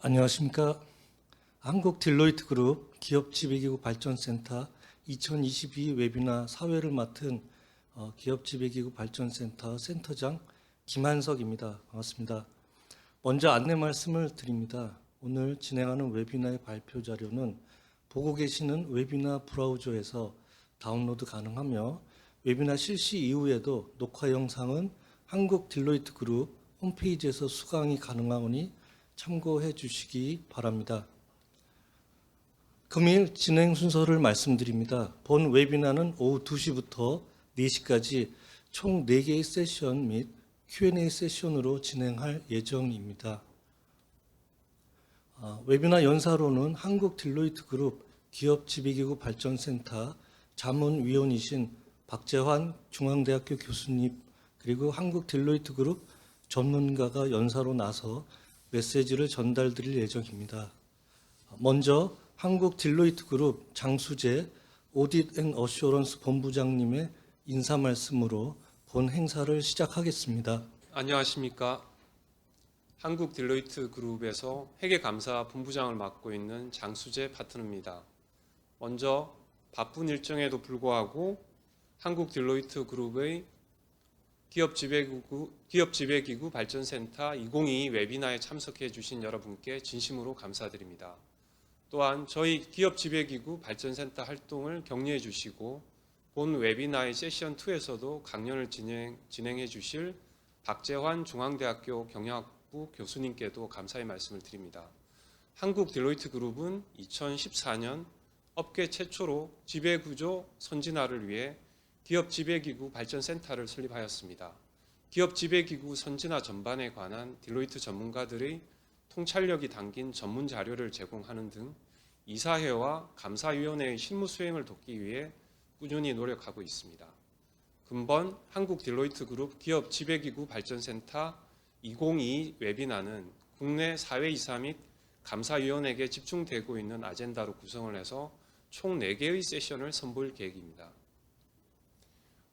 안녕하십니까. 한국 딜로이트 그룹 기업 지배기구 발전센터 2022 웨비나 사회를 맡은 기업 지배기구 발전센터 센터장 김한석입니다. 반갑습니다. 먼저 안내 말씀을 드립니다. 오늘 진행하는 웨비나의 발표 자료는 보고 계시는 웨비나 브라우저에서 다운로드 가능하며 웨비나 실시 이후에도 녹화 영상은 한국 딜로이트 그룹 홈페이지에서 수강이 가능하오니 참고해 주시기 바랍니다. 금일 진행 순서를 말씀드립니다. 본 웨비나는 오후 2시부터 4시까지 총 4개의 세션 및 Q&A 세션으로 진행할 예정입니다. 웨비나 연사로는 한국 딜로이트 그룹 기업 지배기구 발전센터 자문위원이신 박재환 중앙대학교 교수님 그리고 한국 딜로이트 그룹 전문가가 연사로 나서 메시지를 전달드릴 예정입니다. 먼저 한국 딜로이트 그룹 장수재 오딧 앤 어슈어런스 본부장님의 인사 말씀으로 본 행사를 시작하겠습니다. 안녕하십니까. 한국 딜로이트 그룹에서 회계감사 본부장을 맡고 있는 장수재 파트너입니다. 먼저 바쁜 일정에도 불구하고 한국 딜로이트 그룹의 기업 지배기구 발전센터 2022 웨비나에 참석해 주신 여러분께 진심으로 감사드립니다. 또한 저희 기업 지배기구 발전센터 활동을 격려해 주시고 본 웨비나의 세션 2에서도 강연을 진행해 주실 박재환 중앙대학교 경영학부 교수님께도 감사의 말씀을 드립니다. 한국 딜로이트 그룹은 2014년 업계 최초로 지배구조 선진화를 위해 기업 지배기구 발전센터를 설립하였습니다. 기업 지배기구 선진화 전반에 관한 딜로이트 전문가들의 통찰력이 담긴 전문 자료를 제공하는 등 이사회와 감사위원회의 실무 수행을 돕기 위해 꾸준히 노력하고 있습니다. 금번 한국 딜로이트 그룹 기업 지배기구 발전센터 2022 웨비나는 국내 사회이사 및 감사위원에게 집중되고 있는 아젠다로 구성을 해서 총 4개의 세션을 선보일 계획입니다.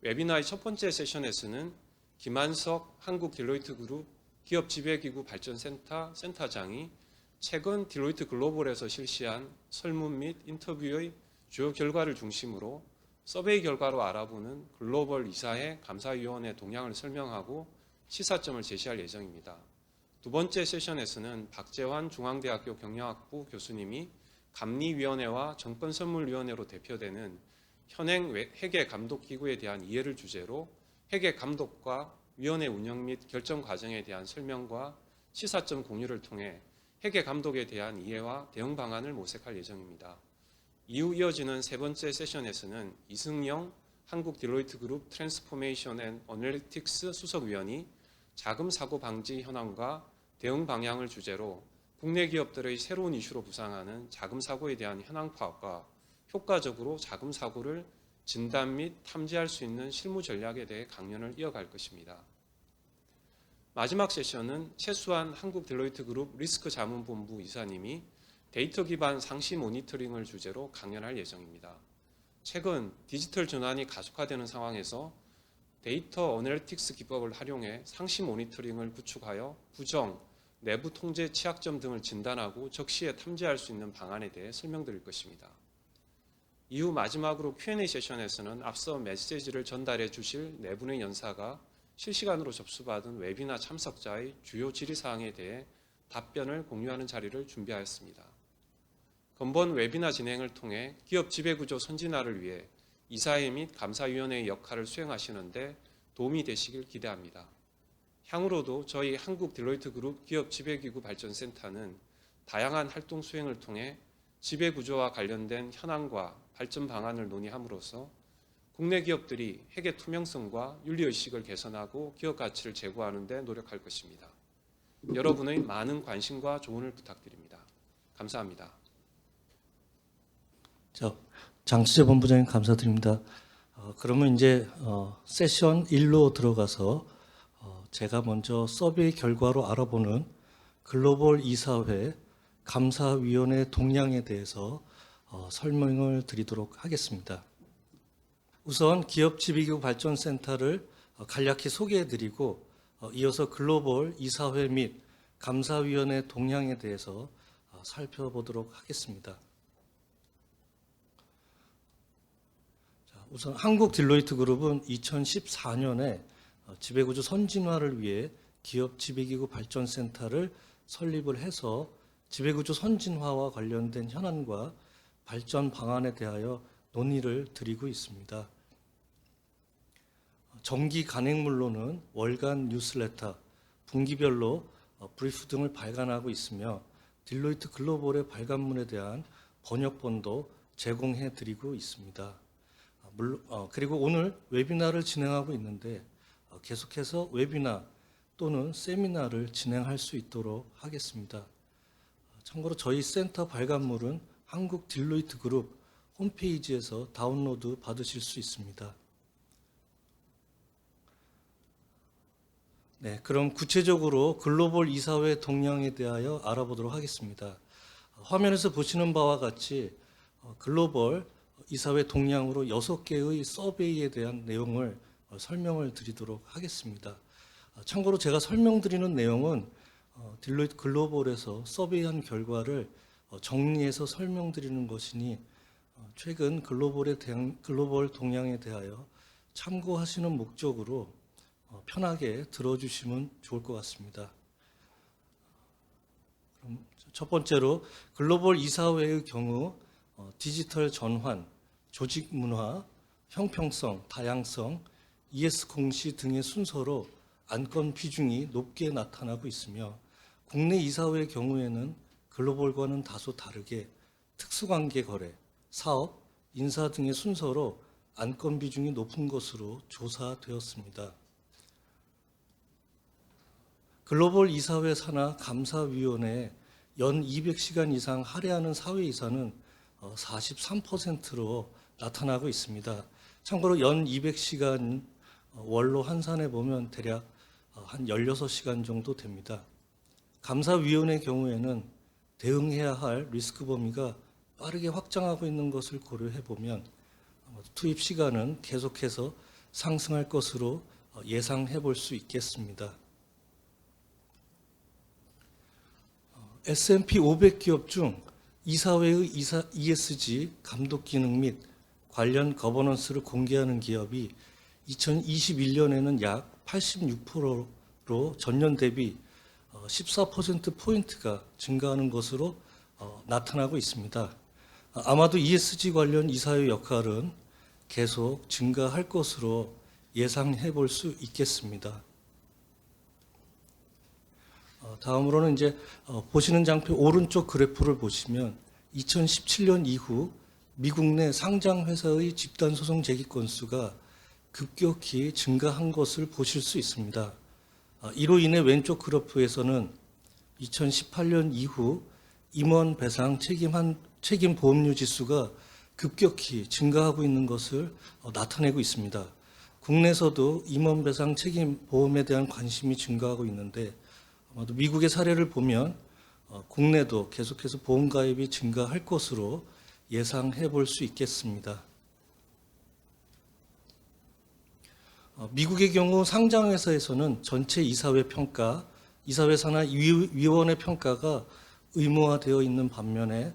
웨비나의 첫 번째 세션에서는 김한석 한국 딜로이트 그룹 기업 지배기구 발전센터 센터장이 최근 딜로이트 글로벌에서 실시한 설문 및 인터뷰의 주요 결과를 중심으로 서베이 결과로 알아보는 글로벌 이사회 감사위원회 동향을 설명하고 시사점을 제시할 예정입니다. 두 번째 세션에서는 박재환 중앙대학교 경영학부 교수님이 감리위원회와 정권선물위원회로 대표되는 현행 회계감독기구에 대한 이해를 주제로 회계감독과 위원회 운영 및 결정 과정에 대한 설명과 시사점 공유를 통해 회계감독에 대한 이해와 대응 방안을 모색할 예정입니다. 이후 이어지는 세 번째 세션에서는 이승영 한국 딜로이트 그룹 트랜스포메이션 앤 어널리틱스 수석위원이 자금 사고 방지 현황과 대응 방향을 주제로 국내 기업들의 새로운 이슈로 부상하는 자금 사고에 대한 현황 파악과 효과적으로 자금 사고를 진단 및 탐지할 수 있는 실무 전략에 대해 강연을 이어갈 것입니다. 마지막 세션은 최수환 한국 딜로이트 그룹 리스크 자문본부 이사님이 데이터 기반 상시 모니터링을 주제로 강연할 예정입니다. 최근 디지털 전환이 가속화되는 상황에서 데이터 어널리틱스 기법을 활용해 상시 모니터링을 구축하여 부정, 내부 통제 취약점 등을 진단하고 적시에 탐지할 수 있는 방안에 대해 설명드릴 것입니다. 이후 마지막으로 Q&A 세션에서는 앞서 메시지를 전달해 주실 네 분의 연사가 실시간으로 접수받은 웨비나 참석자의 주요 질의사항에 대해 답변을 공유하는 자리를 준비하였습니다. 건번 웨비나 진행을 통해 기업 지배구조 선진화를 위해 이사회 및 감사위원회의 역할을 수행하시는데 도움이 되시길 기대합니다. 향후로도 저희 한국 딜로이트 그룹 기업 지배기구 발전센터는 다양한 활동 수행을 통해 지배구조와 관련된 현황과 발전 방안을 논의함으로써 국내 기업들이 회계 투명성과 윤리의식을 개선하고 기업 가치를 제고하는 데 노력할 것입니다. 여러분의 많은 관심과 조언을 부탁드립니다. 감사합니다. 장수재 본부장님 감사드립니다. 그러면 이제 세션 1로 들어가서 제가 먼저 서베이 결과로 알아보는 글로벌 이사회 감사위원회 동향에 대해서 설명을 드리도록 하겠습니다. 우선 기업 지배기구 발전센터를 간략히 소개해드리고 이어서 글로벌 이사회 및 감사위원회 동향에 대해서 살펴보도록 하겠습니다. 자, 우선 한국 딜로이트 그룹은 2014년에 지배구조 선진화를 위해 기업 지배기구 발전센터를 설립을 해서 지배구조 선진화와 관련된 현안과 발전 방안에 대하여 논의를 드리고 있습니다. 정기 간행물로는 월간 뉴스레터, 분기별로 브리프 등을 발간하고 있으며 딜로이트 글로벌의 발간문에 대한 번역본도 제공해 드리고 있습니다. 그리고 오늘 웨비나를 진행하고 있는데 계속해서 웨비나 또는 세미나를 진행할 수 있도록 하겠습니다. 참고로 저희 센터 발간물은 한국 딜로이트 그룹 홈페이지에서 다운로드 받으실 수 있습니다. 네, 그럼 구체적으로 글로벌 이사회 동향에 대하여 알아보도록 하겠습니다. 화면에서 보시는 바와 같이 글로벌 이사회 동향으로 6개의 서베이에 대한 내용을 설명을 드리도록 하겠습니다. 참고로 제가 설명드리는 내용은 딜로이트 글로벌에서 서베이한 결과를 정리해서 설명드리는 것이니 최근 글로벌 동향에 대하여 참고하시는 목적으로 편하게 들어주시면 좋을 것 같습니다. 그럼 첫 번째로 글로벌 이사회의 경우 디지털 전환, 조직 문화, 형평성, 다양성, ES 공시 등의 순서로 안건 비중이 높게 나타나고 있으며 국내 이사회의 경우에는 글로벌과는 다소 다르게 특수관계 거래, 사업, 인사 등의 순서로 안건 비중이 높은 것으로 조사되었습니다. 글로벌 이사회 산하 감사위원회에 연 200시간 이상 할애하는 사회이사는 43%로 나타나고 있습니다. 참고로 연 200시간 월로 환산해 보면 대략 한 16시간 정도 됩니다. 감사위원회 경우에는 대응해야 할 리스크 범위가 빠르게 확장하고 있는 것을 고려해 보면 투입 시간은 계속해서 상승할 것으로 예상해 볼 수 있겠습니다. S&P 500 기업 중 이사회의 ESG 감독 기능 및 관련 거버넌스를 공개하는 기업이 2021년에는 약 86%로 전년 대비 14%포인트가 증가하는 것으로 나타나고 있습니다. 아마도 ESG 관련 이사회 역할은 계속 증가할 것으로 예상해 볼 수 있겠습니다. 다음으로는 이제 보시는 장표 오른쪽 그래프를 보시면 2017년 이후 미국 내 상장 회사의 집단 소송 제기 건수가 급격히 증가한 것을 보실 수 있습니다. 이로 인해 왼쪽 그래프에서는 2018년 이후 임원 배상 책임 보험료 지수가 급격히 증가하고 있는 것을 나타내고 있습니다. 국내에서도 임원 배상 책임 보험에 대한 관심이 증가하고 있는데 아마도 미국의 사례를 보면 국내도 계속해서 보험 가입이 증가할 것으로 예상해 볼 수 있겠습니다. 미국의 경우 상장회사에서는 전체 이사회 평가, 이사회 산하 위원회 평가가 의무화되어 있는 반면에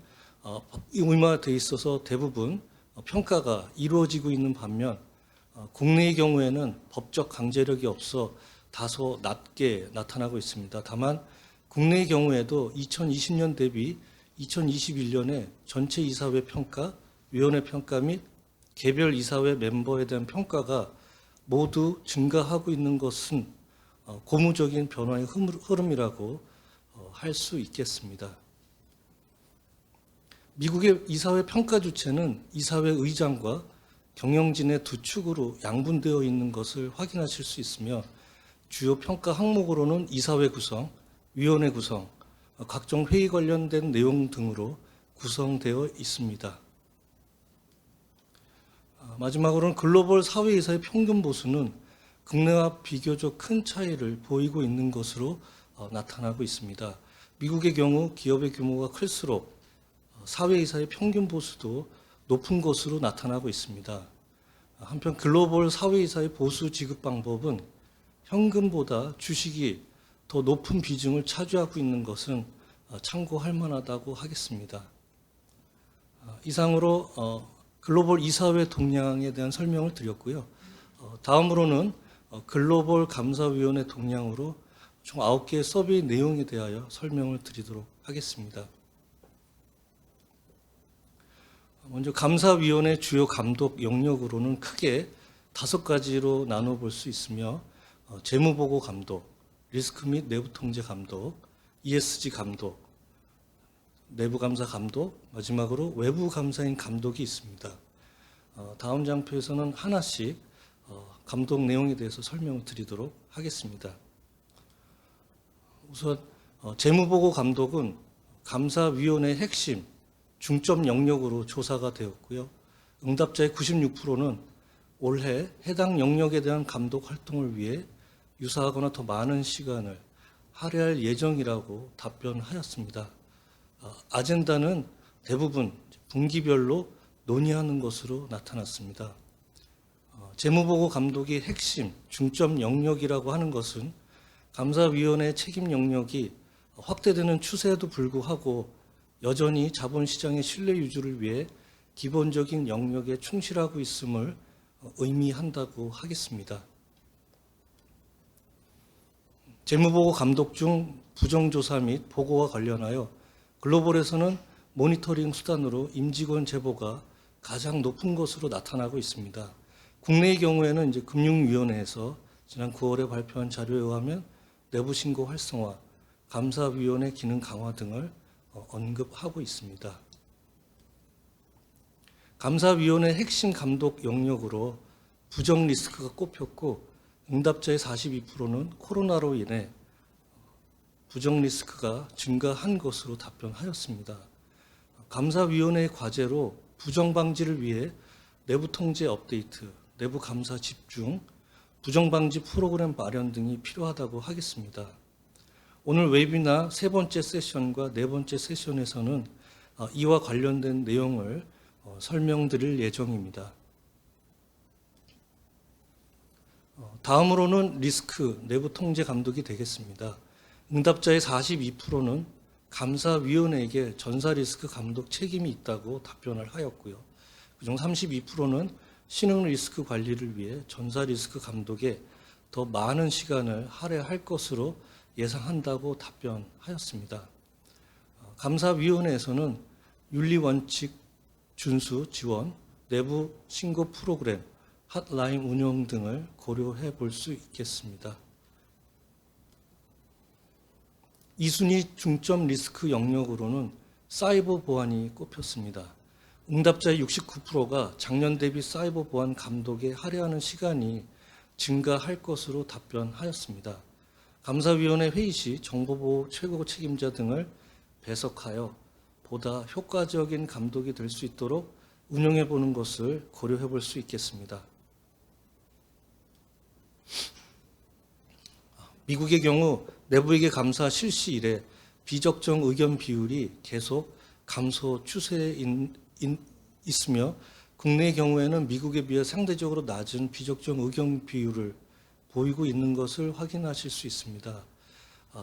의무화되어 있어서 대부분 평가가 이루어지고 있는 반면 국내의 경우에는 법적 강제력이 없어 다소 낮게 나타나고 있습니다. 다만 국내의 경우에도 2020년 대비 2021년에 전체 이사회 평가, 위원회 평가 및 개별 이사회 멤버에 대한 평가가 모두 증가하고 있는 것은 고무적인 변화의 흐름이라고 할 수 있겠습니다. 미국의 이사회 평가 주체는 이사회 의장과 경영진의 두 축으로 양분되어 있는 것을 확인하실 수 있으며 주요 평가 항목으로는 이사회 구성, 위원회 구성, 각종 회의 관련된 내용 등으로 구성되어 있습니다. 마지막으로는 글로벌 사회이사의 평균 보수는 국내와 비교적 큰 차이를 보이고 있는 것으로 나타나고 있습니다. 미국의 경우 기업의 규모가 클수록 사회이사의 평균 보수도 높은 것으로 나타나고 있습니다. 한편 글로벌 사회이사의 보수 지급 방법은 현금보다 주식이 더 높은 비중을 차지하고 있는 것은 참고할 만하다고 하겠습니다. 이상으로 글로벌 이사회 동향에 대한 설명을 드렸고요. 다음으로는 글로벌 감사위원회 동향으로 총 9개의 서베이 내용에 대하여 설명을 드리도록 하겠습니다. 먼저 감사위원회 주요 감독 영역으로는 크게 5가지로 나눠볼 수 있으며 재무보고 감독, 리스크 및 내부 통제 감독, ESG 감독, 내부 감사 감독, 마지막으로 외부 감사인 감독이 있습니다. 다음 장표에서는 하나씩 감독 내용에 대해서 설명을 드리도록 하겠습니다. 우선 재무보고 감독은 감사위원회의 핵심, 중점 영역으로 조사가 되었고요. 응답자의 96%는 올해 해당 영역에 대한 감독 활동을 위해 유사하거나 더 많은 시간을 할애할 예정이라고 답변하였습니다. 아젠다는 대부분 분기별로 논의하는 것으로 나타났습니다. 재무보고 감독이 핵심, 중점 영역이라고 하는 것은 감사위원회의 책임 영역이 확대되는 추세에도 불구하고 여전히 자본시장의 신뢰 유지를 위해 기본적인 영역에 충실하고 있음을 의미한다고 하겠습니다. 재무보고 감독 중 부정조사 및 보고와 관련하여 글로벌에서는 모니터링 수단으로 임직원 제보가 가장 높은 것으로 나타나고 있습니다. 국내의 경우에는 이제 금융위원회에서 지난 9월에 발표한 자료에 의하면 내부 신고 활성화, 감사위원회 기능 강화 등을 언급하고 있습니다. 감사위원회 핵심 감독 영역으로 부정 리스크가 꼽혔고 응답자의 42%는 코로나로 인해 부정 리스크가 증가한 것으로 답변하였습니다. 감사위원회의 과제로 부정 방지를 위해 내부 통제 업데이트, 내부 감사 집중, 부정 방지 프로그램 마련 등이 필요하다고 하겠습니다. 오늘 웨비나 3번째 세션과 4번째 세션에서는 이와 관련된 내용을 설명드릴 예정입니다. 다음으로는 리스크, 내부 통제 감독이 되겠습니다. 응답자의 42%는 감사위원회에게 전사 리스크 감독 책임이 있다고 답변을 하였고요. 그중 32%는 신흥 리스크 관리를 위해 전사 리스크 감독에 더 많은 시간을 할애할 것으로 예상한다고 답변하였습니다. 감사위원회에서는 윤리원칙 준수 지원, 내부 신고 프로그램, 핫라인 운영 등을 고려해 볼 수 있겠습니다. 2순위 중점 리스크 영역으로는 사이버 보안이 꼽혔습니다. 응답자의 69%가 작년 대비 사이버 보안 감독에 할애하는 시간이 증가할 것으로 답변하였습니다. 감사위원회 회의 시 정보보호 최고 책임자 등을 배석하여 보다 효과적인 감독이 될 수 있도록 운영해 보는 것을 고려해 볼 수 있겠습니다. 미국의 경우 내부회계 감사 실시 이래 비적정 의견 비율이 계속 감소 추세에 있으며 국내의 경우에는 미국에 비해 상대적으로 낮은 비적정 의견 비율을 보이고 있는 것을 확인하실 수 있습니다.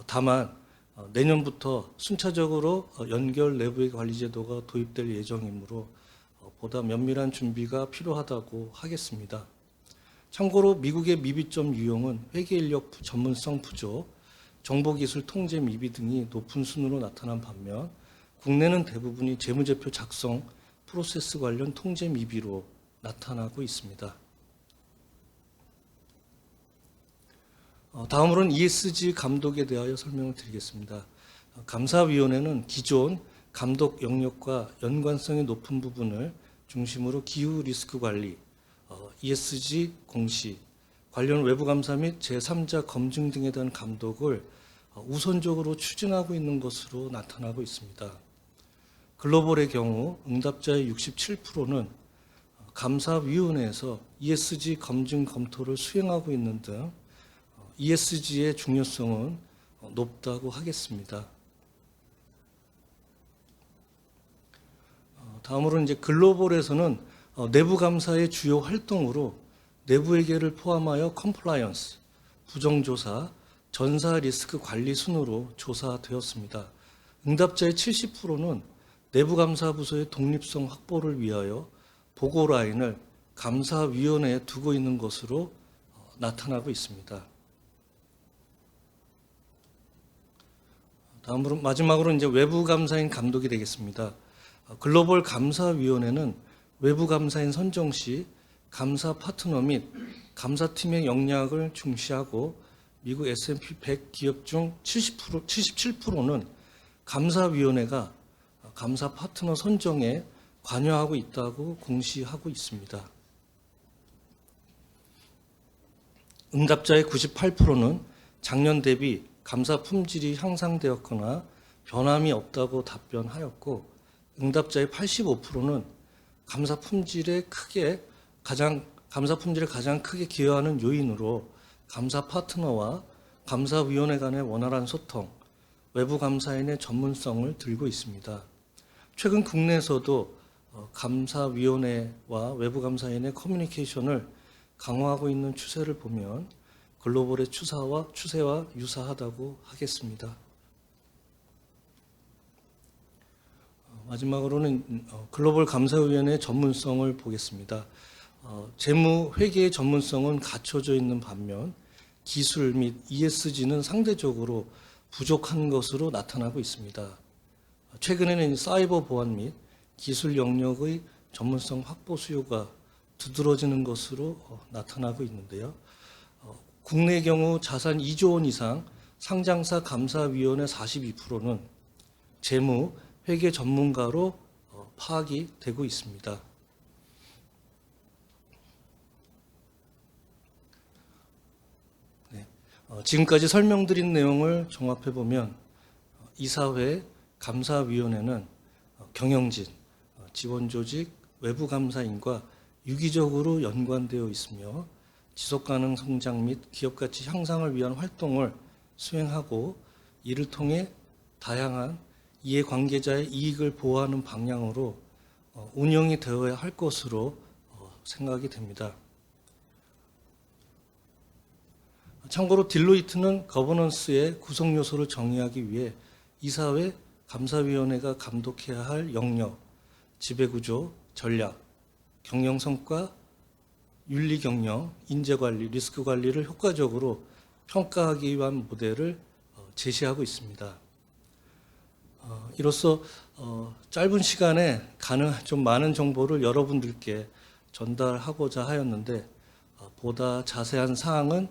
다만 내년부터 순차적으로 연결 내부회계 관리 제도가 도입될 예정이므로 보다 면밀한 준비가 필요하다고 하겠습니다. 참고로 미국의 미비점 유형은 회계인력 전문성 부족, 정보기술 통제 미비 등이 높은 순으로 나타난 반면 국내는 대부분이 재무제표 작성, 프로세스 관련 통제 미비로 나타나고 있습니다. 다음으로는 ESG 감독에 대하여 설명을 드리겠습니다. 감사위원회는 기존 감독 영역과 연관성이 높은 부분을 중심으로 기후 리스크 관리, ESG 공시, 관련 외부 감사 및 제3자 검증 등에 대한 감독을 우선적으로 추진하고 있는 것으로 나타나고 있습니다. 글로벌의 경우 응답자의 67%는 감사위원회에서 ESG 검증 검토를 수행하고 있는 등 ESG의 중요성은 높다고 하겠습니다. 다음으로 이제 글로벌에서는 내부 감사의 주요 활동으로 내부회계를 포함하여 컴플라이언스, 부정조사, 전사 리스크 관리 순으로 조사되었습니다. 응답자의 70%는 내부감사부서의 독립성 확보를 위하여 보고 라인을 감사위원회에 두고 있는 것으로 나타나고 있습니다. 다음으로 마지막으로 이제 외부 감사인 감독이 되겠습니다. 글로벌 감사위원회는 외부 감사인 선정 시 감사 파트너 및 감사팀의 역량을 중시하고 미국 S&P 100 기업 중 77%는 감사위원회가 감사 파트너 선정에 관여하고 있다고 공시하고 있습니다. 응답자의 98%는 작년 대비 감사 품질이 향상되었거나 변함이 없다고 답변하였고, 응답자의 85%는 감사 품질에 가장 크게 기여하는 요인으로 감사 파트너와 감사위원회 간의 원활한 소통, 외부 감사인의 전문성을 들고 있습니다. 최근 국내에서도 감사위원회와 외부 감사인의 커뮤니케이션을 강화하고 있는 추세를 보면 글로벌의 추세와 유사하다고 하겠습니다. 마지막으로는 글로벌 감사위원회의 전문성을 보겠습니다. 재무 회계의 전문성은 갖춰져 있는 반면 기술 및 ESG는 상대적으로 부족한 것으로 나타나고 있습니다. 최근에는 사이버 보안 및 기술 영역의 전문성 확보 수요가 두드러지는 것으로 나타나고 있는데요. 국내의 경우 자산 2조 원 이상 상장사 감사위원회 42%는 재무, 회계 전문가로 파악이 되고 있습니다. 네, 지금까지 설명드린 내용을 종합해보면 이사회, 감사위원회는 경영진, 지원조직, 외부감사인과 유기적으로 연관되어 있으며 지속가능 성장 및 기업가치 향상을 위한 활동을 수행하고 이를 통해 다양한 이해관계자의 이익을 보호하는 방향으로 운영이 되어야 할 것으로 생각이 됩니다. 참고로 딜로이트는 거버넌스의 구성 요소를 정의하기 위해 이사회, 감사위원회가 감독해야 할 영역, 지배구조, 전략, 경영성과, 윤리경영, 인재관리, 리스크관리를 효과적으로 평가하기 위한 모델을 제시하고 있습니다. 이로써 짧은 시간에 좀 많은 정보를 여러분들께 전달하고자 하였는데 보다 자세한 사항은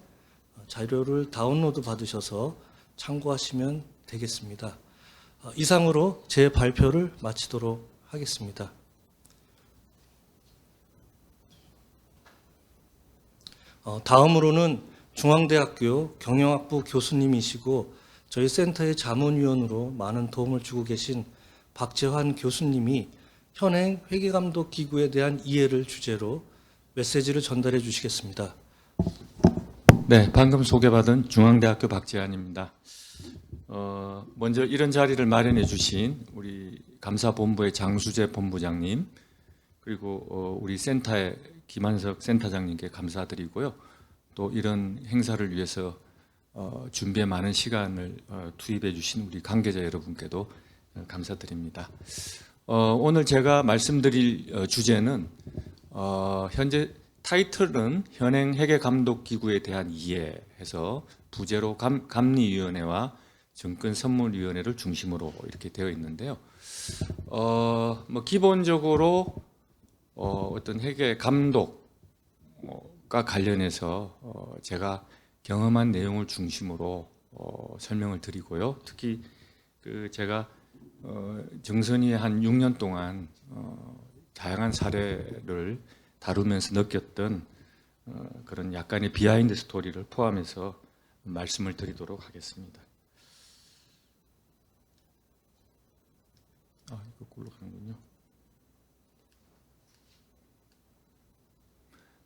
자료를 다운로드 받으셔서 참고하시면 되겠습니다. 이상으로 제 발표를 마치도록 하겠습니다. 다음으로는 중앙대학교 경영학부 교수님이시고 저희 센터의 자문위원으로 많은 도움을 주고 계신 박재환 교수님이 현행 회계감독 기구에 대한 이해를 주제로 메시지를 전달해 주시겠습니다. 네, 방금 소개받은 중앙대학교 박재환입니다. 먼저 이런 자리를 마련해 주신 우리 감사본부의 장수재 본부장님, 그리고 우리 센터의 김한석 센터장님께 감사드리고요. 또 이런 행사를 위해서 준비에 많은 시간을 투입해 주신 우리 관계자 여러분께도 감사드립니다. 오늘 제가 말씀드릴 주제는 현재 타이틀은 현행 회계감독기구에 대한 이해해서 부제로 감리위원회와 증권선물위원회를 중심으로 이렇게 되어 있는데요. 기본적으로 어떤 회계 감독과 관련해서 제가 경험한 내용을 중심으로 설명을 드리고요. 특히 제가 정선이 한 6년 동안 다양한 사례를 다루면서 느꼈던 그런 약간의 비하인드 스토리를 포함해서 말씀을 드리도록 하겠습니다. 이거 굴러가는군요.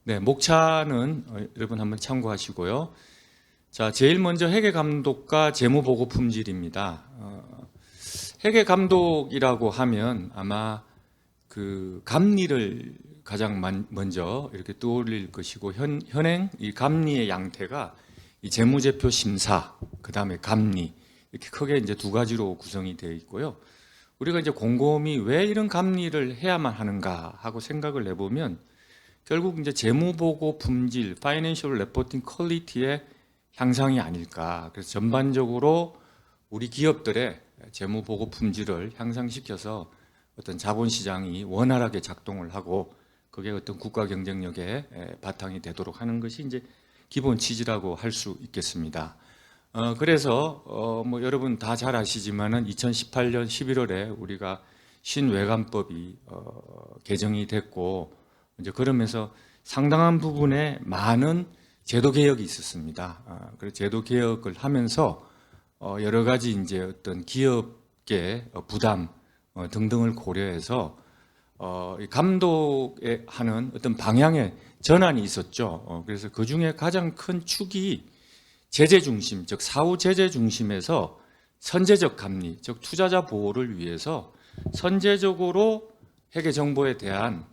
네, 목차는 여러분 한번 참고하시고요. 자, 제일 먼저 회계감독과 재무보고 품질입니다. 회계감독이라고 하면 아마 그 감리를 가장 먼저 이렇게 떠올릴 것이고 현행 이 감리의 양태가 이 재무제표 심사, 그 다음에 감리, 이렇게 크게 이제 두 가지로 구성이 되어 있고요. 우리가 이제 곰곰이 왜 이런 감리를 해야만 하는가 하고 생각을 해보면 결국 이제 재무보고 품질, Financial Reporting Quality의 향상이 아닐까. 그래서 전반적으로 우리 기업들의 재무보고 품질을 향상시켜서 어떤 자본시장이 원활하게 작동을 하고 그게 어떤 국가 경쟁력의 바탕이 되도록 하는 것이 이제 기본 취지라고 할 수 있겠습니다. 그래서 뭐 여러분 다 잘 아시지만은 2018년 11월에 우리가 신외관법이 개정이 됐고 이제 그러면서 상당한 부분에 많은 제도 개혁이 있었습니다. 그래서 제도 개혁을 하면서 여러 가지 이제 어떤 기업계 부담 등등을 고려해서 이 감독에 하는 어떤 방향의 전환이 있었죠. 그래서 그 중에 가장 큰 축이 제재 중심, 즉 사후 제재 중심에서 선제적 감리, 즉 투자자 보호를 위해서 선제적으로 회계 정보에 대한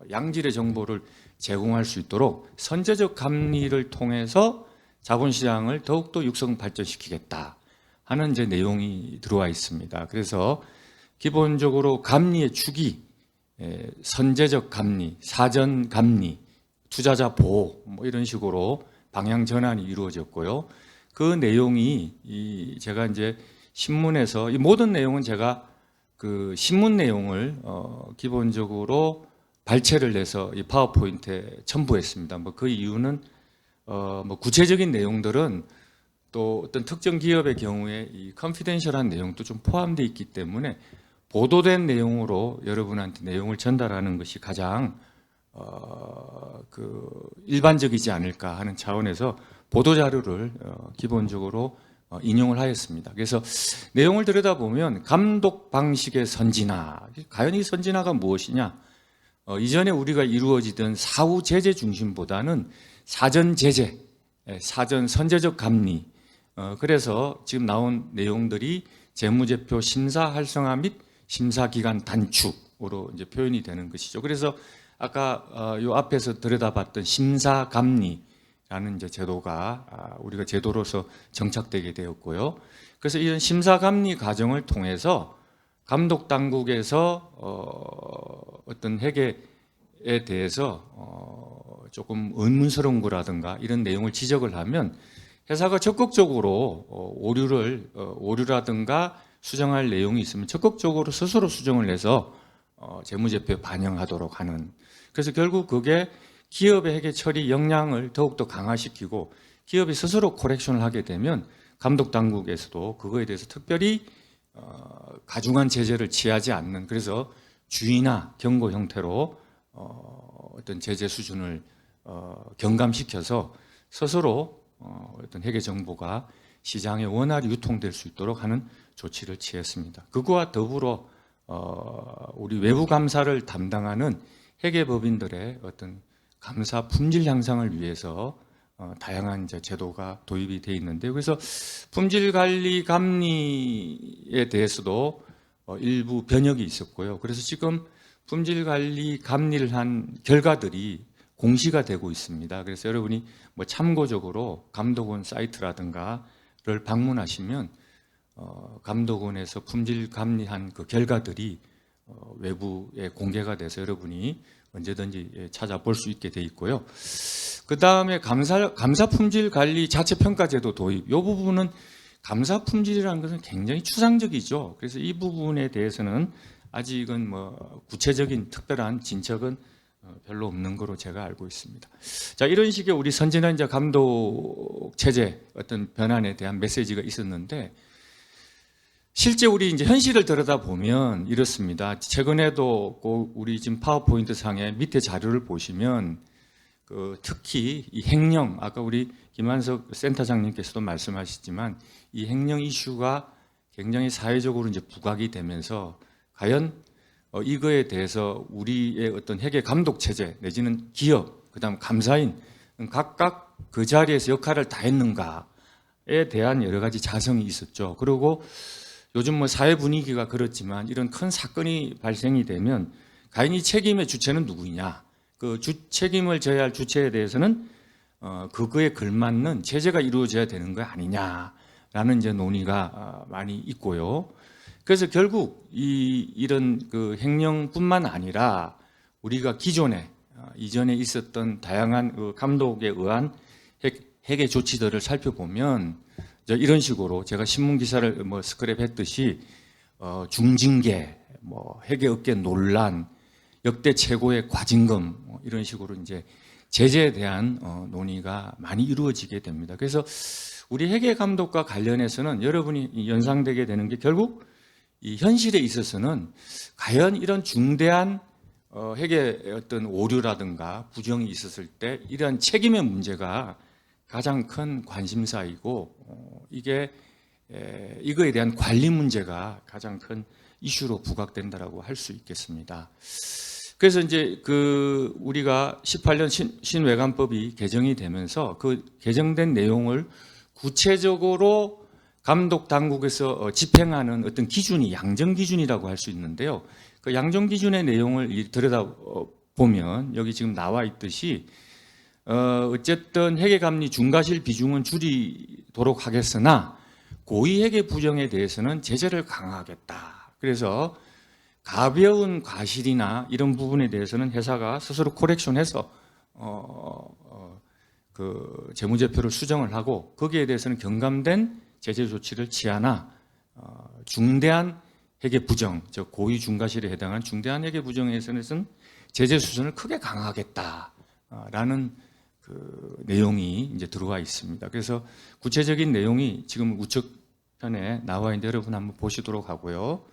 양질의 정보를 제공할 수 있도록 선제적 감리를 통해서 자본시장을 더욱더 육성 발전시키겠다 하는 이제 내용이 들어와 있습니다. 그래서 기본적으로 감리의 축이 선제적 감리, 사전 감리, 투자자 보호 뭐 이런 식으로 방향 전환이 이루어졌고요. 그 내용이 제가 이제 신문에서 이 모든 내용은 제가 그 신문 내용을 기본적으로 발췌를 해서 이 파워포인트에 첨부했습니다. 뭐 그 이유는 뭐 구체적인 내용들은 또 어떤 특정 기업의 경우에 이 컨피덴셜한 내용도 좀 포함되어 있기 때문에 보도된 내용으로 여러분한테 내용을 전달하는 것이 가장 그 일반적이지 않을까 하는 차원에서 보도 자료를 기본적으로 인용을 하였습니다. 그래서 내용을 들여다보면 감독 방식의 선진화, 과연 이 선진화가 무엇이냐? 이전에 우리가 이루어지던 사후 제재 중심보다는 사전 제재, 사전 선제적 감리. 그래서 지금 나온 내용들이 재무제표 심사 활성화 및 심사 기간 단축으로 이제 표현이 되는 것이죠. 그래서 아까 요 앞에서 들여다봤던 심사 감리라는 이제 제도가 우리가 제도로서 정착되게 되었고요. 그래서 이런 심사 감리 과정을 통해서 감독 당국에서 어떤 회계에 대해서 조금 의문스러운 거라든가 이런 내용을 지적을 하면 회사가 적극적으로 오류라든가 수정할 내용이 있으면 적극적으로 스스로 수정을 해서 재무제표에 반영하도록 하는. 그래서 결국 그게 기업의 회계 처리 역량을 더욱더 강화시키고 기업이 스스로 코렉션을 하게 되면 감독 당국에서도 그거에 대해서 특별히 가중한 제재를 취하지 않는, 그래서 주의나 경고 형태로 어떤 제재 수준을 경감시켜서 스스로 어떤 회계 정보가 시장에 원활히 유통될 수 있도록 하는 조치를 취했습니다. 그거와 더불어 우리 외부 감사를 담당하는 회계법인들의 어떤 감사 품질 향상을 위해서 다양한 이제 제도가 도입이 되어 있는데, 그래서 품질 관리 감리에 대해서도 일부 변혁이 있었고요. 그래서 지금 품질 관리 감리를 한 결과들이 공시가 되고 있습니다. 그래서 여러분이 뭐 참고적으로 감독원 사이트라든가를 방문하시면 감독원에서 품질 감리한 그 결과들이 외부에 공개가 돼서 여러분이 언제든지 찾아볼 수 있게 돼 있고요. 그 다음에 감사 품질 관리 자체 평가제도 도입. 이 부분은 감사 품질이라는 것은 굉장히 추상적이죠. 그래서 이 부분에 대해서는 아직은 뭐 구체적인 특별한 진척은 별로 없는 거로 제가 알고 있습니다. 자, 이런 식의 우리 선진화 이제 감독 체제 어떤 변환에 대한 메시지가 있었는데, 실제 우리 이제 현실을 들여다보면 이렇습니다. 최근에도 우리 지금 파워포인트 상에 밑에 자료를 보시면 특히 이 횡령, 아까 우리 김한석 센터장님께서도 말씀하셨지만 이 횡령 이슈가 굉장히 사회적으로 이제 부각이 되면서 과연 이거에 대해서 우리의 어떤 회계 감독 체제 내지는 기업, 그다음 감사인 각각 그 자리에서 역할을 다 했는가에 대한 여러 가지 자성이 있었죠. 그리고 요즘 뭐 사회 분위기가 그렇지만 이런 큰 사건이 발생이 되면 과연 이 책임의 주체는 누구냐? 그 책임을 져야 할 주체에 대해서는 그거에 걸맞는 제재가 이루어져야 되는 거 아니냐라는 라는 이제 논의가 많이 있고요. 그래서 결국 이런 그 횡령뿐만 아니라 우리가 기존에 이전에 있었던 다양한 그 감독에 의한 해계 조치들을 살펴보면 이런 식으로 제가 신문 기사를 뭐 스크랩했듯이 중징계, 뭐 해계 업계 논란, 역대 최고의 과징금 뭐 이런 식으로 이제 제재에 대한 논의가 많이 이루어지게 됩니다. 그래서 우리 회계 감독과 관련해서는 여러분이 연상되게 되는 게 결국 이 현실에 있어서는 과연 이런 중대한 회계 어떤 오류라든가 부정이 있었을 때 이러한 책임의 문제가 가장 큰 관심사이고 이거에 대한 관리 문제가 가장 큰 이슈로 부각된다라고 할 수 있겠습니다. 그래서 이제 그 우리가 18년 신외감법이 개정이 되면서 그 개정된 내용을 구체적으로 감독 당국에서 집행하는 어떤 기준이 양정 기준이라고 할 수 있는데요. 그 양정 기준의 내용을 들여다보면 여기 지금 나와 있듯이 어쨌든 회계감리 중과실 비중은 줄이도록 하겠으나 고의 회계 부정에 대해서는 제재를 강화하겠다. 그래서 가벼운 과실이나 이런 부분에 대해서는 회사가 스스로 코렉션해서 그 재무제표를 수정을 하고 거기에 대해서는 경감된 제재 조치를 취하나 중대한 회계 부정, 즉 고의 중과실에 해당한 중대한 회계 부정에 대해서는 제재 수준을 크게 강화하겠다라는 그 내용이 이제 들어와 있습니다. 그래서 구체적인 내용이 지금 우측편에 나와 있는데 여러분 한번 보시도록 하고요.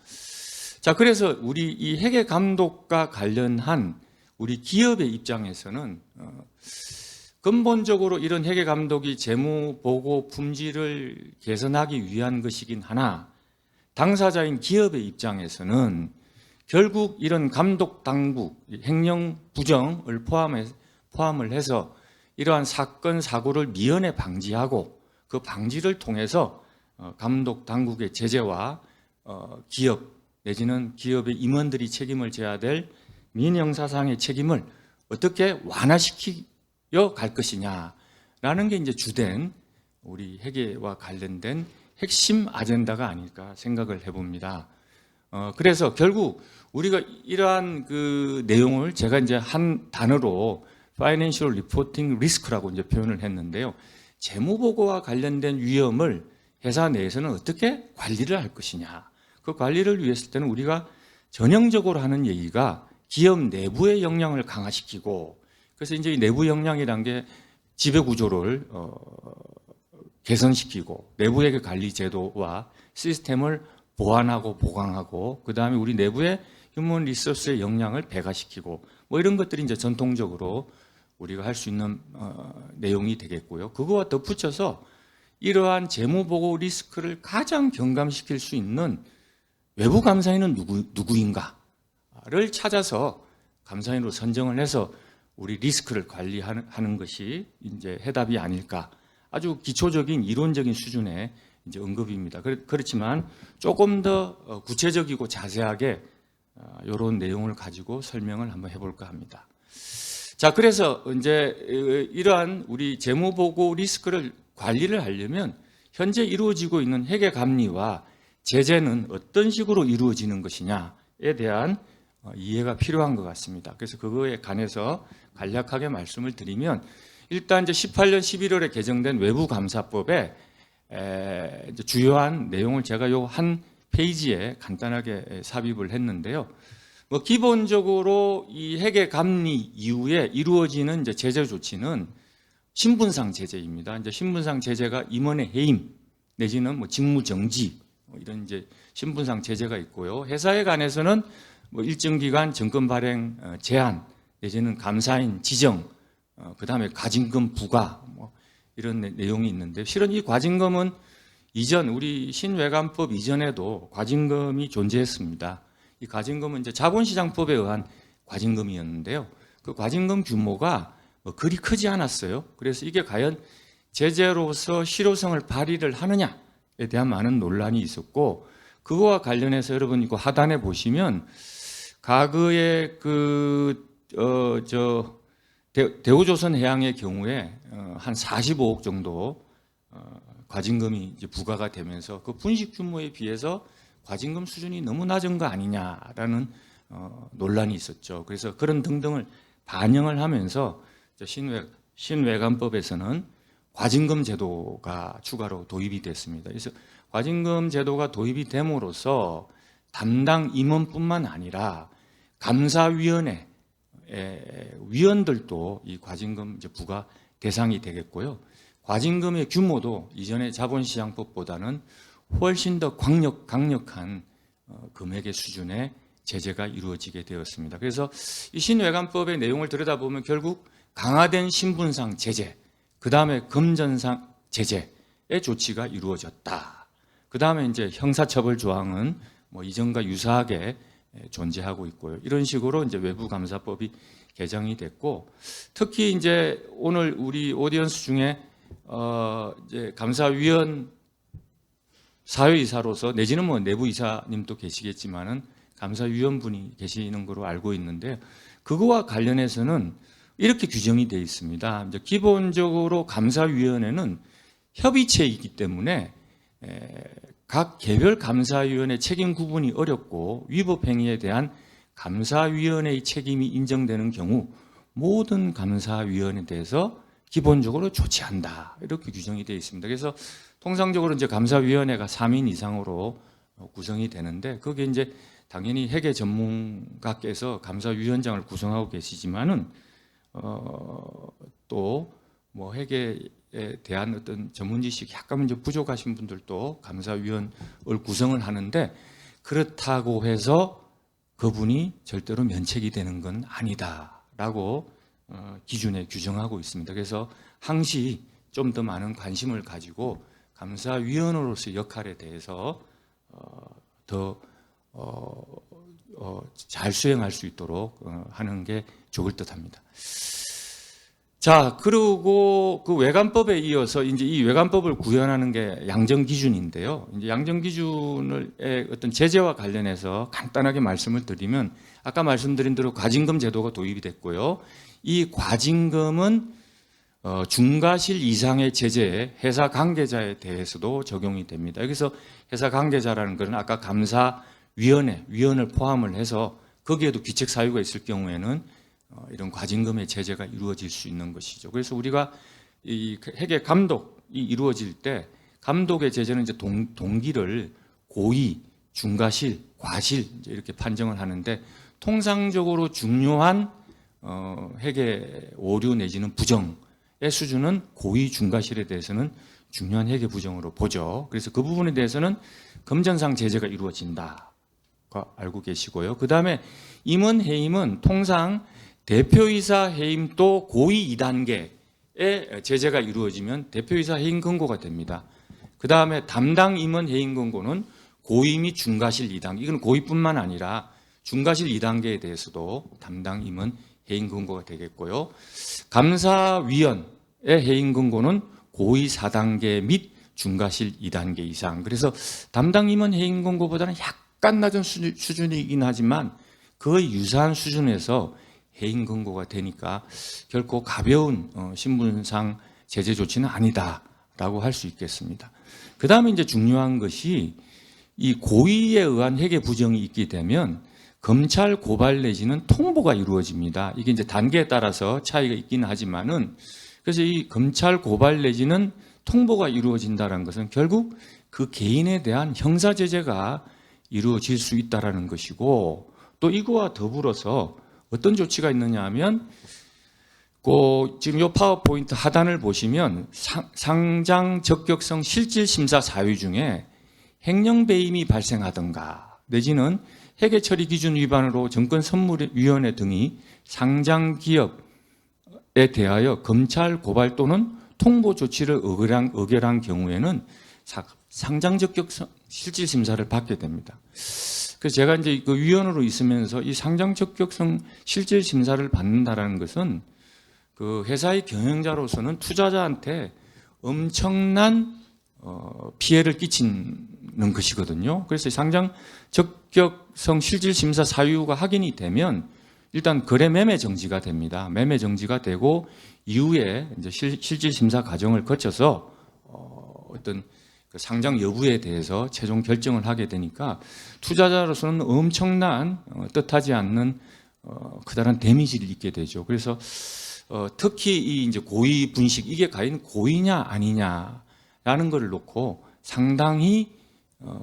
자, 그래서 우리 이 회계 감독과 관련한 우리 기업의 입장에서는 근본적으로 이런 회계 감독이 재무 보고 품질을 개선하기 위한 것이긴 하나 당사자인 기업의 입장에서는 결국 이런 감독 당국 횡령 부정을 포함을 해서 이러한 사건 사고를 미연에 방지하고 그 방지를 통해서 감독 당국의 제재와 기업 내지는 기업의 임원들이 책임을 져야 될 민형사상의 책임을 어떻게 완화시켜 갈 것이냐라는 게 이제 주된 우리 회계와 관련된 핵심 아젠다가 아닐까 생각을 해봅니다. 그래서 결국 우리가 이러한 그 내용을 제가 이제 한 단어로 Financial Reporting Risk라고 이제 표현을 했는데요. 재무보고와 관련된 위험을 회사 내에서는 어떻게 관리를 할 것이냐. 그 관리를 위했을 때는 우리가 전형적으로 하는 얘기가 기업 내부의 역량을 강화시키고 그래서 이제 이 내부 역량이란 게 지배 구조를 개선시키고 내부의 관리 제도와 시스템을 보완하고 보강하고 그 다음에 우리 내부의 휴먼 리소스의 역량을 배가시키고 뭐 이런 것들이 이제 전통적으로 우리가 할 수 있는 내용이 되겠고요. 그거와 덧붙여서 이러한 재무보고 리스크를 가장 경감시킬 수 있는 외부 감사인은 누구인가를 찾아서 감사인으로 선정을 해서 우리 리스크를 관리하는 것이 이제 해답이 아닐까. 아주 기초적인 이론적인 수준의 이제 언급입니다. 그렇지만 조금 더 구체적이고 자세하게 이런 내용을 가지고 설명을 한번 해볼까 합니다. 자, 그래서 이제 이러한 우리 재무보고 리스크를 관리를 하려면 현재 이루어지고 있는 회계감리와 제재는 어떤 식으로 이루어지는 것이냐에 대한 이해가 필요한 것 같습니다. 그래서 그거에 관해서 간략하게 말씀을 드리면 일단 이제 18년 11월에 개정된 외부감사법에 이제 주요한 내용을 제가 요 한 페이지에 간단하게 삽입을 했는데요. 뭐 기본적으로 이 회계 감리 이후에 이루어지는 이제 제재 조치는 신분상 제재입니다. 이제 신분상 제재가 임원의 해임 내지는 뭐 직무 정지 이런 이제 신분상 제재가 있고요. 회사에 관해서는 뭐 일정 기간 정권 발행 제한 내지는 감사인 지정 그다음에 과징금 부과 뭐 이런 내용이 있는데 실은 이 과징금은 이전 우리 신외감법 이전에도 과징금이 존재했습니다. 이 과징금은 이제 자본시장법에 의한 과징금이었는데요. 그 과징금 규모가 뭐 그리 크지 않았어요. 그래서 이게 과연 제재로서 실효성을 발휘를 하느냐에 대한 많은 논란이 있었고 그거와 관련해서 여러분 이거 하단에 보시면 과거에 대우조선해양의 경우에 한 45억 정도 과징금이 이제 부과가 되면서 그 분식 규모에 비해서 과징금 수준이 너무 낮은 거 아니냐라는 논란이 있었죠. 그래서 그런 등등을 반영을 하면서 신외관법에서는 과징금 제도가 추가로 도입이 됐습니다. 그래서 과징금 제도가 도입이 됨으로써 담당 임원뿐만 아니라 감사위원회 위원들도 이 과징금 이제 부과 대상이 되겠고요. 과징금의 규모도 이전의 자본시장법보다는 훨씬 더 강력한 금액의 수준의 제재가 이루어지게 되었습니다. 그래서 이 신외관법의 내용을 들여다보면 결국 강화된 신분상 제재, 그 다음에 금전상 제재의 조치가 이루어졌다. 그 다음에 이제 형사처벌 조항은 뭐 이전과 유사하게 존재하고 있고요. 이런 식으로 이제 외부감사법이 개정이 됐고, 특히 이제 오늘 우리 오디언스 중에 이제 감사위원 사회이사로서 내지는 뭐 내부이사님도 계시겠지만은 감사위원분이 계시는 거로 알고 있는데, 그거와 관련해서는 이렇게 규정이 되어 있습니다. 이제 기본적으로 감사위원회는 협의체이기 때문에 각 개별 감사위원회 책임 구분이 어렵고 위법 행위에 대한 감사위원회의 책임이 인정되는 경우 모든 감사위원회에 대해서 기본적으로 조치한다. 이렇게 규정이 되어 있습니다. 그래서 통상적으로 이제 감사위원회가 3인 이상으로 구성이 되는데, 그게 이제 당연히 회계 전문가께서 감사위원장을 구성하고 계시지만은 또 뭐 회계에 대한 어떤 전문 지식이 약간 이제 부족하신 분들도 감사위원을 구성을 하는데, 그렇다고 해서 그분이 절대로 면책이 되는 건 아니다라고 기준에 규정하고 있습니다. 그래서 항시 좀 더 많은 관심을 가지고 감사위원으로서의 역할에 대해서 더 잘 수행할 수 있도록 하는 게 좋을 듯합니다. 자, 그리고 그 외관법에 이어서 이제 이 외관법을 구현하는 게 양정기준인데요. 이제 양정기준의 어떤 제재와 관련해서 간단하게 말씀을 드리면, 아까 말씀드린 대로 과징금 제도가 도입이 됐고요. 이 과징금은 중과실 이상의 제재에 회사 관계자에 대해서도 적용이 됩니다. 여기서 회사 관계자라는 것은 아까 위원을 포함을 해서 거기에도 귀책 사유가 있을 경우에는 이런 과징금의 제재가 이루어질 수 있는 것이죠. 그래서 우리가 이 회계 감독이 이루어질 때 감독의 제재는 이제 동기를 고의, 중과실, 과실 이렇게 판정을 하는데, 통상적으로 중요한 회계 오류 내지는 부정의 수준은 고의, 중과실에 대해서는 중요한 회계 부정으로 보죠. 그래서 그 부분에 대해서는 금전상 제재가 이루어진다 알고 계시고요. 그 다음에 임원 해임은 통상 대표이사 해임도 고의 2단계의 제재가 이루어지면 대표이사 해임 권고가 됩니다. 그 다음에 담당 임원 해임 권고는 고의 및 중과실 2단계, 이건 고의뿐만 아니라 중과실 2단계에 대해서도 담당 임원 해임 권고가 되겠고요. 감사위원의 해임 권고는 고의 4단계 및 중과실 2단계 이상. 그래서 담당 임원 해임 권고보다는 약간 낮은 수준이긴 하지만 거의 유사한 수준에서 해임 권고가 되니까 결코 가벼운 신분상 제재 조치는 아니다라고 할 수 있겠습니다. 그 다음에 이제 중요한 것이 이 고의에 의한 회계 부정이 있게 되면 검찰 고발 내지는 통보가 이루어집니다. 이게 이제 단계에 따라서 차이가 있긴 하지만은, 그래서 이 검찰 고발 내지는 통보가 이루어진다는 것은 결국 그 개인에 대한 형사 제재가 이루어질 수 있다라는 것이고, 또 이거와 더불어서 어떤 조치가 있느냐 하면, 지금 이 파워포인트 하단을 보시면 상장 적격성 실질 심사 사유 중에 횡령 배임이 발생하든가 내지는 회계 처리 기준 위반으로 정권선물위원회 등이 상장 기업에 대하여 검찰 고발 또는 통보 조치를 의결한 경우에는 상장 적격성 실질 심사를 받게 됩니다. 그래서 제가 이제 그 위원으로 있으면서 이 상장 적격성 실질 심사를 받는다라는 것은 그 회사의 경영자로서는 투자자한테 엄청난 피해를 끼치는 것이거든요. 그래서 상장 적격성 실질 심사 사유가 확인이 되면 일단 거래 매매 정지가 됩니다. 매매 정지가 되고 이후에 이제 실질 심사 과정을 거쳐서 어떤 그 상장 여부에 대해서 최종 결정을 하게 되니까 투자자로서는 엄청난 뜻하지 않는 커다란 데미지를 입게 되죠. 그래서 특히 이 이제 고의 분식 이게 과연 고의냐 아니냐라는 것을 놓고 상당히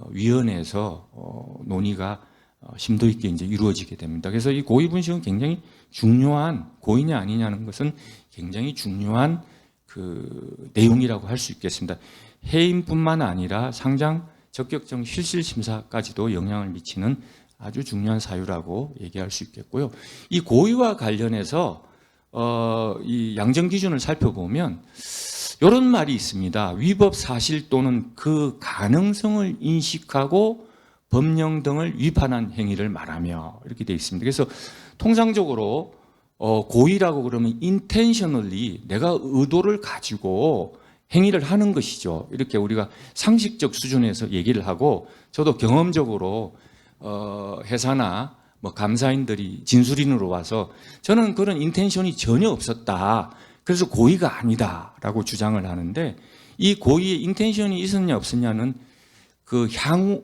위원회에서 논의가 심도 있게 이제 이루어지게 됩니다. 그래서 이 고의 분식은 굉장히 중요한 고의냐 아니냐는 것은 굉장히 중요한 그 내용이라고 할 수 있겠습니다. 해임뿐만 아니라 상장 적격정 실실 심사까지도 영향을 미치는 아주 중요한 사유라고 얘기할 수 있겠고요. 이 고의와 관련해서 이 양정 기준을 살펴보면 이런 말이 있습니다. 위법 사실 또는 그 가능성을 인식하고 법령 등을 위반한 행위를 말하며 이렇게 되어 있습니다. 그래서 통상적으로 고의라고 그러면 intentionally 내가 의도를 가지고 행위를 하는 것이죠. 이렇게 우리가 상식적 수준에서 얘기를 하고 저도 경험적으로 회사나 뭐 감사인들이 진술인으로 와서 저는 그런 인텐션이 전혀 없었다. 그래서 고의가 아니다라고 주장을 하는데 이 고의의 인텐션이 있었냐 없었냐는 그 향후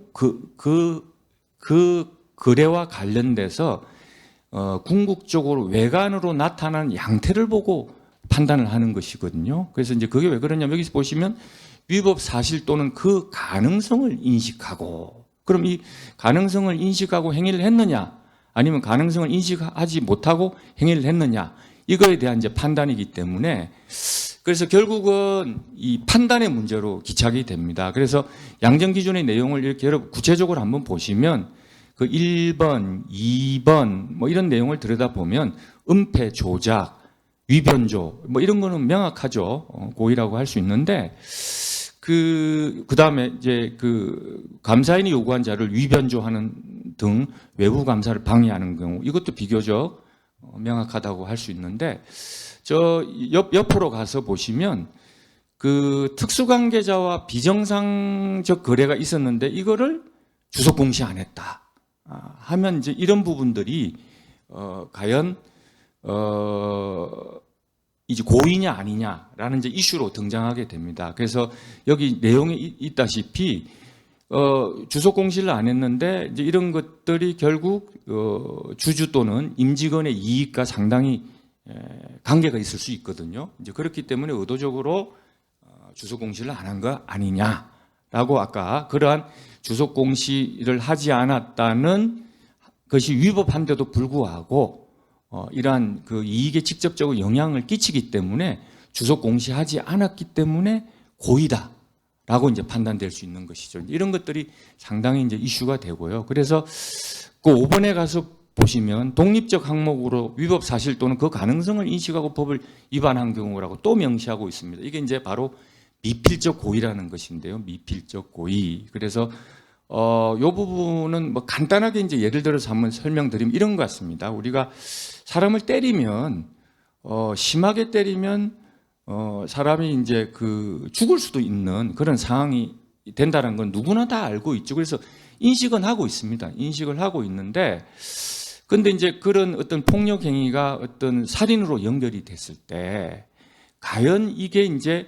그 거래와 관련돼서 궁극적으로 외관으로 나타난 양태를 보고 판단을 하는 것이거든요. 그래서 이제 그게 왜 그러냐면 여기서 보시면 위법 사실 또는 그 가능성을 인식하고 그럼 이 가능성을 인식하고 행위를 했느냐 아니면 가능성을 인식하지 못하고 행위를 했느냐 이거에 대한 이제 판단이기 때문에 그래서 결국은 이 판단의 문제로 기착이 됩니다. 그래서 양정 기준의 내용을 이렇게 여러분 구체적으로 한번 보시면 그 1번, 2번 뭐 이런 내용을 들여다보면 은폐, 조작, 위변조 뭐 이런 거는 명확하죠. 고의라고 할 수 있는데 그 다음에 이제 그 감사인이 요구한 자를 위변조하는 등 외부 감사를 방해하는 경우 이것도 비교적 명확하다고 할 수 있는데 저 옆으로 가서 보시면 그 특수관계자와 비정상적 거래가 있었는데 이거를 주소 공시 안 했다 하면 이제 이런 부분들이 과연 이제 고의냐 아니냐라는 이제 이슈로 등장하게 됩니다. 그래서 여기 내용에 있다시피 주소 공시를 안 했는데 이제 이런 것들이 결국 주주 또는 임직원의 이익과 상당히 관계가 있을 수 있거든요. 이제 그렇기 때문에 의도적으로 주소 공시를 안 한 거 아니냐라고 아까 그러한 주소 공시를 하지 않았다는 것이 위법한데도 불구하고 이러한 그 이익에 직접적으로 영향을 끼치기 때문에 주소 공시하지 않았기 때문에 고의다라고 이제 판단될 수 있는 것이죠. 이런 것들이 상당히 이제 이슈가 되고요. 그래서 그 5번에 가서 보시면 독립적 항목으로 위법 사실 또는 그 가능성을 인식하고 법을 위반한 경우라고 또 명시하고 있습니다. 이게 이제 바로 미필적 고의라는 것인데요. 미필적 고의. 그래서 요 부분은 뭐 간단하게 이제 예를 들어서 한번 설명드리면 이런 것 같습니다. 우리가 사람을 때리면 심하게 때리면 사람이 이제 그 죽을 수도 있는 그런 상황이 된다는 건 누구나 다 알고 있죠. 그래서 인식은 하고 있습니다. 인식을 하고 있는데 근데 이제 그런 어떤 폭력 행위가 어떤 살인으로 연결이 됐을 때 과연 이게 이제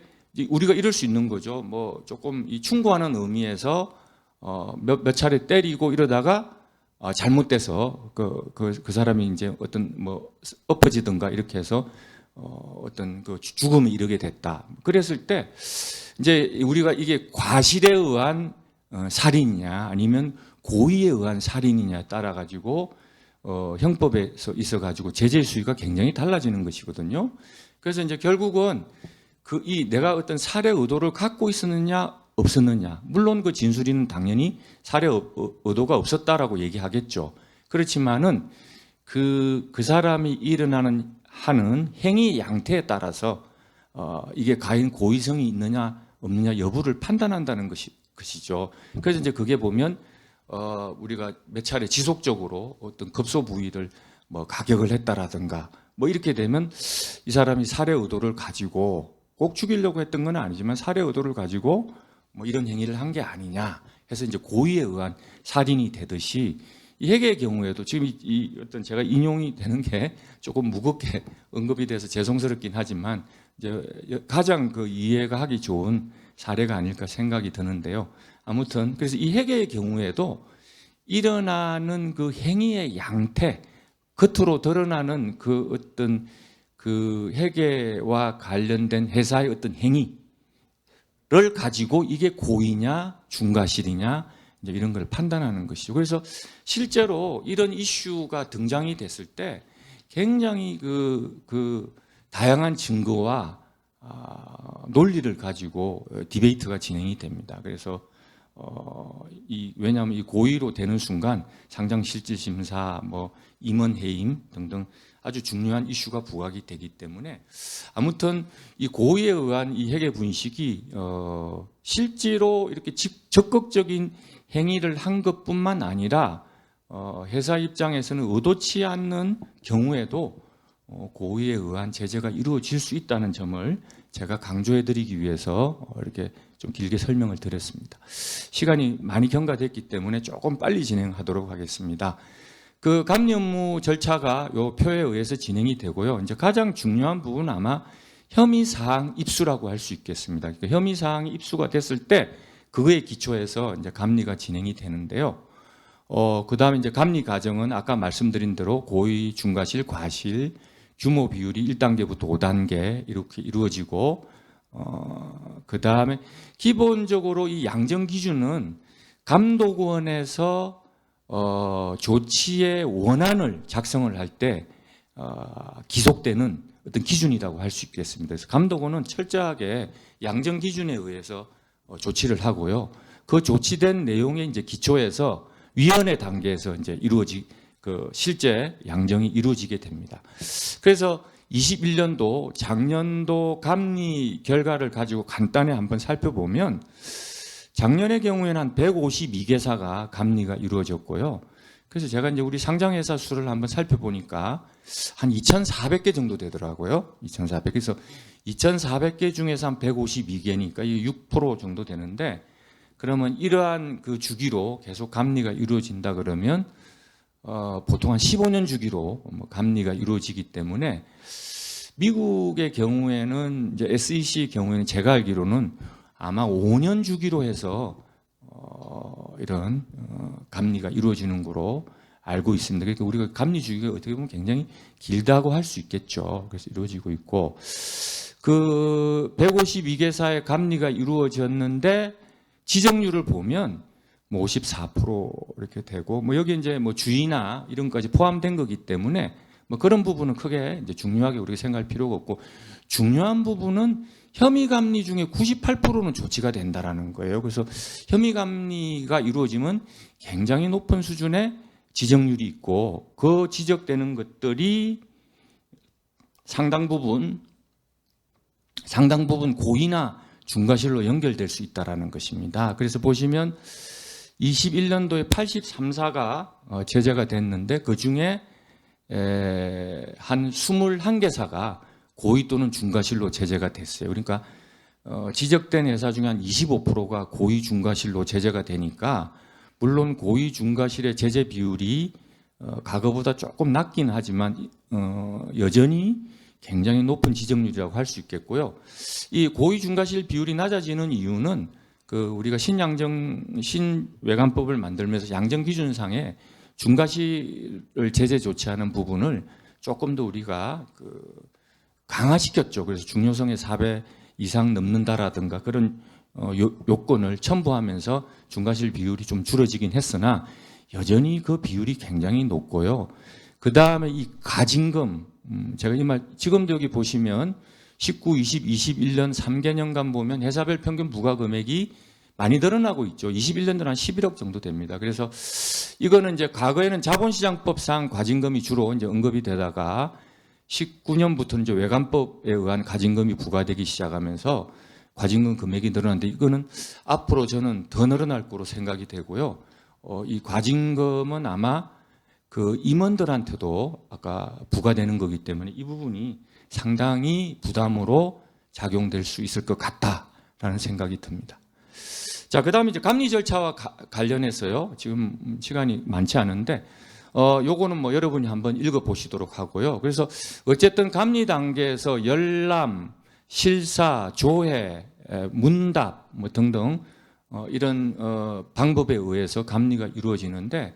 우리가 이럴 수 있는 거죠. 뭐 조금 이 충고하는 의미에서 몇 차례 때리고 이러다가 잘못돼서 그 사람이 이제 어떤 뭐 엎어지든가 이렇게 해서 어떤 그 죽음에 이르게 됐다. 그랬을 때 이제 우리가 이게 과실에 의한 살인이냐 아니면 고의에 의한 살인이냐에 따라 가지고 형법에서 있어 가지고 제재 수위가 굉장히 달라지는 것이거든요. 그래서 이제 결국은 내가 어떤 살해 의도를 갖고 있었느냐 없었느냐. 물론 그 진술인은 당연히 살해 의도가 없었다라고 얘기하겠죠. 그렇지만은 그 사람이 하는 행위 양태에 따라서 이게 과연 고의성이 있느냐 없느냐 여부를 판단한다는 것이죠. 그래서 이제 그게 보면 우리가 몇 차례 지속적으로 어떤 급소 부위를 뭐 가격을 했다라든가 뭐 이렇게 되면 이 사람이 살해 의도를 가지고 꼭 죽이려고 했던 건 아니지만 살해 의도를 가지고 뭐 이런 행위를 한 게 아니냐 해서 이제 고의에 의한 살인이 되듯이 이 핵의 경우에도 지금 이 어떤 제가 인용이 되는 게 조금 무겁게 언급이 돼서 죄송스럽긴 하지만 이제 가장 그 이해가 하기 좋은 사례가 아닐까 생각이 드는데요. 아무튼 그래서 이 회계의 경우에도 일어나는 그 행위의 양태, 겉으로 드러나는 그 어떤 그 회계와 관련된 회사의 어떤 행위를 가지고 이게 고의냐 중과실이냐 이제 이런 걸 판단하는 것이죠. 그래서 실제로 이런 이슈가 등장이 됐을 때 굉장히 그 다양한 증거와 논리를 가지고 디베이트가 진행이 됩니다. 그래서 왜냐하면 이 고의로 되는 순간 상장실질심사, 뭐 임원해임 등등 아주 중요한 이슈가 부각이 되기 때문에 아무튼 이 고의에 의한 이 회계 분식이 실제로 이렇게 적극적인 행위를 한 것뿐만 아니라 회사 입장에서는 의도치 않는 경우에도 고의에 의한 제재가 이루어질 수 있다는 점을 제가 강조해드리기 위해서 이렇게 좀 길게 설명을 드렸습니다. 시간이 많이 경과됐기 때문에 조금 빨리 진행하도록 하겠습니다. 그 감리 업무 절차가 요 표에 의해서 진행이 되고요. 이제 가장 중요한 부분은 아마 혐의 사항 입수라고 할 수 있겠습니다. 그러니까 혐의 사항이 입수가 됐을 때 그거에 기초해서 이제 감리가 진행이 되는데요. 그다음에 이제 감리 과정은 아까 말씀드린 대로 고의, 중과실, 과실, 규모 비율이 1단계부터 5단계 이렇게 이루어지고 그다음에 기본적으로 이 양정 기준은 감독원에서 조치의 원안을 작성을 할 때 기속되는 어떤 기준이라고 할 수 있겠습니다. 그래서 감독원은 철저하게 양정 기준에 의해서 조치를 하고요. 그 조치된 내용에 이제 기초해서 위원회 단계에서 이제 그 실제 양정이 이루어지게 됩니다. 그래서 21년도 작년도 감리 결과를 가지고 간단히 한번 살펴보면 작년의 경우에는 한 152개사가 감리가 이루어졌고요. 그래서 제가 이제 우리 상장회사 수를 한번 살펴보니까 한 2,400개 정도 되더라고요. 2,400. 그래서 2,400개 중에서 한 152개니까 이게 6% 정도 되는데 그러면 이러한 그 주기로 계속 감리가 이루어진다 그러면 보통 한 15년 주기로 감리가 이루어지기 때문에 미국의 경우에는 이제 SEC 경우에는 제가 알기로는 아마 5년 주기로 해서 이런 감리가 이루어지는 거로 알고 있습니다. 그러니까 우리가 감리 주기가 어떻게 보면 굉장히 길다고 할 수 있겠죠. 그래서 이루어지고 있고 그 152개사의 감리가 이루어졌는데 지정률을 보면 뭐 54% 이렇게 되고 뭐 여기 이제 뭐 주의나 이런 것까지 포함된 거기 때문에 뭐 그런 부분은 크게 이제 중요하게 우리가 생각할 필요가 없고 중요한 부분은 혐의 감리 중에 98%는 조치가 된다라는 거예요. 그래서 혐의 감리가 이루어지면 굉장히 높은 수준의 지적률이 있고 그 지적되는 것들이 상당 부분 고의나 중과실로 연결될 수 있다라는 것입니다. 그래서 보시면 21년도에 83사가 제재가 됐는데 그 중에 한 21개사가 고의 또는 중과실로 제재가 됐어요. 그러니까 지적된 회사 중에 한 25%가 고의 중과실로 제재가 되니까 물론 고의 중과실의 제재 비율이 과거보다 조금 낮긴 하지만 여전히 굉장히 높은 지적률이라고 할 수 있겠고요. 이 고의 중과실 비율이 낮아지는 이유는 그 우리가 신외관법을 만들면서 양정 기준상에 중과실을 제재 조치하는 부분을 조금 더 우리가 강화시켰죠. 그래서 중요성의 4배 이상 넘는다라든가 그런 요건을 첨부하면서 중과실 비율이 좀 줄어지긴 했으나 여전히 그 비율이 굉장히 높고요. 그 다음에 이 가징금, 제가 이 말 지금도 여기 보시면 19, 20, 21년 3개년간 보면 회사별 평균 부과 금액이 많이 늘어나고 있죠. 21년도는 한 11억 정도 됩니다. 그래서 이거는 이제 과거에는 자본시장법상 과징금이 주로 이제 언급이 되다가 19년부터는 이제 외관법에 의한 과징금이 부과되기 시작하면서 과징금 금액이 늘어났는데 이거는 앞으로 저는 더 늘어날 거로 생각이 되고요. 이 과징금은 아마 그 임원들한테도 아까 부과되는 거기 때문에 이 부분이 상당히 부담으로 작용될 수 있을 것 같다라는 생각이 듭니다. 자, 그다음에 이제 감리 절차와 관련해서요. 지금 시간이 많지 않은데 요거는 뭐 여러분이 한번 읽어 보시도록 하고요. 그래서 어쨌든 감리 단계에서 열람, 실사, 조회 문답 뭐 등등 이런 방법에 의해서 감리가 이루어지는데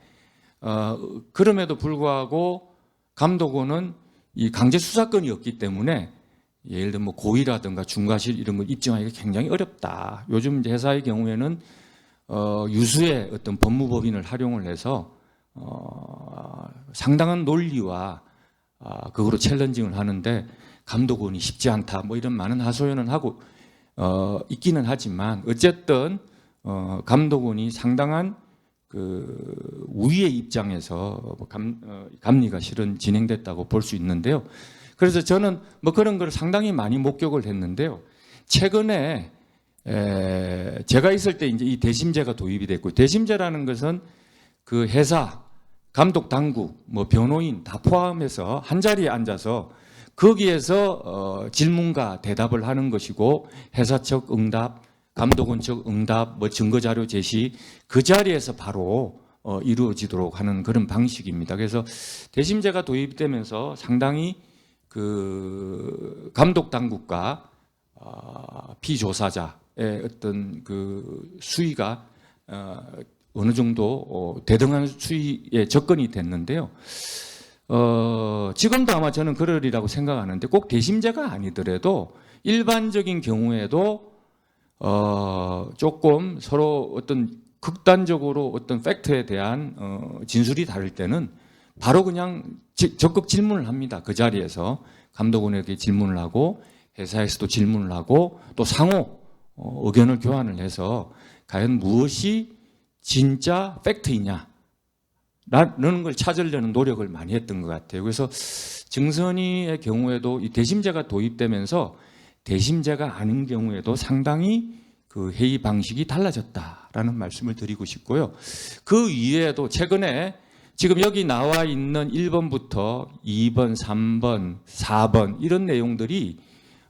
그럼에도 불구하고 감독원은 이 강제 수사권이 없기 때문에 예를 들면 뭐 고의라든가 중과실 이런 걸 입증하기가 굉장히 어렵다. 요즘 이제 회사의 경우에는 유수의 어떤 법무법인을 활용을 해서 상당한 논리와 그거로 챌린징을 하는데 감독원이 쉽지 않다. 뭐 이런 많은 하소연은 하고 있기는 하지만 어쨌든 감독원이 상당한 그 우위의 입장에서 감리가 실은 진행됐다고 볼 수 있는데요. 그래서 저는 뭐 그런 걸 상당히 많이 목격을 했는데요. 최근에 제가 있을 때 이제 이 대심제가 도입이 됐고, 대심제라는 것은 그 회사, 감독 당국, 뭐 변호인 다 포함해서 한 자리에 앉아서 거기에서 질문과 대답을 하는 것이고, 회사 측 응답, 감독원 측 응답, 뭐 증거 자료 제시 그 자리에서 바로 이루어지도록 하는 그런 방식입니다. 그래서 대심제가 도입되면서 상당히 그 감독 당국과 피조사자의 어떤 그 수위가 어느 정도 대등한 수위에 접근이 됐는데요. 지금도 아마 저는 그러리라고 생각하는데 꼭 대심제가 아니더라도 일반적인 경우에도 조금 서로 어떤 극단적으로 어떤 팩트에 대한 진술이 다를 때는 바로 그냥 적극 질문을 합니다. 그 자리에서 감독원에게 질문을 하고 회사에서도 질문을 하고 또 상호 의견을 교환을 해서 과연 무엇이 진짜 팩트이냐 라는 걸 찾으려는 노력을 많이 했던 것 같아요. 그래서 증선이의 경우에도 이 대심제가 도입되면서 대심제가 아닌 경우에도 상당히 그 회의 방식이 달라졌다라는 말씀을 드리고 싶고요. 그 이외에도 최근에 지금 여기 나와 있는 1번부터 2번, 3번, 4번 이런 내용들이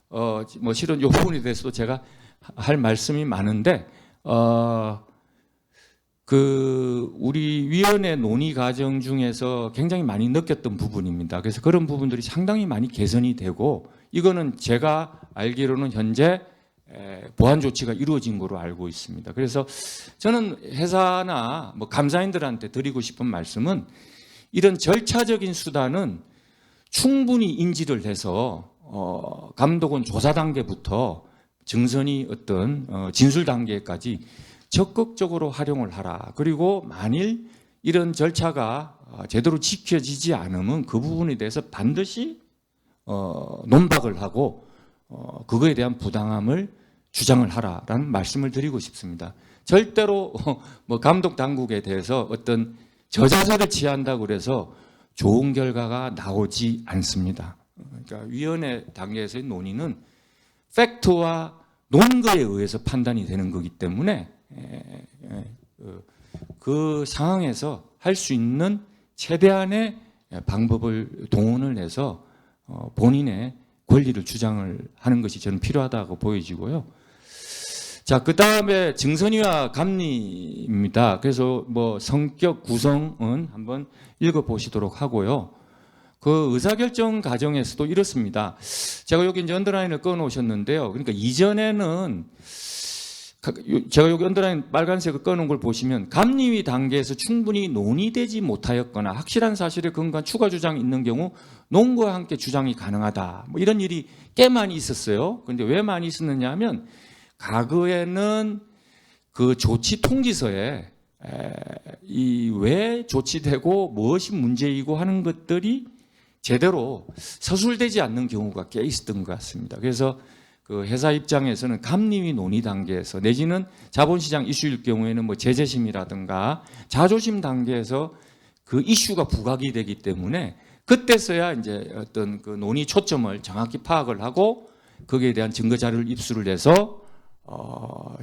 뭐 실은 이 부분에 대해서도 제가 할 말씀이 많은데 그 우리 위원회 논의 과정 중에서 굉장히 많이 느꼈던 부분입니다. 그래서 그런 부분들이 상당히 많이 개선이 되고 이거는 제가 알기로는 현재 보완 조치가 이루어진 거로 알고 있습니다. 그래서 저는 회사나 뭐 감사인들한테 드리고 싶은 말씀은 이런 절차적인 수단은 충분히 인지를 해서 감독원 조사 단계부터 증선이 어떤 진술 단계까지 적극적으로 활용을 하라. 그리고 만일 이런 절차가 제대로 지켜지지 않으면 그 부분에 대해서 반드시 논박을 하고 그거에 대한 부당함을 주장을 하라라는 말씀을 드리고 싶습니다. 절대로 뭐 감독 당국에 대해서 어떤 저자세를 취한다고 그래서 좋은 결과가 나오지 않습니다. 그러니까 위원회 단계에서의 논의는 팩트와 논거에 의해서 판단이 되는 거기 때문에 그 상황에서 할 수 있는 최대한의 방법을 동원을 해서 본인의 권리를 주장을 하는 것이 저는 필요하다고 보여지고요. 자, 그 다음에 증선이와 감리입니다. 그래서 뭐 성격 구성은 한번 읽어보시도록 하고요. 그 의사결정 과정에서도 이렇습니다. 제가 여기 이제 언더라인을 꺼놓으셨는데요. 그러니까 이전에는 제가 여기 언더라인 빨간색을 꺼놓은 걸 보시면 감리위 단계에서 충분히 논의되지 못하였거나 확실한 사실에 근거한 추가 주장이 있는 경우 논거와 함께 주장이 가능하다. 뭐 이런 일이 꽤 많이 있었어요. 그런데 왜 많이 있었느냐 하면 과거에는 그 조치 통지서에 이 왜 조치되고 무엇이 문제이고 하는 것들이 제대로 서술되지 않는 경우가 꽤 있었던 것 같습니다. 그래서 그 회사 입장에서는 감리위 논의 단계에서 내지는 자본시장 이슈일 경우에는 뭐 제재심이라든가 자조심 단계에서 그 이슈가 부각이 되기 때문에 그때서야 이제 어떤 그 논의 초점을 정확히 파악을 하고 거기에 대한 증거 자료를 입수를 해서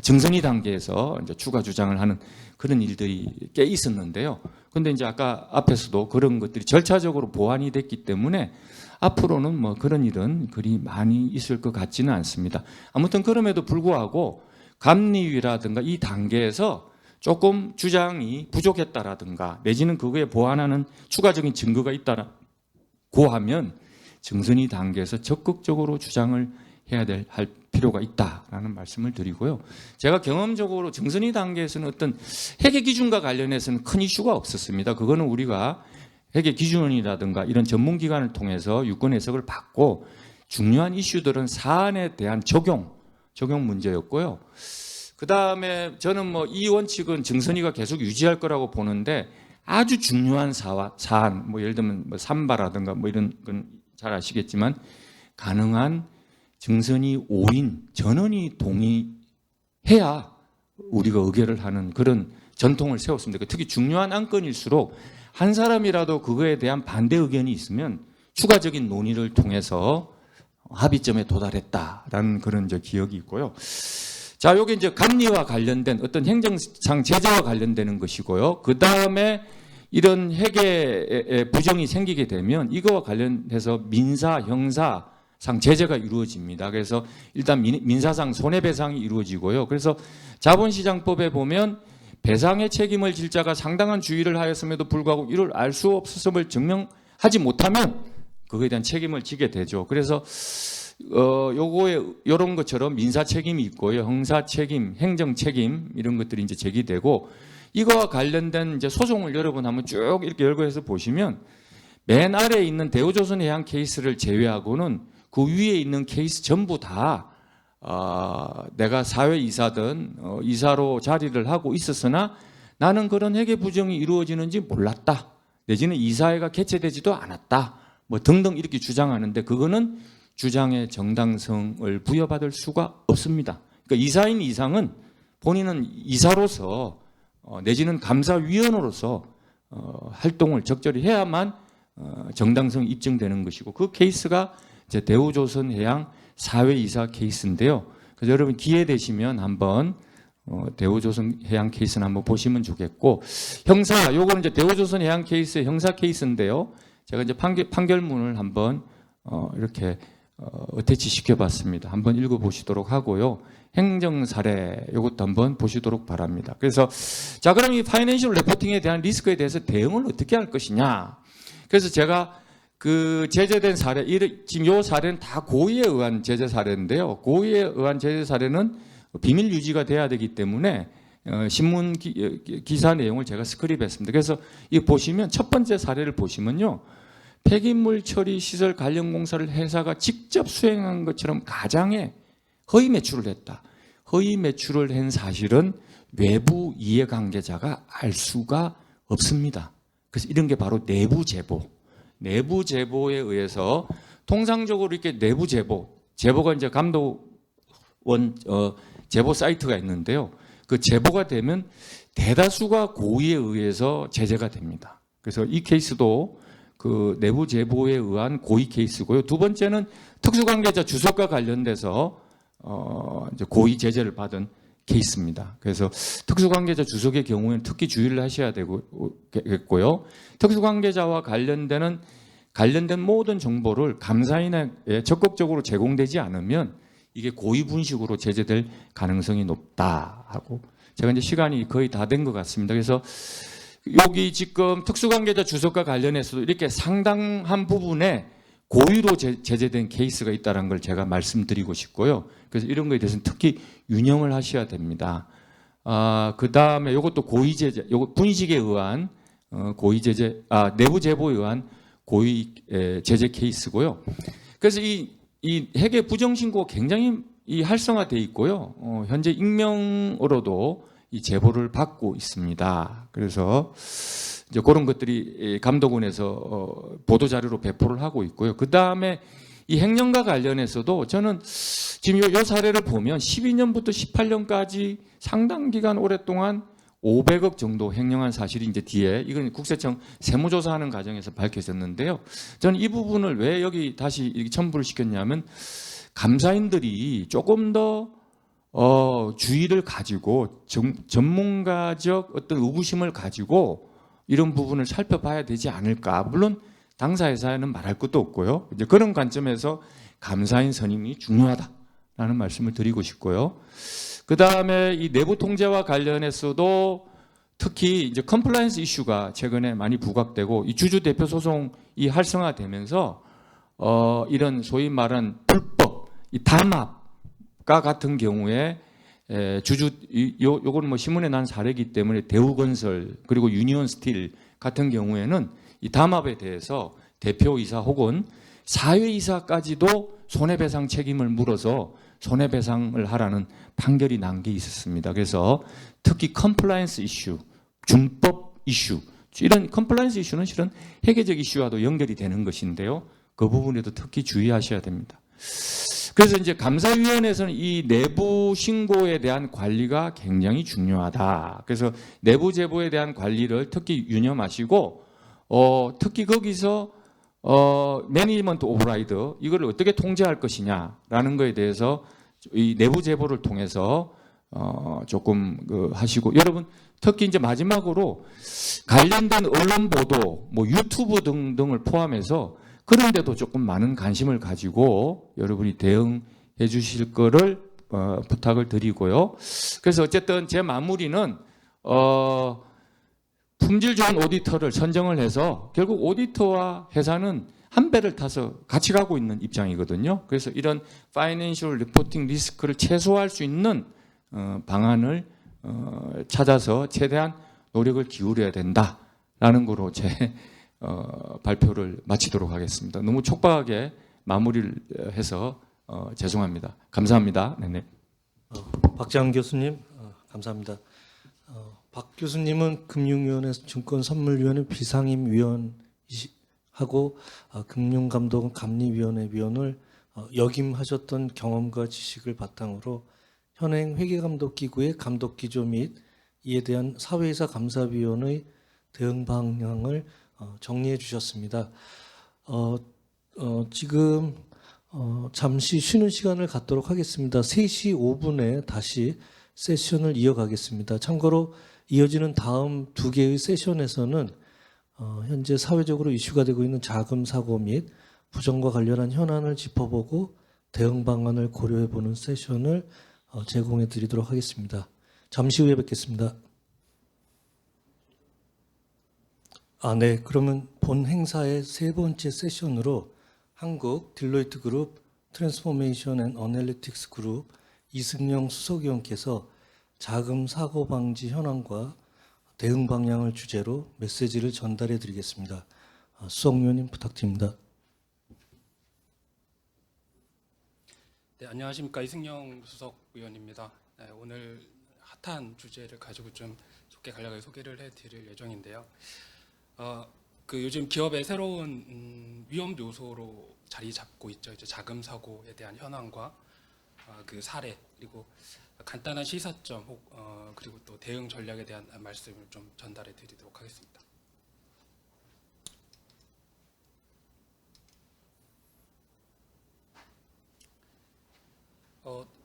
증선이 단계에서 이제 추가 주장을 하는 그런 일들이 꽤 있었는데요. 근데 이제 아까 앞에서도 그런 것들이 절차적으로 보완이 됐기 때문에 앞으로는 뭐 그런 일은 그리 많이 있을 것 같지는 않습니다. 아무튼 그럼에도 불구하고 감리위라든가 이 단계에서 조금 주장이 부족했다라든가 내지는 그거에 보완하는 추가적인 증거가 있다고 하면 증선이 단계에서 적극적으로 주장을 해야 할 필요가 있다라는 말씀을 드리고요. 제가 경험적으로 정선이 단계에서는 어떤 회계 기준과 관련해서는 큰 이슈가 없었습니다. 그거는 우리가 회계 기준이라든가 이런 전문기관을 통해서 유권 해석을 받고 중요한 이슈들은 사안에 대한 적용 문제였고요. 그 다음에 저는 뭐 이 원칙은 정선이가 계속 유지할 거라고 보는데 아주 중요한 사안, 뭐 예를 들면 뭐 삼바라든가 뭐 이런 건 잘 아시겠지만 가능한 정선이 5인 전원이 동의해야 우리가 의결을 하는 그런 전통을 세웠습니다. 특히 중요한 안건일수록 한 사람이라도 그거에 대한 반대 의견이 있으면 추가적인 논의를 통해서 합의점에 도달했다라는 그런 기억이 있고요. 자, 요게 이제 감리와 관련된 어떤 행정상 제재와 관련되는 것이고요. 그 다음에 이런 회계에 부정이 생기게 되면 이거와 관련해서 민사, 형사상 제재가 이루어집니다. 그래서 일단 민사상 손해배상이 이루어지고요. 그래서 자본시장법에 보면 배상의 책임을 질 자가 상당한 주의를 하였음에도 불구하고 이를 알 수 없었음을 증명하지 못하면 그거에 대한 책임을 지게 되죠. 그래서 요거에 요런 것처럼 민사 책임이 있고요, 형사 책임, 행정 책임 이런 것들이 이제 제기되고 이거와 관련된 이제 소송을 여러분 한번 쭉 이렇게 열고 해서 보시면 맨 아래에 있는 대우조선해양 케이스를 제외하고는 그 위에 있는 케이스 전부 다 내가 사회이사든 이사로 자리를 하고 있었으나 나는 그런 회계 부정이 이루어지는지 몰랐다. 내지는 이사회가 개최되지도 않았다. 뭐 등등 이렇게 주장하는데 그거는 주장의 정당성을 부여받을 수가 없습니다. 그러니까 이사인 이상은 본인은 이사로서 내지는 감사위원으로서 활동을 적절히 해야만 정당성이 입증되는 것이고 그 케이스가 이제 대우조선해양 사회이사 케이스인데요. 그래서 여러분 기회 되시면 한번 대우조선해양 케이스는 한번 보시면 좋겠고 형사 요거는 이제 대우조선해양 케이스의 형사 케이스인데요. 제가 이제 판결문을 한번 이렇게 어태치 시켜봤습니다. 한번 읽어보시도록 하고요. 행정 사례 이것도 한번 보시도록 바랍니다. 그래서 자 그럼 이 파이낸셜 레포팅에 대한 리스크에 대해서 대응을 어떻게 할 것이냐. 그래서 제가 그 제재된 사례 지금 이 사례는 다 고의에 의한 제재 사례인데요. 고의에 의한 제재 사례는 비밀 유지가 돼야 되기 때문에 신문 기사 내용을 제가 스크립했습니다. 그래서 이 보시면 첫 번째 사례를 보시면요. 폐기물 처리 시설 관련 공사를 회사가 직접 수행한 것처럼 가장에 허위 매출을 했다. 허위 매출을 한 사실은 외부 이해관계자가 알 수가 없습니다. 그래서 이런 게 바로 내부 제보. 내부 제보에 의해서 통상적으로 이렇게 내부 제보가 이제 감독원 제보 사이트가 있는데요. 그 제보가 되면 대다수가 고의에 의해서 제재가 됩니다. 그래서 이 케이스도 그 내부 제보에 의한 고의 케이스고요. 두 번째는 특수관계자 주석과 관련돼서 이제 고의 제재를 받은 케이스입니다. 그래서 특수관계자 주석의 경우에는 특히 주의를 하셔야 되겠고요. 특수관계자와 관련된 모든 정보를 감사인에게 적극적으로 제공되지 않으면 이게 고의 분식으로 제재될 가능성이 높다 하고 제가 이제 시간이 거의 다 된 것 같습니다. 그래서 여기 지금 특수관계자 주석과 관련해서도 이렇게 상당한 부분에 고의로 제재된 케이스가 있다는 걸 제가 말씀드리고 싶고요. 그래서 이런 거에 대해서는 특히 유념을 하셔야 됩니다. 그 다음에 이것도 고의 제재, 요거 분식에 의한 고의 제재, 내부 제보에 의한 고의 제재 케이스고요. 그래서 이 회계 부정 신고가 굉장히 활성화되어 있고요. 현재 익명으로도 이 제보를 받고 있습니다. 그래서 이제 그런 것들이 감독원에서 보도 자료로 배포를 하고 있고요. 그 다음에 이 횡령과 관련해서도 저는 지금 이 사례를 보면 12년부터 18년까지 상당 기간 오랫동안 500억 정도 횡령한 사실이 이제 뒤에 이건 국세청 세무조사하는 과정에서 밝혀졌는데요. 저는 이 부분을 왜 여기 다시 이렇게 첨부를 시켰냐면 감사인들이 조금 더 주의를 가지고 전문가적 어떤 의구심을 가지고 이런 부분을 살펴봐야 되지 않을까. 물론 당사회사에는 말할 것도 없고요. 이제 그런 관점에서 감사인 선임이 중요하다라는 말씀을 드리고 싶고요. 그 다음에 이 내부 통제와 관련해서도 특히 이제 컴플라이언스 이슈가 최근에 많이 부각되고 이 주주 대표 소송이 활성화되면서 이런 소위 말한 불법, 이 담합 같은 경우에 요거는 뭐 신문에 난 사례이기 때문에 대우건설 그리고 유니온스틸 같은 경우에는 이 담합에 대해서 대표이사 혹은 사회이사까지도 손해배상 책임을 물어서 손해배상을 하라는 판결이 난 게 있었습니다. 그래서 특히 컴플라이언스 이슈, 준법 이슈, 이런 컴플라이언스 이슈는 실은 회계적 이슈와도 연결이 되는 것인데요. 그 부분에도 특히 주의하셔야 됩니다. 그래서 이제 감사위원회에서는 이 내부 신고에 대한 관리가 굉장히 중요하다. 그래서 내부 제보에 대한 관리를 특히 유념하시고, 특히 거기서 매니지먼트 오버라이드 이걸 어떻게 통제할 것이냐라는 거에 대해서 이 내부 제보를 통해서 조금 하시고, 여러분 특히 이제 마지막으로 관련된 언론 보도, 뭐 유튜브 등등을 포함해서 그런 데도 조금 많은 관심을 가지고 여러분이 대응해 주실 거를 부탁을 드리고요. 그래서 어쨌든 제 마무리는 품질 좋은 오디터를 선정을 해서 결국 오디터와 회사는 한 배를 타서 같이 가고 있는 입장이거든요. 그래서 이런 파이낸셜 리포팅 리스크를 최소화할 수 있는 방안을 찾아서 최대한 노력을 기울여야 된다라는 거로 제 발표를 마치도록 하겠습니다. 너무 촉박하게 마무리를 해서 죄송합니다. 감사합니다. 네네. 박재환 교수님 감사합니다. 박 교수님은 금융위원회 증권선물위원회 비상임위원하고 금융감독원 감리위원회 위원을 역임하셨던 경험과 지식을 바탕으로 현행 회계감독기구의 감독기조 및 이에 대한 사회이사 감사위원의 대응 방향을 정리해 주셨습니다. 지금 잠시 쉬는 시간을 갖도록 하겠습니다. 3시 5분에 다시 세션을 이어가겠습니다. 참고로 이어지는 다음 2개의 세션에서는 현재 사회적으로 이슈가 되고 있는 자금 사고 및 부정과 관련한 현안을 짚어보고 대응 방안을 고려해보는 세션을 제공해 드리도록 하겠습니다. 잠시 후에 뵙겠습니다. 네. 그러면 본 행사의 3번째 세션으로 한국 딜로이트 그룹 트랜스포메이션 앤 어널리틱스 그룹 이승영 수석위원께서 자금 사고 방지 현황과 대응 방향을 주제로 메시지를 전달해 드리겠습니다. 수석위원님 부탁드립니다. 네, 안녕하십니까. 이승영 수석위원입니다. 네, 오늘 핫한 주제를 가지고 좀 좋게 간략하게 소개를 해드릴 예정인데요. 요즘 기업의 새로운 위험 요소로 자리 잡고 있죠. 이제 자금 사고에 대한 현황과 그 사례, 그리고 간단한 시사점, 그리고 또 대응 전략에 대한 말씀을 좀 전달해 드리도록 하겠습니다.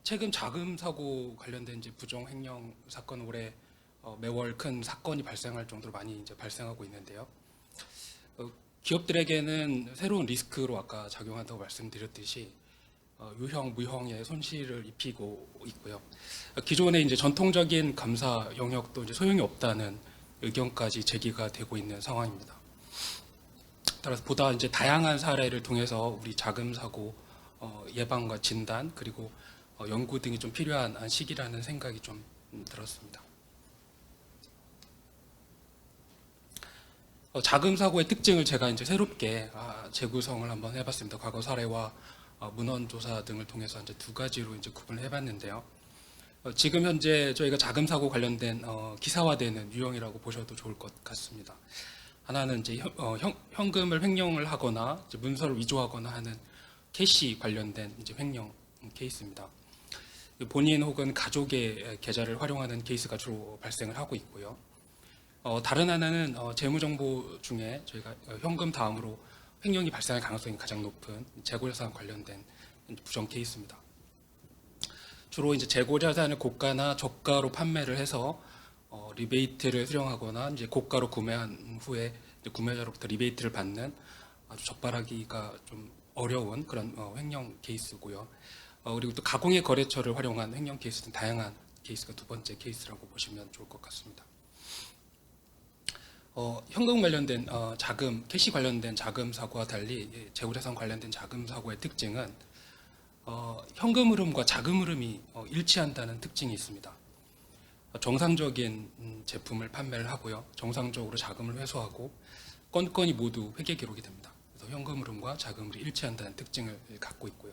최근 자금 사고 관련된 이제 부정 횡령 사건 올해 매월 큰 사건이 발생할 정도로 많이 이제 발생하고 있는데요. 기업들에게는 새로운 리스크로 아까 작용한다고 말씀드렸듯이 유형, 무형의 손실을 입히고 있고요. 기존의 이제 전통적인 감사 영역도 이제 소용이 없다는 의견까지 제기가 되고 있는 상황입니다. 따라서 보다 이제 다양한 사례를 통해서 우리 자금 사고 예방과 진단 그리고 연구 등이 좀 필요한 시기라는 생각이 좀 들었습니다. 자금 사고의 특징을 제가 이제 새롭게 재구성을 한번 해봤습니다. 과거 사례와 문헌 조사 등을 통해서 이제 2가지로 이제 구분을 해봤는데요. 지금 현재 저희가 자금 사고 관련된 기사화되는 유형이라고 보셔도 좋을 것 같습니다. 하나는 이제 현금을 횡령을 하거나 이제 문서를 위조하거나 하는 캐시 관련된 이제 횡령 케이스입니다. 본인 혹은 가족의 계좌를 활용하는 케이스가 주로 발생을 하고 있고요. 다른 하나는 재무정보 중에 저희가 현금 다음으로 횡령이 발생할 가능성이 가장 높은 재고자산 관련된 부정 케이스입니다. 주로 이제 재고자산을 고가나 저가로 판매를 해서 리베이트를 수령하거나 이제 고가로 구매한 후에 이제 구매자로부터 리베이트를 받는 아주 적발하기가 좀 어려운 그런 횡령 케이스고요. 그리고 또 가공의 거래처를 활용한 횡령 케이스 등 다양한 케이스가 2번째 케이스라고 보시면 좋을 것 같습니다. 현금 관련된 자금, 캐시 관련된 자금 사고와 달리 재고자산 관련된 자금 사고의 특징은 현금 흐름과 자금 흐름이 일치한다는 특징이 있습니다. 정상적인 제품을 판매를 하고요. 정상적으로 자금을 회수하고 건건이 모두 회계 기록이 됩니다. 그래서 현금 흐름과 자금 흐름이 일치한다는 특징을 갖고 있고요.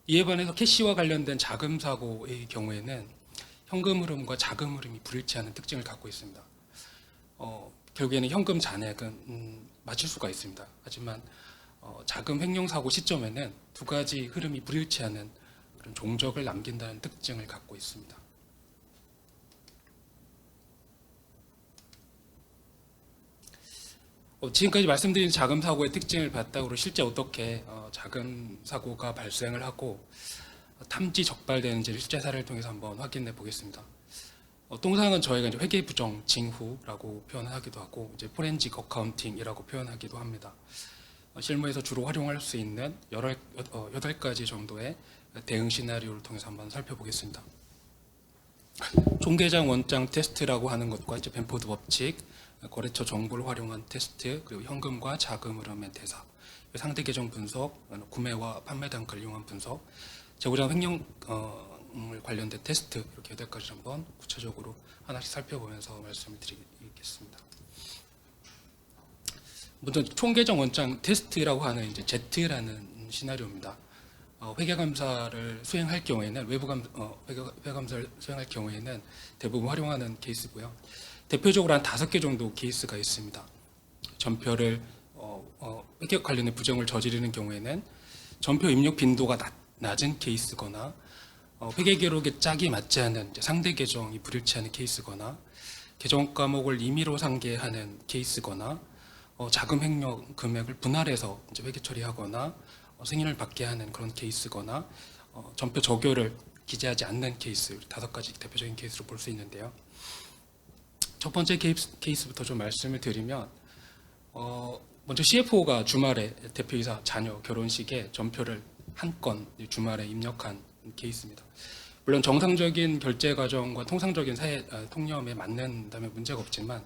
이에 반해서 캐시와 관련된 자금 사고의 경우에는 현금 흐름과 자금 흐름이 불일치하는 특징을 갖고 있습니다. 결국에는 현금 잔액은 맞출 수가 있습니다. 하지만 자금 횡령 사고 시점에는 두 가지 흐름이 불일치하는 그런 종적을 남긴다는 특징을 갖고 있습니다. 지금까지 말씀드린 자금 사고의 특징을 바탕으로 실제 어떻게 자금 사고가 발생을 하고 탐지 적발되는지 실제 사례를 통해서 한번 확인해 보겠습니다. 통상은 저희가 이제 회계 부정 징후라고 표현하기도 하고 이제 포렌식 어카운팅이라고 표현하기도 합니다. 실무에서 주로 활용할 수 있는 8가지 정도의 대응 시나리오를 통해서 한번 살펴보겠습니다. 총계장 원장 테스트라고 하는 것과 이제 벤포드 법칙, 거래처 정보를 활용한 테스트, 그리고 현금과 자금 흐름의 대사, 상대 계정 분석, 구매와 판매 단가를 이용한 분석, 재고장 횡령 관련된 테스트, 이렇게 8가지 한번 구체적으로 하나씩 살펴보면서 말씀을 드리겠습니다. 먼저 총계정 원장 테스트라고 하는 이제 Z라는 시나리오입니다. 회계감사를 수행할 경우에는 회계감사를 수행할 경우에는 대부분 활용하는 케이스고요. 대표적으로 한 5개 정도 케이스가 있습니다. 전표를 회계 관련된 부정을 저지르는 경우에는 전표 입력 빈도가 낮은 케이스거나 회계 기록의 짝이 맞지 않은 상대 계정이 불일치하는 케이스거나 계정 과목을 임의로 상계하는 케이스거나 자금 횡령 금액을 분할해서 이제 회계 처리하거나 승인을 받게 하는 그런 케이스거나 전표 적요를 기재하지 않는 케이스, 5가지 대표적인 케이스로 볼 수 있는데요. 첫 번째 케이스부터 좀 말씀을 드리면 먼저 CFO가 주말에 대표이사 자녀 결혼식에 전표를 한 건 주말에 입력한 케이스입니다. 물론 정상적인 결제 과정과 통상적인 사회 통념에 맞는다면 문제가 없지만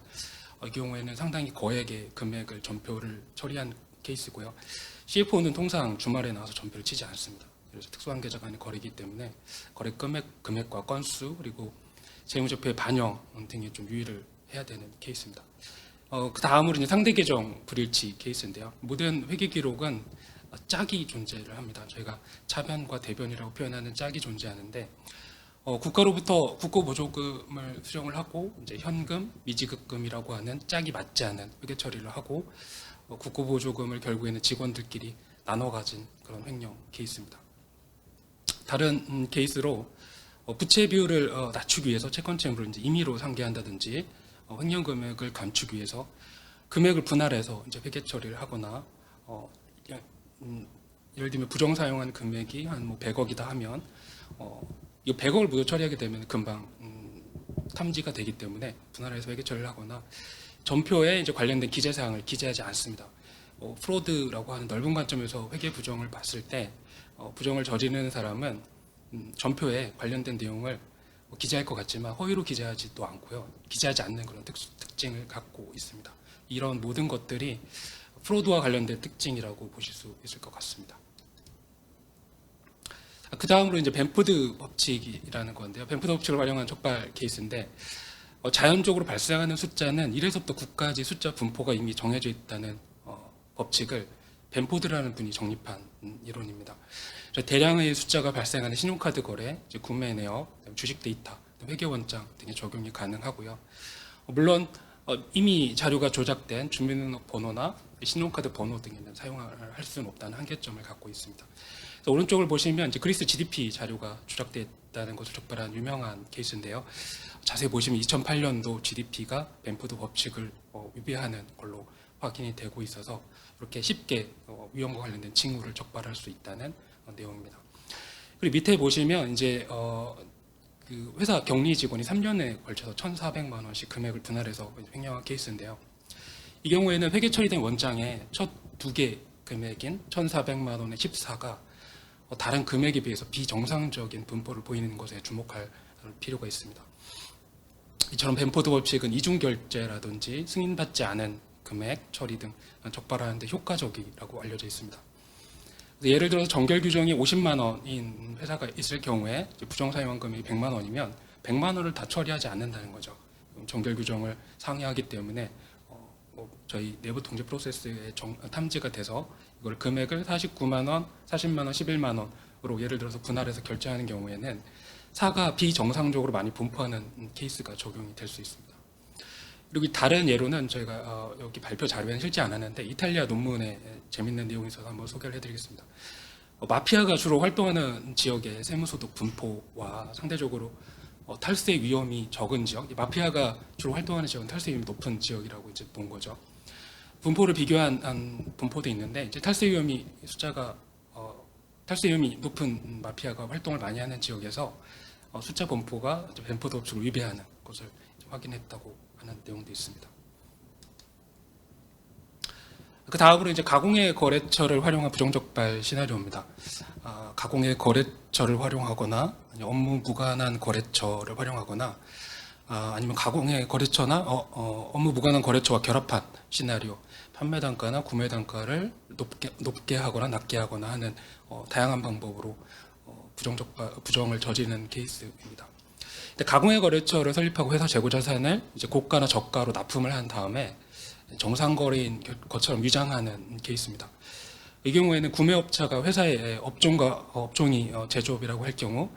이 경우에는 상당히 거액의 금액을 전표를 처리한 케이스고요. CFO는 통상 주말에 나와서 전표를 치지 않습니다. 그래서 특수한 계좌 간의 거래이기 때문에 거래 금액과 건수 그리고 재무제표의 반영 등에 좀 유의를 해야 되는 케이스입니다. 그 다음으로 이제 상대 계정 불일치 케이스인데요. 모든 회계 기록은 짝이 존재를 합니다. 저희가 차변과 대변이라고 표현하는 짝이 존재하는데 국가로부터 국고보조금을 수령을 하고 이제 현금, 미지급금이라고 하는 짝이 맞지 않은 회계 처리를 하고 국고보조금을 결국에는 직원들끼리 나눠 가진 그런 횡령 케이스입니다. 다른 케이스로 부채 비율을 낮추기 위해서 채권 채무를 이제 임의로 상계한다든지 횡령 금액을 감추기 위해서 금액을 분할해서 이제 회계 처리를 하거나 예를 들면 부정 사용한 금액이 한 뭐 100억이다 하면 이 100억을 모두 처리하게 되면 금방 탐지가 되기 때문에 분할해서 회계 처리를 하거나 전표에 이제 관련된 기재 사항을 기재하지 않습니다. 프로드라고 하는 넓은 관점에서 회계 부정을 봤을 때 부정을 저지르는 사람은 전표에 관련된 내용을 기재할 것 같지만 허위로 기재하지도 않고요. 기재하지 않는 그런 특징을 갖고 있습니다. 이런 모든 것들이 프로드와 관련된 특징이라고 보실 수 있을 것 같습니다. 그 다음으로 이제 벤포드 법칙이라는 건데요. 벤포드 법칙을 활용한 적발 케이스인데 자연적으로 발생하는 숫자는 1에서부터 9까지 숫자 분포가 이미 정해져 있다는 법칙을 벤포드라는 분이 정립한 이론입니다. 대량의 숫자가 발생하는 신용카드 거래, 구매 내역, 주식 데이터, 회계원장 등의 적용이 가능하고요. 물론 이미 자료가 조작된 주민등록번호나 신용카드 번호 등에는 사용할 수는 없다는 한계점을 갖고 있습니다. 그래서 오른쪽을 보시면 이제 그리스 GDP 자료가 조작됐다는 것을 적발한 유명한 케이스인데요. 자세히 보시면 2008년도 GDP가 벤포드 법칙을 위배하는 걸로 확인이 되고 있어서 이렇게 쉽게 위험과 관련된 징후를 적발할 수 있다는 내용입니다. 그리고 밑에 보시면 이제 그 회사 격리 직원이 3년에 걸쳐서 1,400만 원씩 금액을 분할해서 횡령한 케이스인데요. 이 경우에는 회계 처리된 원장의 첫 2개 금액인 1,400만 원의 14가 다른 금액에 비해서 비정상적인 분포를 보이는 것에 주목할 필요가 있습니다. 이처럼 벤포드 법칙은 이중결제라든지 승인받지 않은 금액 처리 등 적발하는 데 효과적이라고 알려져 있습니다. 예를 들어서 정결 규정이 50만 원인 회사가 있을 경우에 이제 부정사용원금이 100만 원이면 100만 원을 다 처리하지 않는다는 거죠. 그럼 정결 규정을 상회하기 때문에 저희 내부 통제 프로세스에 탐지가 돼서 이걸 금액을 49만 원, 40만 원, 11만 원으로 예를 들어서 분할해서 결제하는 경우에는 사가 비정상적으로 많이 분포하는 케이스가 적용이 될 수 있습니다. 그리고 다른 예로는 저희가 여기 발표 자료에는 실지 않았는데 이탈리아 논문에 재밌는 내용이 있어서 한번 소개를 해드리겠습니다. 마피아가 주로 활동하는 지역의 세무소득 분포와 상대적으로 탈세 위험이 적은 지역, 마피아가 주로 활동하는 지역은 탈세 위험이 높은 지역이라고 이제 본 거죠. 분포를 비교한 분포도 있는데 이제 탈세 위험이 높은 마피아가 활동을 많이 하는 지역에서 숫자 분포가 벤포드 법칙을 위배하는 것을 확인했다고 하는 내용도 있습니다. 그 다음으로 이제 가공의 거래처를 활용한 부정적발 시나리오입니다. 가공의 거래처를 활용하거나 업무 무관한 거래처를 활용하거나 아니면 가공의 거래처나 업무 무관한 거래처와 결합한 시나리오, 판매 단가나 구매 단가를 높게 하거나 낮게 하거나 하는 다양한 방법으로 부정을 저지르는 케이스입니다. 가공의 거래처를 설립하고 회사 재고 자산을 이제 고가나 저가로 납품을 한 다음에 정상 거래인 것처럼 위장하는 케이스입니다. 이 경우에는 구매업자가 회사의 업종이 제조업이라고 할 경우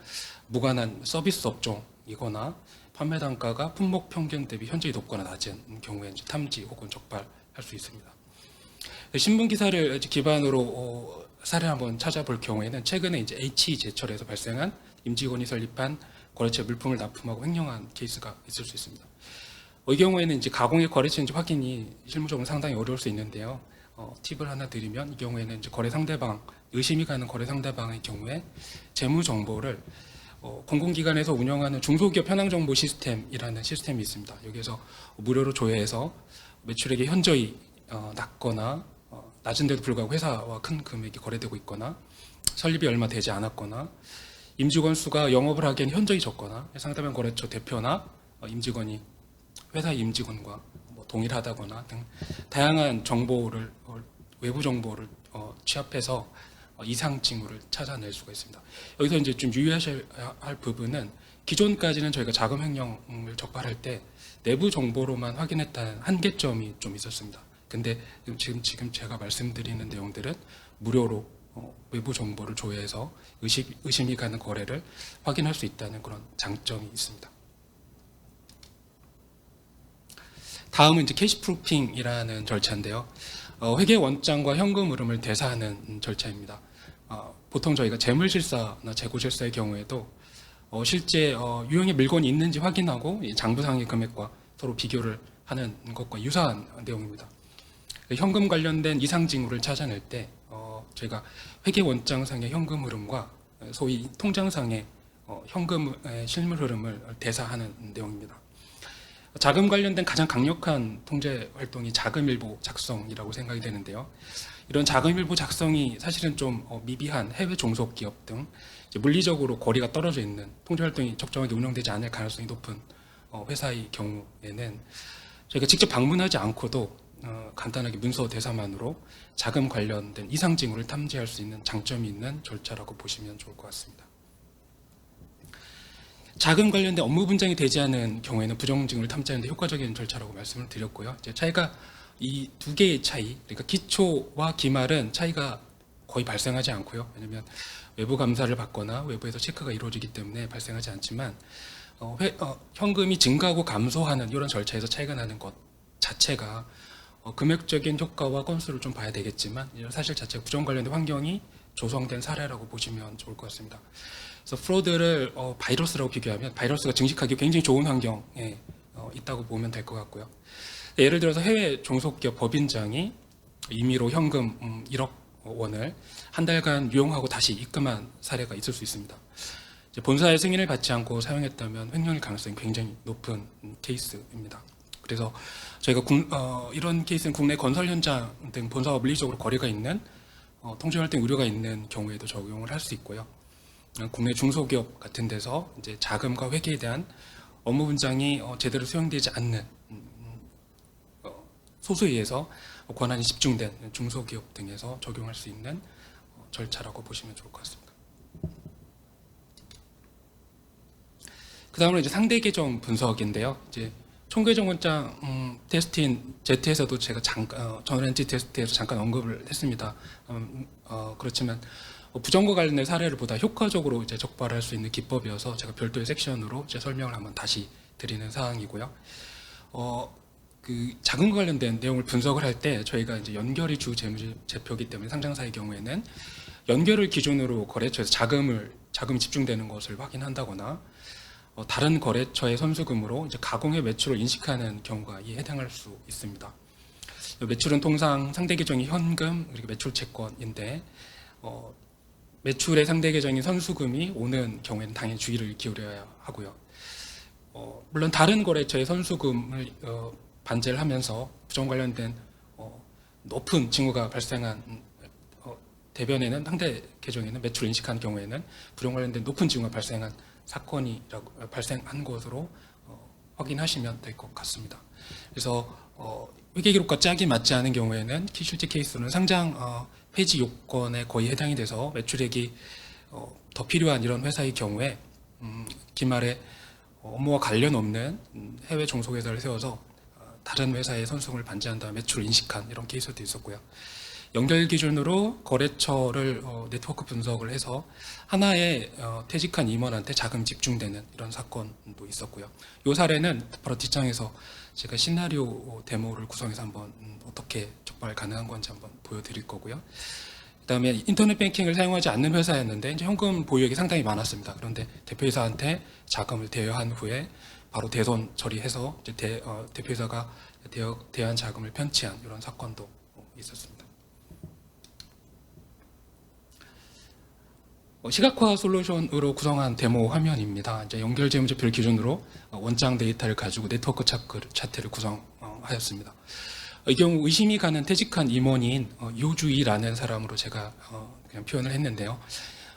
무관한 서비스 업종이거나 판매 단가가 품목 평균 대비 현저히 높거나 낮은 경우에 이제 탐지 혹은 적발할 수 있습니다. 신문 기사를 기반으로 사례 한번 찾아볼 경우에는 최근에 이제 H제철에서 발생한 임직원이 설립한 거래처에 물품을 납품하고 횡령한 케이스가 있을 수 있습니다. 이 경우에는 이제 가공의 거래처인지 확인이 실무적으로 상당히 어려울 수 있는데요. 팁을 하나 드리면 이 경우에는 이제 거래 상대방, 의심이 가는 거래 상대방의 경우에 재무 정보를 공공기관에서 운영하는 중소기업 현황 정보 시스템이라는 시스템이 있습니다. 여기에서 무료로 조회해서 매출액이 현저히 낮거나 낮은데도 불구하고 회사와 큰 금액이 거래되고 있거나 설립이 얼마 되지 않았거나 임직원 수가 영업을 하기엔 현저히 적거나 상대방 거래처 대표나 임직원이 회사의 임직원과 동일하다거나 등 다양한 정보를 외부 정보를 취합해서 이상 징후를 찾아낼 수가 있습니다. 여기서 이제 좀 유의하셔야 할 부분은 기존까지는 저희가 자금 횡령을 적발할 때 내부 정보로만 확인했다는 한계점이 좀 있었습니다. 근데 지금 제가 말씀드리는 내용들은 무료로 외부 정보를 조회해서 의심이 가는 거래를 확인할 수 있다는 그런 장점이 있습니다. 다음은 이제 캐시프루핑이라는 절차인데요. 회계 원장과 현금 흐름을 대사하는 절차입니다. 보통 저희가 재물실사나 재고실사의 경우에도 실제 유형의 물건이 있는지 확인하고 장부상의 금액과 서로 비교를 하는 것과 유사한 내용입니다. 현금 관련된 이상 징후를 찾아낼 때 저희가 회계 원장상의 현금 흐름과 소위 통장상의 현금의 실물 흐름을 대사하는 내용입니다. 자금 관련된 가장 강력한 통제 활동이 자금일보 작성이라고 생각이 되는데요. 이런 자금일보 작성이 사실은 좀 미비한 해외 종속 기업 등 물리적으로 거리가 떨어져 있는 통제 활동이 적정하게 운영되지 않을 가능성이 높은 회사의 경우에는 저희가 직접 방문하지 않고도 간단하게 문서 대사만으로 자금 관련된 이상 징후를 탐지할 수 있는 장점이 있는 절차라고 보시면 좋을 것 같습니다. 자금 관련된 업무 분장이 되지 않은 경우에는 부정 징후를 탐지하는 데 효과적인 절차라고 말씀을 드렸고요. 이제 차이가 이 두 개의 차이, 그러니까 기초와 기말은 차이가 거의 발생하지 않고요. 왜냐하면 외부 감사를 받거나 외부에서 체크가 이루어지기 때문에 발생하지 않지만 현금이 증가하고 감소하는 이런 절차에서 차이가 나는 것 자체가 금액적인 효과와 건수를 좀 봐야 되겠지만 사실 자체가 부정 관련된 환경이 조성된 사례라고 보시면 좋을 것 같습니다. 그래서 프로드를 바이러스라고 비교하면 바이러스가 증식하기 굉장히 좋은 환경에 있다고 보면 될 것 같고요. 예를 들어서 해외 종속기업 법인장이 임의로 현금 1억 원을 한 달간 유용하고 다시 입금한 사례가 있을 수 있습니다. 본사의 승인을 받지 않고 사용했다면 횡령일 가능성이 굉장히 높은 케이스입니다. 그래서 저희가 이런 케이스는 국내 건설 현장 등 본사와 물리적으로 거리가 있는 통제활동 우려가 있는 경우에도 적용을 할 수 있고요. 국내 중소기업 같은 데서 이제 자금과 회계에 대한 업무 분장이 제대로 수행되지 않는 소수에 의해서 권한이 집중된 중소기업 등에서 적용할 수 있는 절차라고 보시면 좋을 것 같습니다. 그 다음으로 이제 상대 계정 분석인데요. 이제 총계정 원장 테스트인 Z에서도 제가 전원렌지 테스트에서 잠깐 언급을 했습니다. 그렇지만 부정과 관련된 사례를 보다 효과적으로 이제 적발할 수 있는 기법이어서 제가 별도의 섹션으로 이제 설명을 한번 다시 드리는 사항이고요. 그 자금과 관련된 내용을 분석을 할 때 저희가 이제 연결이 주 재무제표이기 때문에 상장사의 경우에는 연결을 기준으로 거래처에서 자금이 집중되는 것을 확인한다거나 다른 거래처의 선수금으로 이제 가공의 매출을 인식하는 경우가 이에 해당할 수 있습니다. 매출은 통상 상대 계정이 현금 그리고 매출 채권인데 매출의 상대 계정인 선수금이 오는 경우에는 당연히 주의를 기울여야 하고요. 물론 다른 거래처의 선수금을 반제를 하면서 부정 관련된 높은 징후가 발생한 대변에는 상대 계정에는 매출을 인식한 경우에는 부정 관련된 높은 징후가 발생한 발생한 것으로 확인하시면 될 것 같습니다. 그래서 회계기록과 짝이 맞지 않은 경우에는 실제 케이스로는 상장 폐지 요건에 거의 해당이 돼서 매출액이 더 필요한 이런 회사의 경우에 기말에 업무와 관련 없는 해외 종속회사를 세워서 다른 회사의 선수금을 반제한 다음 매출을 인식한 이런 케이스도 있었고요. 연결 기준으로 거래처를 네트워크 분석을 해서 하나의 퇴직한 임원한테 자금 집중되는 이런 사건도 있었고요. 이 사례는 바로 뒷장에서 제가 시나리오 데모를 구성해서 한번 어떻게 적발 가능한 건지 한번 보여드릴 거고요. 그다음에 인터넷 뱅킹을 사용하지 않는 회사였는데 이제 현금 보유액이 상당히 많았습니다. 그런데 대표이사한테 자금을 대여한 후에 바로 대손 처리해서 이제 대표이사가 대여한 자금을 편취한 이런 사건도 있었습니다. 시각화 솔루션으로 구성한 데모 화면입니다. 이제 연결 재무제표를 기준으로 원장 데이터를 가지고 네트워크 차트를 구성하였습니다. 이 경우 의심이 가는 퇴직한 임원인 유주희라는 사람으로 제가 그냥 표현을 했는데요.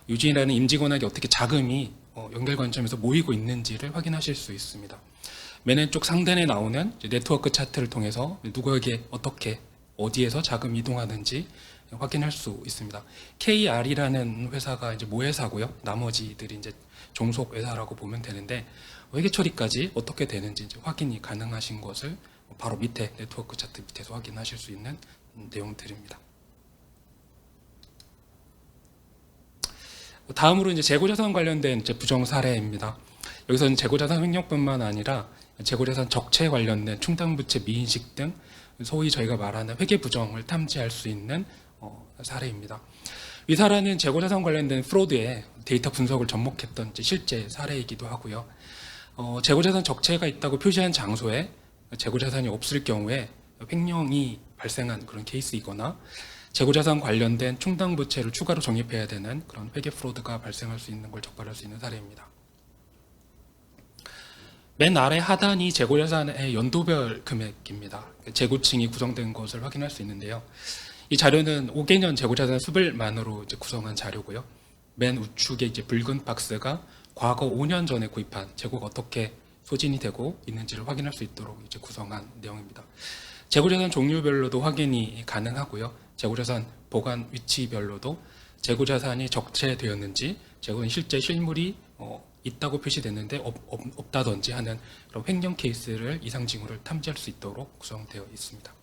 유주희라는 임직원에게 어떻게 자금이 연결 관점에서 모이고 있는지를 확인하실 수 있습니다. 맨 왼쪽 상단에 나오는 네트워크 차트를 통해서 누구에게 어떻게 어디에서 자금 이동하는지 확인할 수 있습니다. KR이라는 회사가 이제 모회사고요. 나머지들이 이제 종속 회사라고 보면 되는데 회계 처리까지 어떻게 되는지 이제 확인이 가능하신 것을 바로 밑에 네트워크 차트 밑에서 확인하실 수 있는 내용들입니다. 다음으로 이제 재고자산 관련된 이제 부정 사례입니다. 여기서는 재고자산 횡령뿐만 아니라 재고자산 적체 관련된 충당부채 미인식 등 소위 저희가 말하는 회계 부정을 탐지할 수 있는 사례입니다. 이 사례는 재고자산 관련된 프로드의 데이터 분석을 접목했던 실제 사례이기도 하고요. 재고자산 적체가 있다고 표시한 장소에 재고자산이 없을 경우에 횡령이 발생한 그런 케이스이거나 재고자산 관련된 충당부채를 추가로 적립해야 되는 그런 회계 프로드가 발생할 수 있는 걸 적발할 수 있는 사례입니다. 맨 아래 하단이 재고자산의 연도별 금액입니다. 재고층이 구성된 것을 확인할 수 있는데요. 이 자료는 5개년 재고자산 수별만으로 이제 구성한 자료고요. 맨 우측에 이제 붉은 박스가 과거 5년 전에 구입한 재고가 어떻게 소진이 되고 있는지를 확인할 수 있도록 이제 구성한 내용입니다. 재고자산 종류별로도 확인이 가능하고요. 재고자산 보관 위치별로도 재고자산이 적체되었는지, 재고는 실제 실물이 있다고 표시됐는데 없다든지 하는 그런 횡령 케이스를 이상 징후를 탐지할 수 있도록 구성되어 있습니다.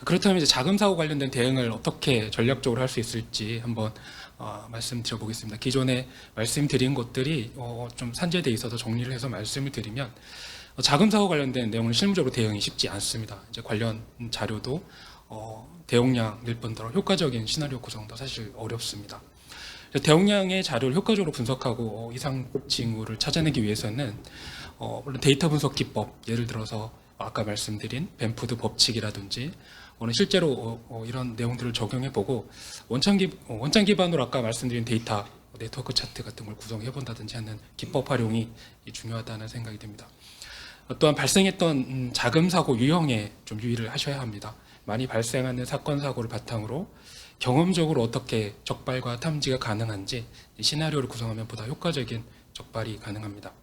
그렇다면 이제 자금 사고 관련된 대응을 어떻게 전략적으로 할 수 있을지 한번 말씀드려 보겠습니다. 기존에 말씀드린 것들이 좀 산재돼 있어서 정리를 해서 말씀을 드리면 자금 사고 관련된 내용은 실무적으로 대응이 쉽지 않습니다. 이제 관련 자료도 대용량일 뿐더러 효과적인 시나리오 구성도 사실 어렵습니다. 대용량의 자료를 효과적으로 분석하고 이상 징후를 찾아내기 위해서는 물론 데이터 분석 기법, 예를 들어서 아까 말씀드린 벤푸드 법칙이라든지 실제로 이런 내용들을 적용해보고 원장 기반으로 아까 말씀드린 데이터 네트워크 차트 같은 걸 구성해본다든지 하는 기법 활용이 중요하다는 생각이 듭니다. 또한 발생했던 자금 사고 유형에 좀 유의를 하셔야 합니다. 많이 발생하는 사건 사고를 바탕으로 경험적으로 어떻게 적발과 탐지가 가능한지 시나리오를 구성하면 보다 효과적인 적발이 가능합니다.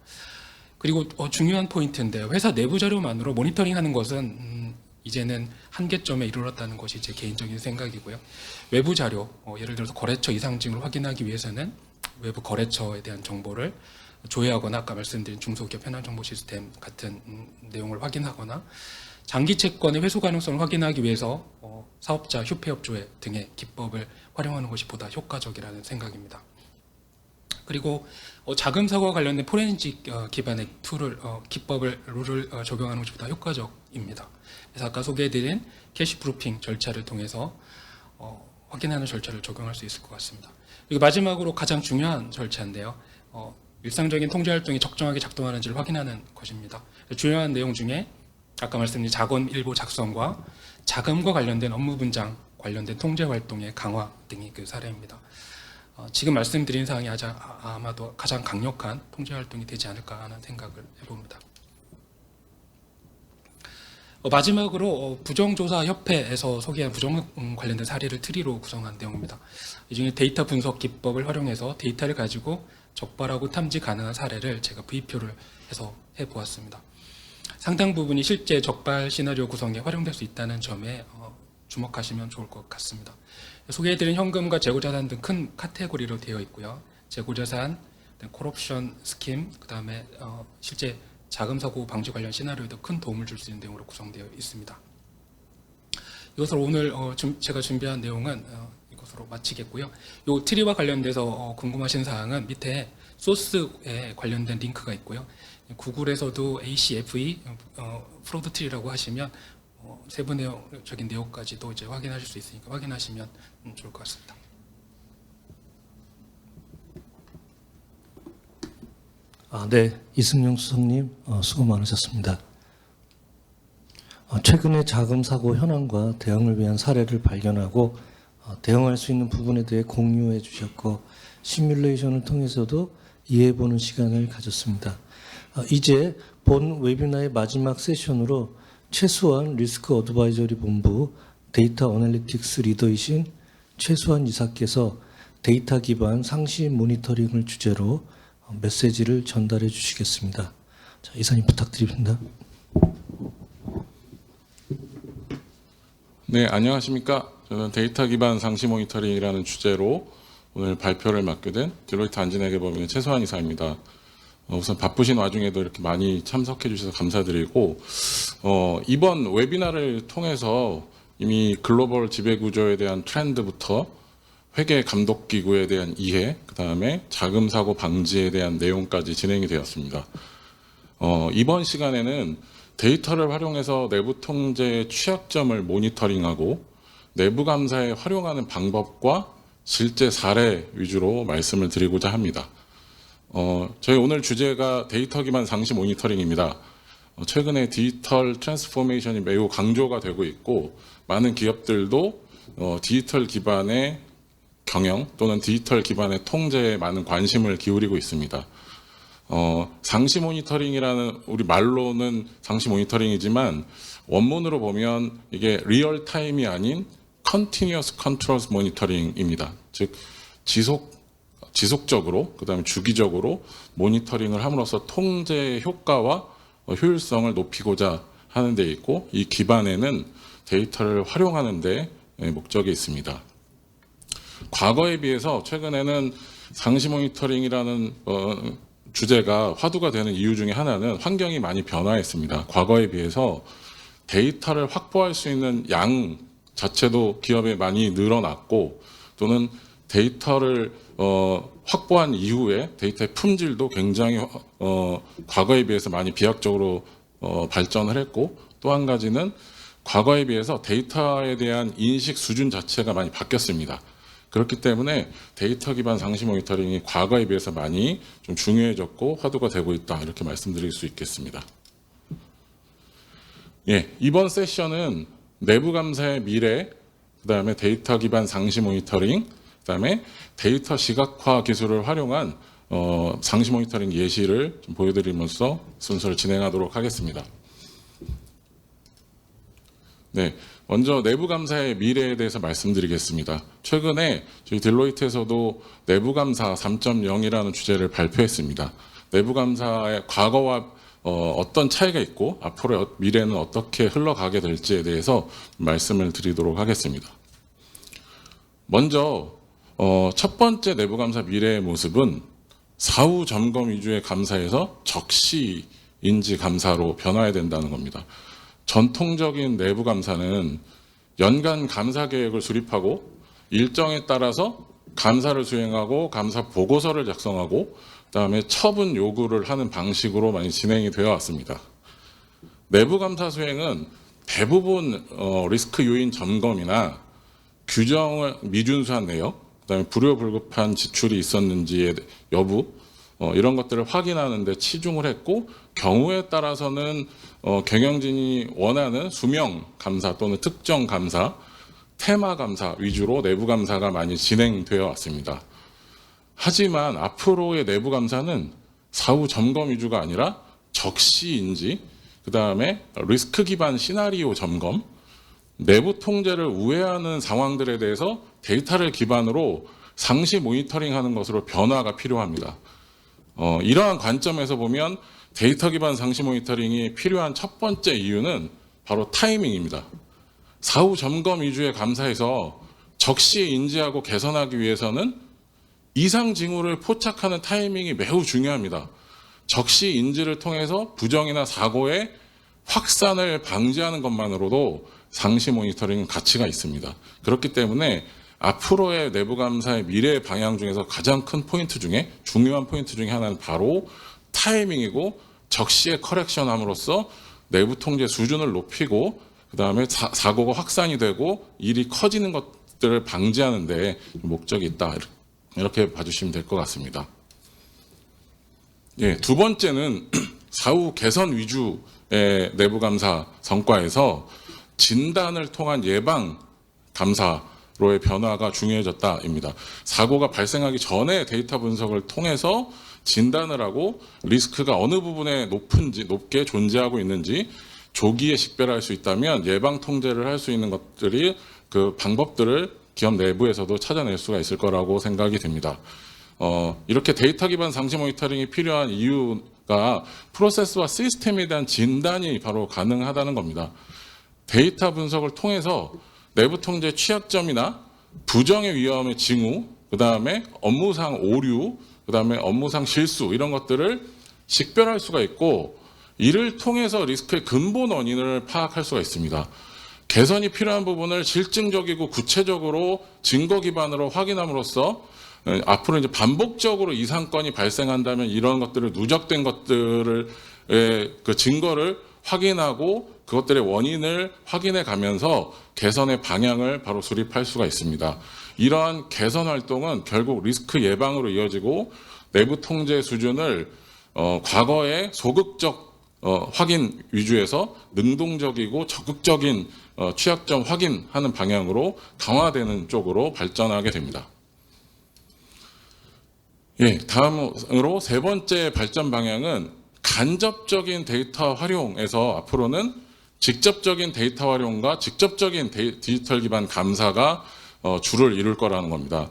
그리고 중요한 포인트인데요. 회사 내부 자료만으로 모니터링하는 것은 이제는 한계점에 이르렀다는 것이 제 개인적인 생각이고요. 외부 자료, 예를 들어서 거래처 이상징을 확인하기 위해서는 외부 거래처에 대한 정보를 조회하거나 아까 말씀드린 중소기업 현황 정보 시스템 같은 내용을 확인하거나 장기 채권의 회수 가능성을 확인하기 위해서 사업자 휴폐업 조회 등의 기법을 활용하는 것이 보다 효과적이라는 생각입니다. 그리고 자금 사고와 관련된 포렌식 기반의 기법을 룰을 적용하는 것이 보다 효과적입니다. 그래서 아까 소개해드린 캐시 프루핑 절차를 통해서 확인하는 절차를 적용할 수 있을 것 같습니다. 그리고 마지막으로 가장 중요한 절차인데요. 일상적인 통제 활동이 적정하게 작동하는지를 확인하는 것입니다. 중요한 내용 중에 아까 말씀드린 자금 일부 작성과 자금과 관련된 업무 분장 관련된 통제 활동의 강화 등이 그 사례입니다. 지금 말씀드린 사항이 아마도 가장 강력한 통제 활동이 되지 않을까 하는 생각을 해봅니다. 마지막으로 부정조사협회에서 소개한 부정 관련된 사례를 트리로 구성한 내용입니다. 이 중에 데이터 분석 기법을 활용해서 데이터를 가지고 적발하고 탐지 가능한 사례를 제가 V표를 해서 해보았습니다. 상당 부분이 실제 적발 시나리오 구성에 활용될 수 있다는 점에 주목하시면 좋을 것 같습니다. 소개해드린 현금과 재고자산 등 큰 카테고리로 되어 있고요. 재고자산, 콜옵션 스킴, 그 다음에 실제 자금사고 방지 관련 시나리오에도 큰 도움을 줄 수 있는 내용으로 구성되어 있습니다. 이것으로 오늘 제가 준비한 내용은 이것으로 마치겠고요. 이 트리와 관련돼서 궁금하신 사항은 밑에 소스에 관련된 링크가 있고요. 구글에서도 ACFE 프로드 트리라고 하시면 세부적인 내용까지도 이제 확인하실 수 있으니까 확인하시면 좋을 것 같습니다. 네, 이승용 수석님 수고 많으셨습니다. 최근의 자금 사고 현황과 대응을 위한 사례를 발견하고 대응할 수 있는 부분에 대해 공유해 주셨고 시뮬레이션을 통해서도 이해해보는 시간을 가졌습니다. 이제 본 웨비나의 마지막 세션으로 최수환 리스크 어드바이저리 본부 데이터 어널리틱스 리더이신 최수환 이사께서 데이터 기반 상시 모니터링을 주제로 메시지를 전달해 주시겠습니다. 자, 이사님 부탁드립니다. 네, 안녕하십니까. 저는 데이터 기반 상시 모니터링이라는 주제로 오늘 발표를 맡게 된 딜로이트 안진회계법인의 최수환 이사입니다. 우선 바쁘신 와중에도 이렇게 많이 참석해 주셔서 감사드리고 이번 웨비나를 통해서 이미 글로벌 지배구조에 대한 트렌드부터 회계 감독 기구에 대한 이해, 그 다음에 자금 사고 방지에 대한 내용까지 진행이 되었습니다. 이번 시간에는 데이터를 활용해서 내부 통제의 취약점을 모니터링하고 내부 감사에 활용하는 방법과 실제 사례 위주로 말씀을 드리고자 합니다. 저희 오늘 주제가 데이터 기반 상시 모니터링입니다. 최근에 디지털 트랜스포메이션이 매우 강조가 되고 있고 많은 기업들도 디지털 기반의 경영 또는 디지털 기반의 통제에 많은 관심을 기울이고 있습니다. 상시 모니터링이라는 우리 말로는 상시 모니터링이지만 원문으로 보면 이게 리얼 타임이 아닌 Continuous Controls Monitoring입니다. 즉 지속적으로 그다음에 주기적으로 모니터링을 함으로써 통제 효과와 효율성을 높이고자 하는 데 있고 이 기반에는 데이터를 활용하는 데 목적이 있습니다. 과거에 비해서 최근에는 상시 모니터링이라는 주제가 화두가 되는 이유 중에 하나는 환경이 많이 변화했습니다. 과거에 비해서 데이터를 확보할 수 있는 양 자체도 기업에 많이 늘어났고 또는 데이터를 확보한 이후에 데이터의 품질도 굉장히 과거에 비해서 많이 비약적으로 발전을 했고 또 한 가지는 과거에 비해서 데이터에 대한 인식 수준 자체가 많이 바뀌었습니다. 그렇기 때문에 데이터 기반 상시 모니터링이 과거에 비해서 많이 좀 중요해졌고 화두가 되고 있다 이렇게 말씀드릴 수 있겠습니다. 예, 이번 세션은 내부 감사의 미래, 그다음에 데이터 기반 상시 모니터링, 그다음에 데이터 시각화 기술을 활용한 상시 모니터링 예시를 좀 보여드리면서 순서를 진행하도록 하겠습니다. 네, 먼저 내부 감사의 미래에 대해서 말씀드리겠습니다. 최근에 저희 딜로이트에서도 내부 감사 3.0이라는 주제를 발표했습니다. 내부 감사의 과거와 어떤 차이가 있고 앞으로의 미래는 어떻게 흘러가게 될지에 대해서 말씀을 드리도록 하겠습니다. 먼저 첫 번째 내부감사 미래의 모습은 사후 점검 위주의 감사에서 적시 인지 감사로 변화해야 된다는 겁니다. 전통적인 내부 감사는 연간 감사 계획을 수립하고 일정에 따라서 감사를 수행하고 감사 보고서를 작성하고 그다음에 처분 요구를 하는 방식으로 많이 진행이 되어 왔습니다. 내부 감사 수행은 대부분 리스크 요인 점검이나 규정을 미준수한 내역, 그다음에 불효불급한 지출이 있었는지의 여부 이런 것들을 확인하는 데 치중을 했고 경우에 따라서는 경영진이 원하는 수명 감사 또는 특정 감사, 테마 감사 위주로 내부 감사가 많이 진행되어 왔습니다. 하지만 앞으로의 내부 감사는 사후 점검 위주가 아니라 적시 인지, 그다음에 리스크 기반 시나리오 점검, 내부 통제를 우회하는 상황들에 대해서 데이터를 기반으로 상시 모니터링하는 것으로 변화가 필요합니다. 이러한 관점에서 보면 데이터 기반 상시 모니터링이 필요한 첫 번째 이유는 바로 타이밍입니다. 사후 점검 위주의 감사에서 적시에 인지하고 개선하기 위해서는 이상 징후를 포착하는 타이밍이 매우 중요합니다. 적시 인지를 통해서 부정이나 사고의 확산을 방지하는 것만으로도 상시 모니터링은 가치가 있습니다. 그렇기 때문에 앞으로의 내부 감사의 미래 방향 중에서 가장 큰 포인트 중에 중요한 포인트 중에 하나는 바로 타이밍이고 적시에 커렉션함으로써 내부 통제 수준을 높이고 그다음에 사고가 확산이 되고 일이 커지는 것들을 방지하는 데 목적이 있다. 이렇게 봐주시면 될 것 같습니다. 예, 두 번째는 사후 개선 위주의 내부 감사 성과에서 진단을 통한 예방 감사로의 변화가 중요해졌다입니다. 사고가 발생하기 전에 데이터 분석을 통해서 진단을 하고 리스크가 어느 부분에 높게 존재하고 있는지 조기에 식별할 수 있다면 예방 통제를 할 수 있는 것들이 그 방법들을 기업 내부에서도 찾아낼 수가 있을 거라고 생각이 됩니다. 이렇게 데이터 기반 상시 모니터링이 필요한 이유가 프로세스와 시스템에 대한 진단이 바로 가능하다는 겁니다. 데이터 분석을 통해서 내부 통제 취약점이나 부정의 위험의 징후, 그다음에 업무상 오류, 그다음에 업무상 실수 이런 것들을 식별할 수가 있고 이를 통해서 리스크의 근본 원인을 파악할 수가 있습니다. 개선이 필요한 부분을 실증적이고 구체적으로 증거 기반으로 확인함으로써 앞으로 이제 반복적으로 이 사건이 발생한다면 이런 것들을 누적된 것들을 그 증거를 확인하고 그것들의 원인을 확인해 가면서 개선의 방향을 바로 수립할 수가 있습니다. 이러한 개선 활동은 결국 리스크 예방으로 이어지고 내부 통제 수준을 과거의 소극적 확인 위주에서 능동적이고 적극적인 취약점 확인하는 방향으로 강화되는 쪽으로 발전하게 됩니다. 예, 다음으로 세 번째 발전 방향은 간접적인 데이터 활용에서 앞으로는 직접적인 데이터 활용과 직접적인 디지털 기반 감사가 주를 이룰 거라는 겁니다.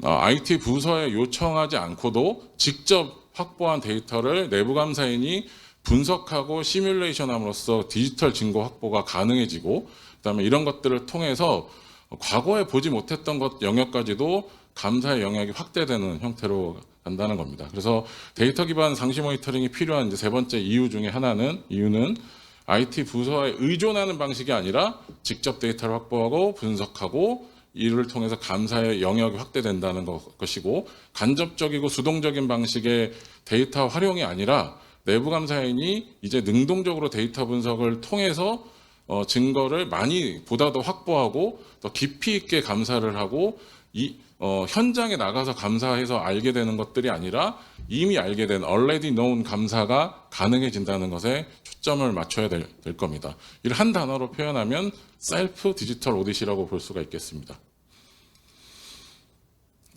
IT 부서에 요청하지 않고도 직접 확보한 데이터를 내부 감사인이 분석하고 시뮬레이션함으로써 디지털 증거 확보가 가능해지고 그다음에 이런 것들을 통해서 과거에 보지 못했던 것 영역까지도 감사의 영역이 확대되는 형태로 간다는 겁니다. 그래서 데이터 기반 상시 모니터링이 필요한 이제 세 번째 이유는 IT 부서에 의존하는 방식이 아니라 직접 데이터를 확보하고 분석하고 이를 통해서 감사의 영역이 확대된다는 것이고 간접적이고 수동적인 방식의 데이터 활용이 아니라 내부 감사인이 이제 능동적으로 데이터 분석을 통해서 증거를 많이 보다 더 확보하고 더 깊이 있게 감사를 하고 현장에 나가서 감사해서 알게 되는 것들이 아니라 이미 알게 된 already known 감사가 가능해진다는 것에 초점을 맞춰야 될 겁니다. 이를 한 단어로 표현하면 셀프 디지털 오디시라고 볼 수가 있겠습니다.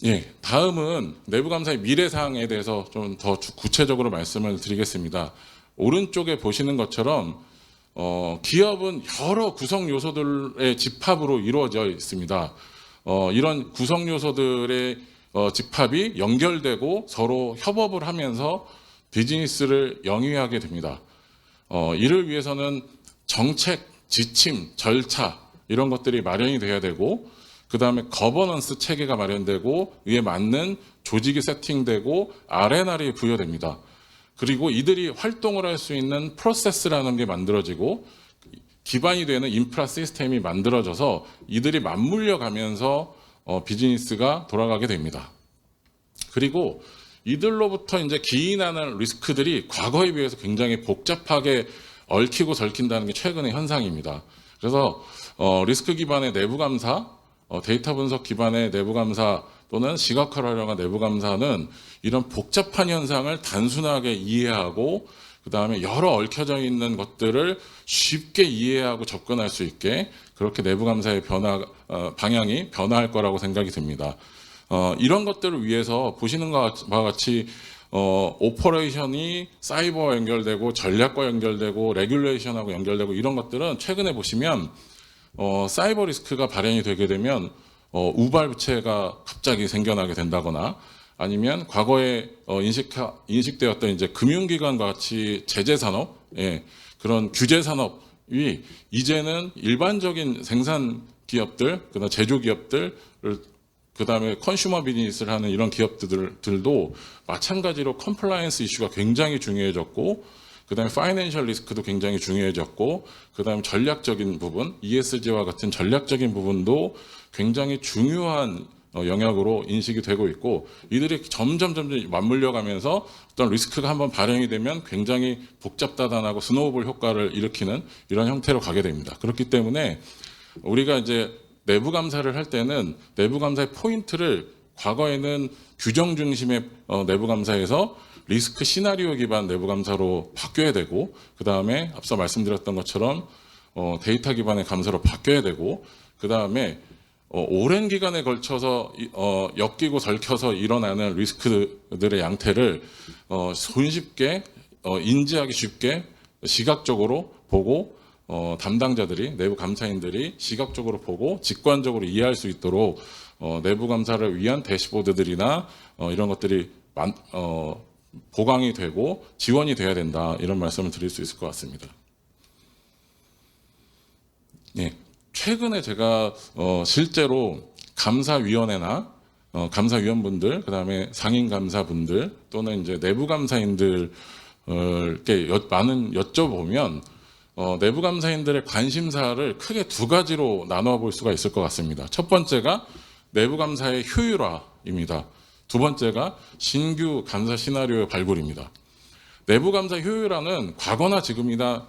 예, 다음은 내부 감사의 미래 사항에 대해서 좀 더 구체적으로 말씀을 드리겠습니다. 오른쪽에 보시는 것처럼 기업은 여러 구성 요소들의 집합으로 이루어져 있습니다. 이런 구성 요소들의 집합이 연결되고 서로 협업을 하면서 비즈니스를 영위하게 됩니다. 이를 위해서는 정책, 지침, 절차 이런 것들이 마련이 돼야 되고 그 다음에 거버넌스 체계가 마련되고 이에 맞는 조직이 세팅되고 아레나리 부여됩니다. 그리고 이들이 활동을 할 수 있는 프로세스라는 게 만들어지고 기반이 되는 인프라 시스템이 만들어져서 이들이 맞물려 가면서 비즈니스가 돌아가게 됩니다. 그리고 이들로부터 이제 기인하는 리스크들이 과거에 비해서 굉장히 복잡하게 얽히고 설킨다는 게 최근의 현상입니다. 그래서 리스크 기반의 내부 감사, 데이터 분석 기반의 내부 감사 또는 시각화를 활용한 내부 감사는 이런 복잡한 현상을 단순하게 이해하고 그 다음에 여러 얽혀져 있는 것들을 쉽게 이해하고 접근할 수 있게 그렇게 내부 감사의 방향이 변화할 거라고 생각이 듭니다. 이런 것들을 위해서 보시는 바와 같이 오퍼레이션이 사이버와 연결되고 전략과 연결되고 레귤레이션하고 연결되고 이런 것들은 최근에 보시면 사이버 리스크가 발현이 되게 되면 우발 부채가 갑자기 생겨나게 된다거나 아니면 과거에 인식되었던 이제 금융기관과 같이 제재 산업, 그런 규제 산업이 이제는 일반적인 생산 기업들, 그다음 제조 기업들, 그다음에 컨슈머 비즈니스를 하는 이런 기업들도 마찬가지로 컴플라이언스 이슈가 굉장히 중요해졌고, 그다음에 파이낸셜 리스크도 굉장히 중요해졌고, 그다음에 전략적인 부분, ESG와 같은 전략적인 부분도 굉장히 중요한 영역으로 인식이 되고 있고, 이들이 점점 맞물려가면서 어떤 리스크가 한번 발현이 되면 굉장히 복잡다단하고 스노우볼 효과를 일으키는 이런 형태로 가게 됩니다. 그렇기 때문에 우리가 이제 내부 감사를 할 때는 내부 감사의 포인트를 과거에는 규정 중심의 내부 감사에서 리스크 시나리오 기반 내부 감사로 바뀌어야 되고, 그 다음에 앞서 말씀드렸던 것처럼 데이터 기반의 감사로 바뀌어야 되고, 그 다음에 오랜 기간에 걸쳐서 엮이고 설켜서 일어나는 리스크들의 양태를 손쉽게 인지하기 쉽게 시각적으로 보고 담당자들이 내부 감사인들이 시각적으로 보고 직관적으로 이해할 수 있도록 내부 감사를 위한 대시보드들이나 이런 것들이 보강이 되고 지원이 돼야 된다, 이런 말씀을 드릴 수 있을 것 같습니다. 네. 최근에 제가 실제로 감사위원회나 감사위원분들, 그다음에 상임감사분들 또는 이제 내부 감사인들께 많은 여쭤보면 내부 감사인들의 관심사를 크게 두 가지로 나누어 볼 수가 있을 것 같습니다. 첫 번째가 내부 감사의 효율화입니다. 두 번째가 신규 감사 시나리오의 발굴입니다. 내부 감사 효율화는 과거나 지금이나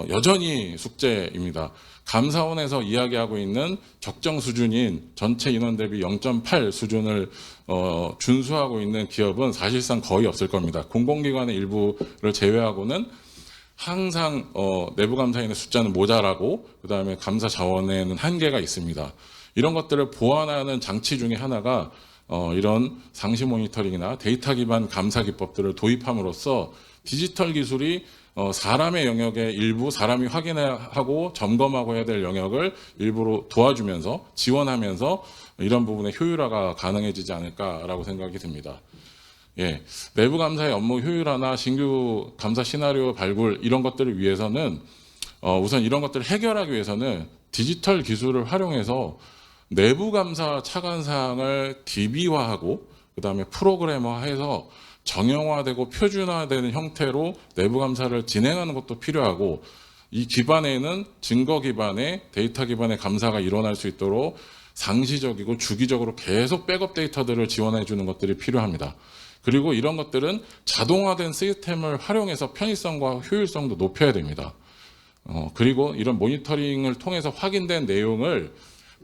여전히 숙제입니다. 감사원에서 이야기하고 있는 적정 수준인 전체 인원 대비 0.8 수준을 준수하고 있는 기업은 사실상 거의 없을 겁니다. 공공기관의 일부를 제외하고는 항상 내부 감사인의 숫자는 모자라고, 그다음에 감사 자원에는 한계가 있습니다. 이런 것들을 보완하는 장치 중에 하나가 이런 상시 모니터링이나 데이터 기반 감사 기법들을 도입함으로써 디지털 기술이 사람의 영역의 일부, 사람이 확인하고 점검하고 해야 될 영역을 일부러 도와주면서 지원하면서 이런 부분의 효율화가 가능해지지 않을까라고 생각이 듭니다. 예, 내부 감사의 업무 효율화나 신규 감사 시나리오 발굴 이런 것들을 위해서는 우선 이런 것들을 해결하기 위해서는 디지털 기술을 활용해서 내부 감사 차관사항을 DB화하고 그다음에 프로그래머화해서 정형화되고 표준화되는 형태로 내부 감사를 진행하는 것도 필요하고, 이 기반에는 증거 기반의 데이터 기반의 감사가 일어날 수 있도록 상시적이고 주기적으로 계속 백업 데이터들을 지원해 주는 것들이 필요합니다. 그리고 이런 것들은 자동화된 시스템을 활용해서 편의성과 효율성도 높여야 됩니다. 그리고 이런 모니터링을 통해서 확인된 내용을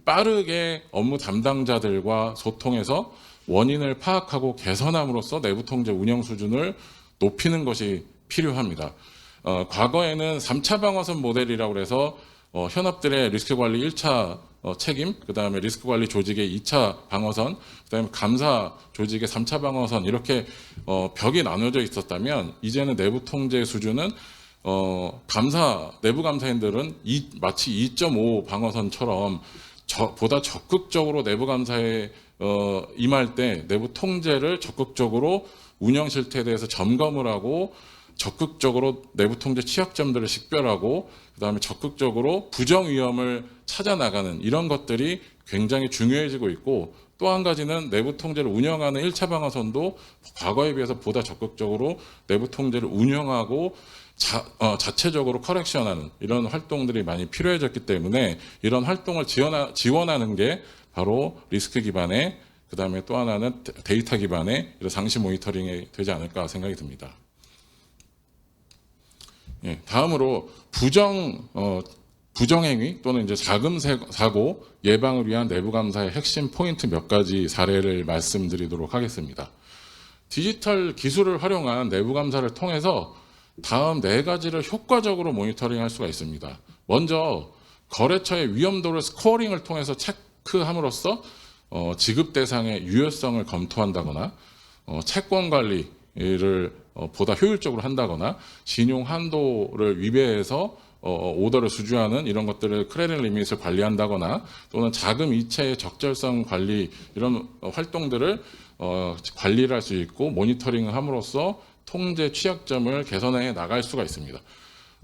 빠르게 업무 담당자들과 소통해서 원인을 파악하고 개선함으로써 내부 통제 운영 수준을 높이는 것이 필요합니다. 과거에는 3차 방어선 모델이라고 해서 현업들의 리스크 관리 1차 책임, 그다음에 리스크 관리 조직의 2차 방어선, 그다음에 감사 조직의 3차 방어선, 이렇게 벽이 나눠져 있었다면 이제는 내부 통제 수준은 내부 감사인들은 마치 2.5 방어선처럼 보다 적극적으로 내부 감사에 임할 때 내부 통제를 적극적으로 운영 실태에 대해서 점검을 하고 적극적으로 내부 통제 취약점들을 식별하고 그다음에 적극적으로 부정 위험을 찾아 나가는 이런 것들이 굉장히 중요해지고 있고 또 한 가지는 내부 통제를 운영하는 1차 방어선도 과거에 비해서 보다 적극적으로 내부 통제를 운영하고 자체적으로 커렉션하는 이런 활동들이 많이 필요해졌기 때문에 이런 활동을 지원하는 게 바로 리스크 기반의 그다음에 또 하나는 데이터 기반의 이런 상시 모니터링이 되지 않을까 생각이 듭니다. 예, 다음으로 부정행위 또는 이제 자금 사고 예방을 위한 내부 감사의 핵심 포인트 몇 가지 사례를 말씀드리도록 하겠습니다. 디지털 기술을 활용한 내부 감사를 통해서 다음 4가지를 효과적으로 모니터링할 수가 있습니다. 먼저 거래처의 위험도를 스코어링을 통해서 체크함으로써 지급 대상의 유효성을 검토한다거나 채권 관리를 보다 효율적으로 한다거나 신용 한도를 위배해서 오더를 수주하는 이런 것들을 크레딧 리밋을 관리한다거나 또는 자금 이체의 적절성 관리 이런 활동들을 관리를 할 수 있고 모니터링을 함으로써 통제 취약점을 개선해 나갈 수가 있습니다.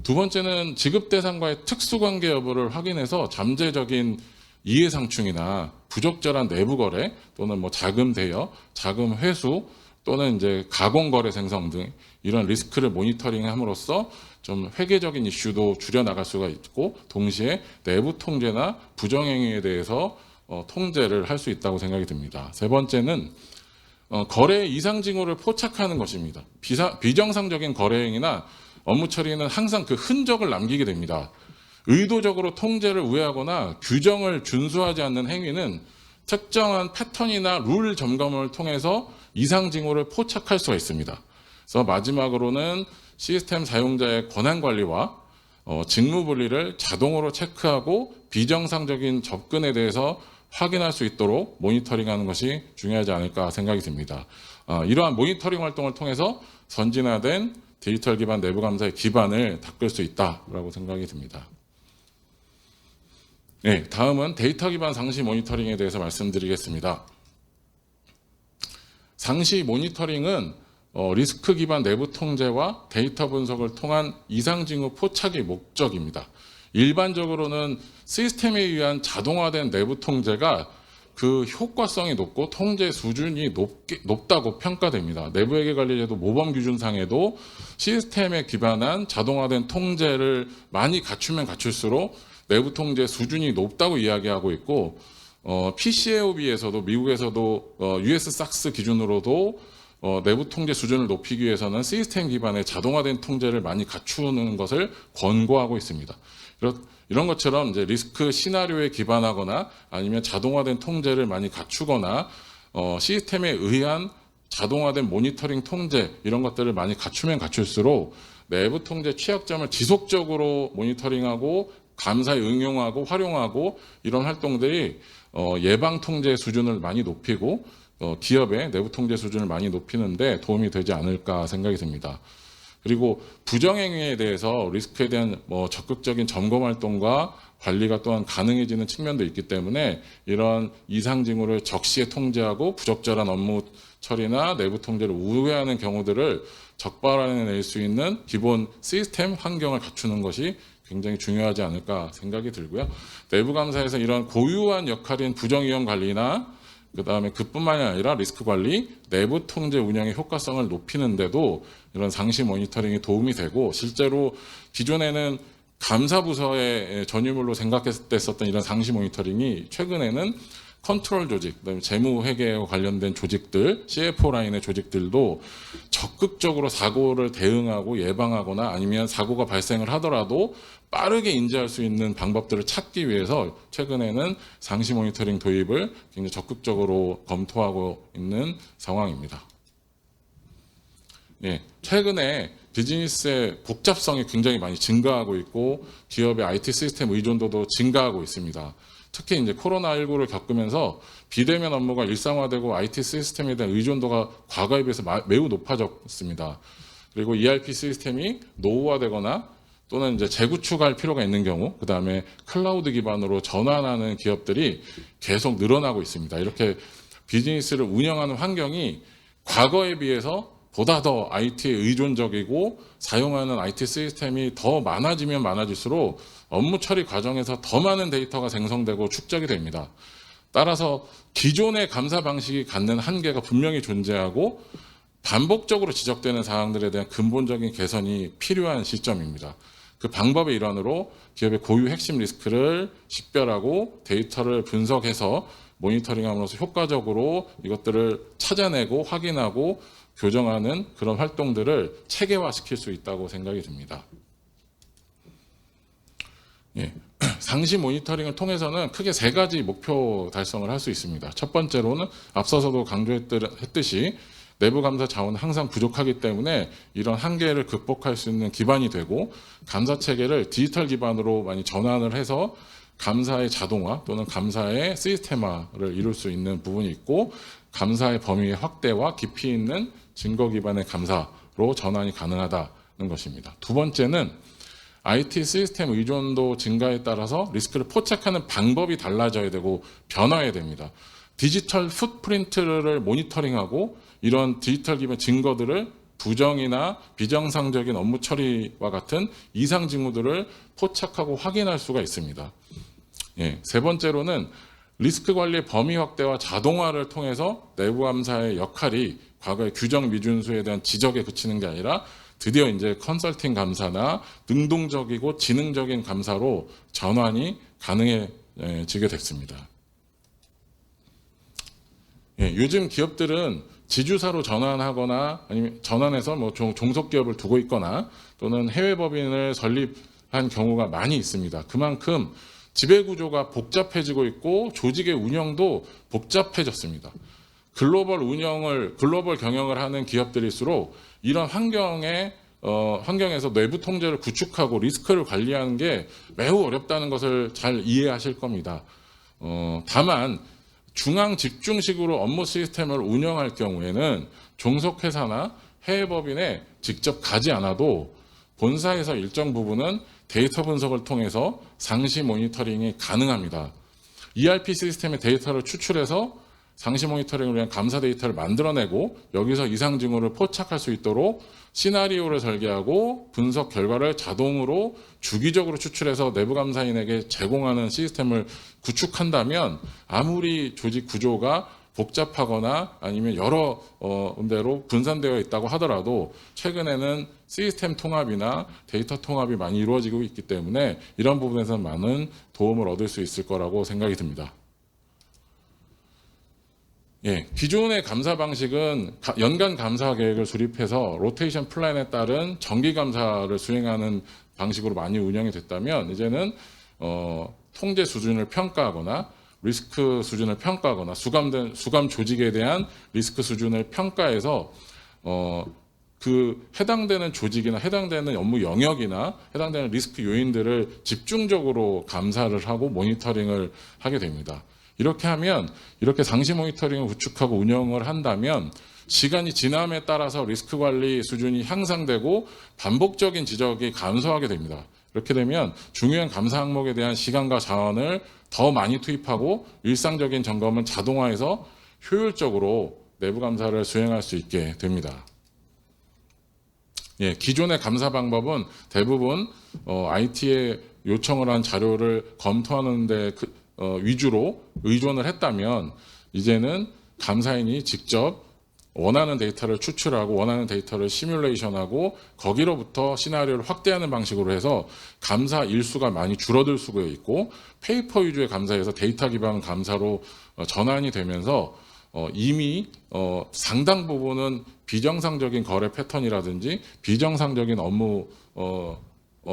두 번째는 지급 대상과의 특수관계 여부를 확인해서 잠재적인 이해상충이나 부적절한 내부 거래 또는 뭐 자금 대여, 자금 회수 또는 이제 가공 거래 생성 등 이런 리스크를 모니터링함으로써 좀 회계적인 이슈도 줄여 나갈 수가 있고 동시에 내부 통제나 부정행위에 대해서 통제를 할 수 있다고 생각이 듭니다. 세 번째는 거래 이상 징후를 포착하는 것입니다. 비정상적인 거래 행위나 업무 처리는 항상 그 흔적을 남기게 됩니다. 의도적으로 통제를 우회하거나 규정을 준수하지 않는 행위는 특정한 패턴이나 룰 점검을 통해서 이상 징후를 포착할 수가 있습니다. 그래서 마지막으로는 시스템 사용자의 권한 관리와 직무 분리를 자동으로 체크하고 비정상적인 접근에 대해서 확인할 수 있도록 모니터링하는 것이 중요하지 않을까 생각이 듭니다. 이러한 모니터링 활동을 통해서 선진화된 디지털 기반 내부 감사의 기반을 닦을 수 있다라고 생각이 듭니다. 네, 다음은 데이터 기반 상시 모니터링에 대해서 말씀드리겠습니다. 상시 모니터링은 리스크 기반 내부 통제와 데이터 분석을 통한 이상 징후 포착이 목적입니다. 일반적으로는 시스템에 의한 자동화된 내부 통제가 그 효과성이 높고 통제 수준이 높다고 평가됩니다. 내부회계관리제도 모범 기준상에도 시스템에 기반한 자동화된 통제를 많이 갖추면 갖출수록 내부 통제 수준이 높다고 이야기하고 있고 PCAOB에서도 미국에서도 US SACS 기준으로도 내부 통제 수준을 높이기 위해서는 시스템 기반의 자동화된 통제를 많이 갖추는 것을 권고하고 있습니다. 이런 것처럼 이제 리스크 시나리오에 기반하거나 아니면 자동화된 통제를 많이 갖추거나 시스템에 의한 자동화된 모니터링 통제 이런 것들을 많이 갖추면 갖출수록 내부 통제 취약점을 지속적으로 모니터링하고 감사에 응용하고 활용하고 이런 활동들이 예방 통제 수준을 많이 높이고 기업의 내부 통제 수준을 많이 높이는데 도움이 되지 않을까 생각이 듭니다. 그리고 부정행위에 대해서 리스크에 대한 적극적인 점검 활동과 관리가 또한 가능해지는 측면도 있기 때문에 이런 이상 징후를 적시에 통제하고 부적절한 업무 처리나 내부 통제를 우회하는 경우들을 적발해낼 수 있는 기본 시스템 환경을 갖추는 것이 굉장히 중요하지 않을까 생각이 들고요. 내부 감사에서 이런 고유한 역할인 부정위험 관리나 그다음에 그뿐만이 아니라 리스크 관리, 내부 통제 운영의 효과성을 높이는데도 이런 상시 모니터링이 도움이 되고 실제로 기존에는 감사부서의 전유물로 생각했었던 이런 상시 모니터링이 최근에는 컨트롤 조직, 그다음에 재무회계와 관련된 조직들, CFO 라인의 조직들도 적극적으로 사고를 대응하고 예방하거나 아니면 사고가 발생을 하더라도 빠르게 인지할 수 있는 방법들을 찾기 위해서 최근에는 상시 모니터링 도입을 굉장히 적극적으로 검토하고 있는 상황입니다. 네, 최근에 비즈니스의 복잡성이 굉장히 많이 증가하고 있고 기업의 IT 시스템 의존도도 증가하고 있습니다. 특히 이제 코로나19를 겪으면서 비대면 업무가 일상화되고 IT 시스템에 대한 의존도가 과거에 비해서 매우 높아졌습니다. 그리고 ERP 시스템이 노후화되거나 또는 이제 재구축할 필요가 있는 경우, 그 다음에 클라우드 기반으로 전환하는 기업들이 계속 늘어나고 있습니다. 이렇게 비즈니스를 운영하는 환경이 과거에 비해서 보다 더 IT에 의존적이고 사용하는 IT 시스템이 더 많아지면 많아질수록 업무 처리 과정에서 더 많은 데이터가 생성되고 축적이 됩니다. 따라서 기존의 감사 방식이 갖는 한계가 분명히 존재하고 반복적으로 지적되는 사항들에 대한 근본적인 개선이 필요한 시점입니다. 그 방법의 일환으로 기업의 고유 핵심 리스크를 식별하고 데이터를 분석해서 모니터링함으로써 효과적으로 이것들을 찾아내고 확인하고 교정하는 그런 활동들을 체계화시킬 수 있다고 생각이 듭니다. 예. 상시 모니터링을 통해서는 크게 3가지 목표 달성을 할 수 있습니다. 첫 번째로는 앞서서도 강조했듯이 내부 감사 자원은 항상 부족하기 때문에 이런 한계를 극복할 수 있는 기반이 되고 감사 체계를 디지털 기반으로 많이 전환을 해서 감사의 자동화 또는 감사의 시스템화를 이룰 수 있는 부분이 있고 감사의 범위의 확대와 깊이 있는 증거 기반의 감사로 전환이 가능하다는 것입니다. 두 번째는 IT 시스템 의존도 증가에 따라서 리스크를 포착하는 방법이 달라져야 되고 변화해야 됩니다. 디지털 풋프린트를 모니터링하고 이런 디지털 기반 증거들을 부정이나 비정상적인 업무 처리와 같은 이상 징후들을 포착하고 확인할 수가 있습니다. 예, 세 번째로는 리스크 관리의 범위 확대와 자동화를 통해서 내부 감사의 역할이 과거의 규정 미준수에 대한 지적에 그치는 게 아니라 드디어 이제 컨설팅 감사나 능동적이고 지능적인 감사로 전환이 가능해지게 됐습니다. 예, 요즘 기업들은 지주사로 전환하거나 아니면 전환해서 뭐 종속기업을 두고 있거나 또는 해외 법인을 설립한 경우가 많이 있습니다. 그만큼 지배구조가 복잡해지고 있고 조직의 운영도 복잡해졌습니다. 글로벌 경영을 하는 기업들일수록 이런 환경에서 내부 통제를 구축하고 리스크를 관리하는 게 매우 어렵다는 것을 잘 이해하실 겁니다. 다만 중앙 집중식으로 업무 시스템을 운영할 경우에는 종속회사나 해외법인에 직접 가지 않아도 본사에서 일정 부분은 데이터 분석을 통해서 상시 모니터링이 가능합니다. ERP 시스템의 데이터를 추출해서 상시 모니터링을 위한 감사 데이터를 만들어내고 여기서 이상 징후를 포착할 수 있도록 시나리오를 설계하고 분석 결과를 자동으로 주기적으로 추출해서 내부 감사인에게 제공하는 시스템을 구축한다면 아무리 조직 구조가 복잡하거나 아니면 여러 군데로 분산되어 있다고 하더라도 최근에는 시스템 통합이나 데이터 통합이 많이 이루어지고 있기 때문에 이런 부분에서 많은 도움을 얻을 수 있을 거라고 생각이 듭니다. 예, 기존의 감사 방식은 연간 감사 계획을 수립해서 로테이션 플랜에 따른 정기 감사를 수행하는 방식으로 많이 운영이 됐다면 이제는 통제 수준을 평가하거나 리스크 수준을 평가하거나 수감 조직에 대한 리스크 수준을 평가해서 그 해당되는 조직이나 해당되는 업무 영역이나 해당되는 리스크 요인들을 집중적으로 감사를 하고 모니터링을 하게 됩니다. 이렇게 하면 이렇게 상시 모니터링을 구축하고 운영을 한다면 시간이 지남에 따라서 리스크 관리 수준이 향상되고 반복적인 지적이 감소하게 됩니다. 이렇게 되면 중요한 감사 항목에 대한 시간과 자원을 더 많이 투입하고 일상적인 점검을 자동화해서 효율적으로 내부 감사를 수행할 수 있게 됩니다. 예, 기존의 감사 방법은 대부분 IT에 요청을 한 자료를 검토하는 데 위주로 의존을 했다면 이제는 감사인이 직접 원하는 데이터를 추출하고 원하는 데이터를 시뮬레이션하고 거기로부터 시나리오를 확대하는 방식으로 해서 감사 일수가 많이 줄어들 수가 있고 페이퍼 위주의 감사에서 데이터 기반 감사로 전환이 되면서 이미 상당 부분은 비정상적인 거래 패턴이라든지 비정상적인 업무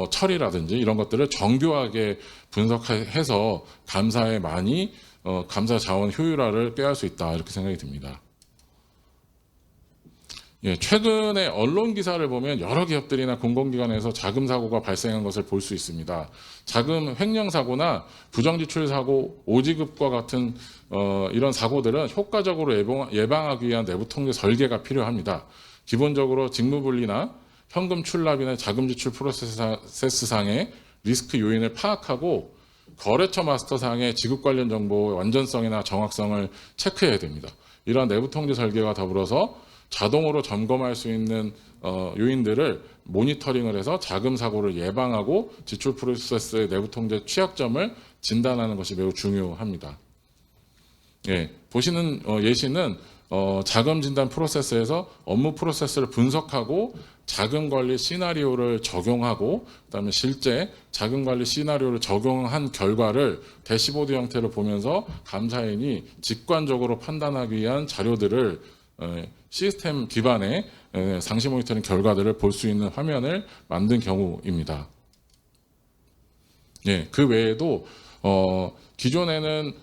처리라든지 이런 것들을 정교하게 분석해서 감사에 많이 감사 자원 효율화를 꾀할 수 있다 이렇게 생각이 듭니다. 예, 최근에 언론 기사를 보면 여러 기업들이나 공공기관에서 자금 사고가 발생한 것을 볼 수 있습니다. 자금 횡령 사고나 부정 지출 사고, 오지급과 같은 이런 사고들은 효과적으로 예방하기 위한 내부 통제 설계가 필요합니다. 기본적으로 직무분리나 현금 출납이나 자금 지출 프로세스상의 리스크 요인을 파악하고 거래처 마스터상의 지급 관련 정보의 완전성이나 정확성을 체크해야 됩니다. 이러한 내부 통제 설계와 더불어서 자동으로 점검할 수 있는 요인들을 모니터링을 해서 자금 사고를 예방하고 지출 프로세스의 내부 통제 취약점을 진단하는 것이 매우 중요합니다. 예, 보시는 예시는 자금 진단 프로세스에서 업무 프로세스를 분석하고 자금 관리 시나리오를 적용하고 그다음에 실제 자금 관리 시나리오를 적용한 결과를 대시보드 형태로 보면서 감사인이 직관적으로 판단하기 위한 자료들을 시스템 기반의 상시 모니터링 결과들을 볼 수 있는 화면을 만든 경우입니다. 예, 그 외에도 기존에는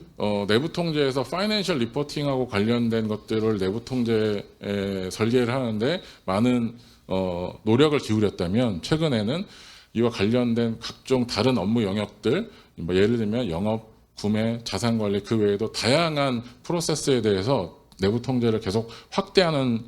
내부 통제에서 파이낸셜 리포팅하고 관련된 것들을 내부 통제에 설계를 하는데 많은 노력을 기울였다면 최근에는 이와 관련된 각종 다른 업무 영역들, 뭐 예를 들면 영업, 구매, 자산 관리 그 외에도 다양한 프로세스에 대해서 내부 통제를 계속 확대하는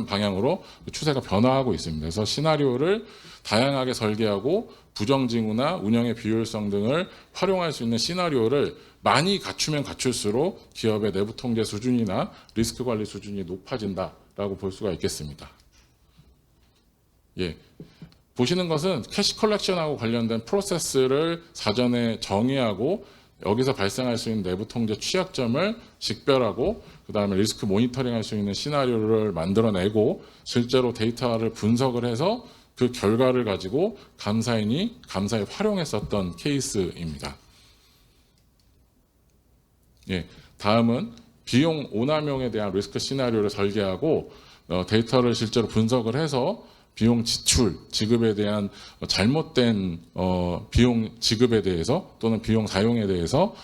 방향으로 추세가 변화하고 있습니다. 그래서 시나리오를 다양하게 설계하고 부정징후나 운영의 비효율성 등을 활용할 수 있는 시나리오를 많이 갖추면 갖출수록 기업의 내부 통제 수준이나 리스크 관리 수준이 높아진다라고 볼 수가 있겠습니다. 예. 보시는 것은 캐시 컬렉션하고 관련된 프로세스를 사전에 정의하고 여기서 발생할 수 있는 내부 통제 취약점을 식별하고 그다음에 리스크 모니터링할 수 있는 시나리오를 만들어내고 실제로 데이터를 분석을 해서 그 결과를 가지고 감사인이 감사에 활용했었던 케이스입니다. 예, 다음은 비용 오남용에 대한 리스크 시나리오를 설계하고 데이터를 실제로 분석을 해서 비용 지출, 지급에 대한 잘못된 비용 지급에 대해서 또는 비용 사용에 대해서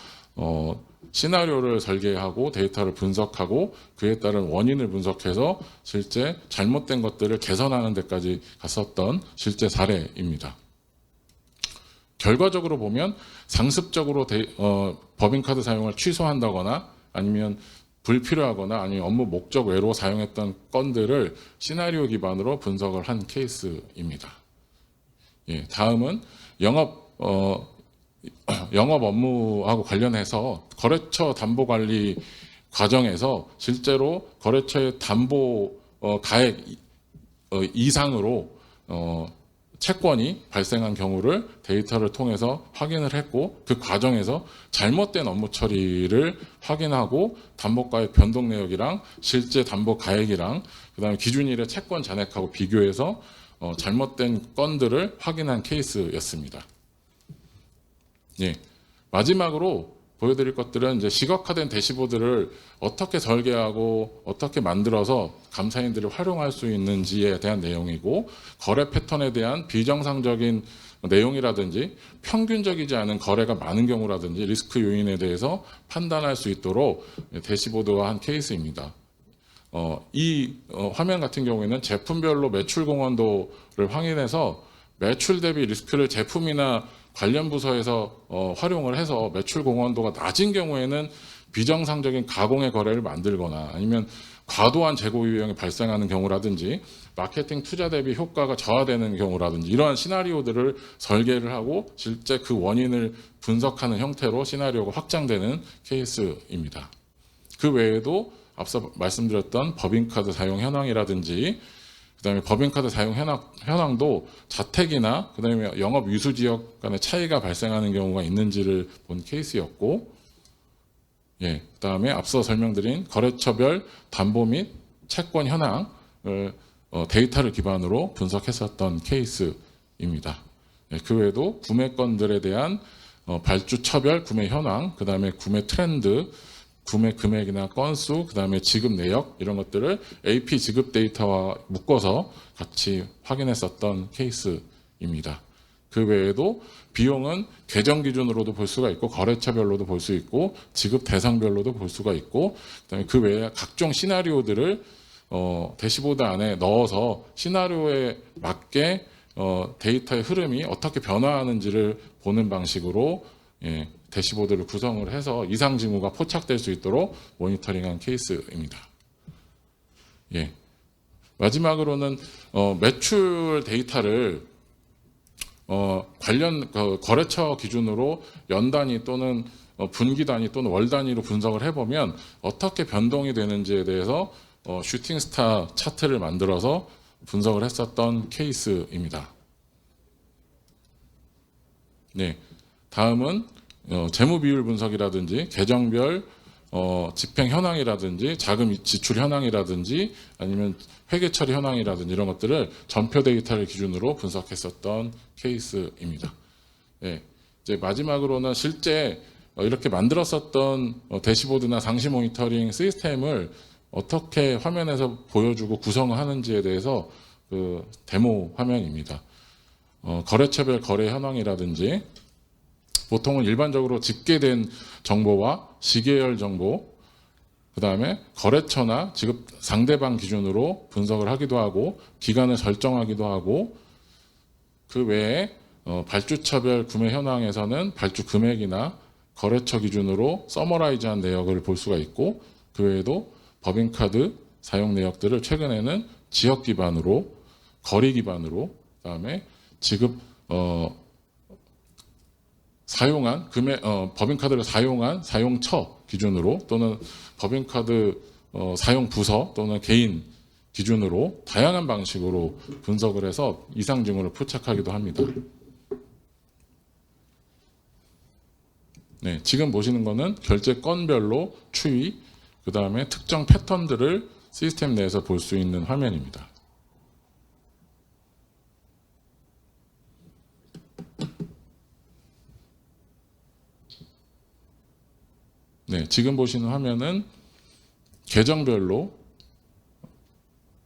시나리오를 설계하고 데이터를 분석하고 그에 따른 원인을 분석해서 실제 잘못된 것들을 개선하는 데까지 갔었던 실제 사례입니다. 결과적으로 보면 상습적으로 법인카드 사용을 취소한다거나 아니면 불필요하거나 아니면 업무 목적 외로 사용했던 건들을 시나리오 기반으로 분석을 한 케이스입니다. 예, 다음은 영업 업무하고 관련해서 거래처 담보 관리 과정에서 실제로 거래처의 담보 가액 이상으로 채권이 발생한 경우를 데이터를 통해서 확인을 했고 그 과정에서 잘못된 업무 처리를 확인하고 담보가액 변동 내역이랑 실제 담보 가액이랑 그다음에 기준일의 채권 잔액하고 비교해서 잘못된 건들을 확인한 케이스였습니다. 예, 마지막으로 보여드릴 것들은 이제 시각화된 대시보드를 어떻게 설계하고 어떻게 만들어서 감사인들이 활용할 수 있는지에 대한 내용이고 거래 패턴에 대한 비정상적인 내용이라든지 평균적이지 않은 거래가 많은 경우라든지 리스크 요인에 대해서 판단할 수 있도록 대시보드화한 케이스입니다. 이 화면 같은 경우에는 제품별로 매출 공헌도를 확인해서 매출 대비 리스크를 제품이나 관련 부서에서 활용을 해서 매출 공헌도가 낮은 경우에는 비정상적인 가공의 거래를 만들거나 아니면 과도한 재고 유형이 발생하는 경우라든지 마케팅 투자 대비 효과가 저하되는 경우라든지 이러한 시나리오들을 설계를 하고 실제 그 원인을 분석하는 형태로 시나리오가 확장되는 케이스입니다. 그 외에도 앞서 말씀드렸던 법인카드 사용 현황이라든지 그다음에 법인카드 사용 현황도 자택이나 그다음에 영업 유수 지역 간의 차이가 발생하는 경우가 있는지를 본 케이스였고, 예, 그다음에 앞서 설명드린 거래처별 담보 및 채권 현황을 데이터를 기반으로 분석했었던 케이스입니다. 예, 그 외에도 구매건들에 대한 발주 처별, 구매 현황, 그다음에 구매 트렌드, 구매 금액이나 건수, 그다음에 지급 내역 이런 것들을 AP 지급 데이터와 묶어서 같이 확인했었던 케이스입니다. 그 외에도 비용은 계정 기준으로도 볼 수가 있고 거래처별로도 볼 수 있고 지급 대상별로도 볼 수가 있고 그다음에 그 외에 각종 시나리오들을 대시보드 안에 넣어서 시나리오에 맞게 데이터의 흐름이 어떻게 변화하는지를 보는 방식으로 예, 대시보드를 구성을 해서 이상 징후가 포착될 수 있도록 모니터링한 케이스입니다. 예. 마지막으로는 매출 데이터를 관련 거래처 기준으로 연 단위 또는 분기 단위 또는 월 단위로 분석을 해보면 어떻게 변동이 되는지에 대해서 슈팅 스타 차트를 만들어서 분석을 했었던 케이스입니다. 네, 다음은 재무 비율 분석이라든지 계정별 집행 현황이라든지 자금 지출 현황이라든지 아니면 회계 처리 현황이라든지 이런 것들을 전표 데이터를 기준으로 분석했었던 케이스입니다. 네, 이제 마지막으로는 실제 이렇게 만들었었던 대시보드나 상시 모니터링 시스템을 어떻게 화면에서 보여주고 구성하는지에 대해서 그 데모 화면입니다. 거래처별 거래 현황이라든지 보통은 일반적으로 집계된 정보와 시계열 정보, 그 다음에 거래처나 지급 상대방 기준으로 분석을 하기도 하고 기간을 설정하기도 하고 그 외에 발주처별 구매 현황에서는 발주 금액이나 거래처 기준으로 서머라이즈한 내역을 볼 수가 있고 그 외에도 법인카드 사용 내역들을 최근에는 지역 기반으로 거리 기반으로 그다음에 지급 사용한 금액 법인카드를 사용한 사용처 기준으로 또는 법인카드 사용 부서 또는 개인 기준으로 다양한 방식으로 분석을 해서 이상 징후를 포착하기도 합니다. 네, 지금 보시는 거는 결제 건별로 추이, 그 다음에 특정 패턴들을 시스템 내에서 볼 수 있는 화면입니다. 네, 지금 보시는 화면은 계정별로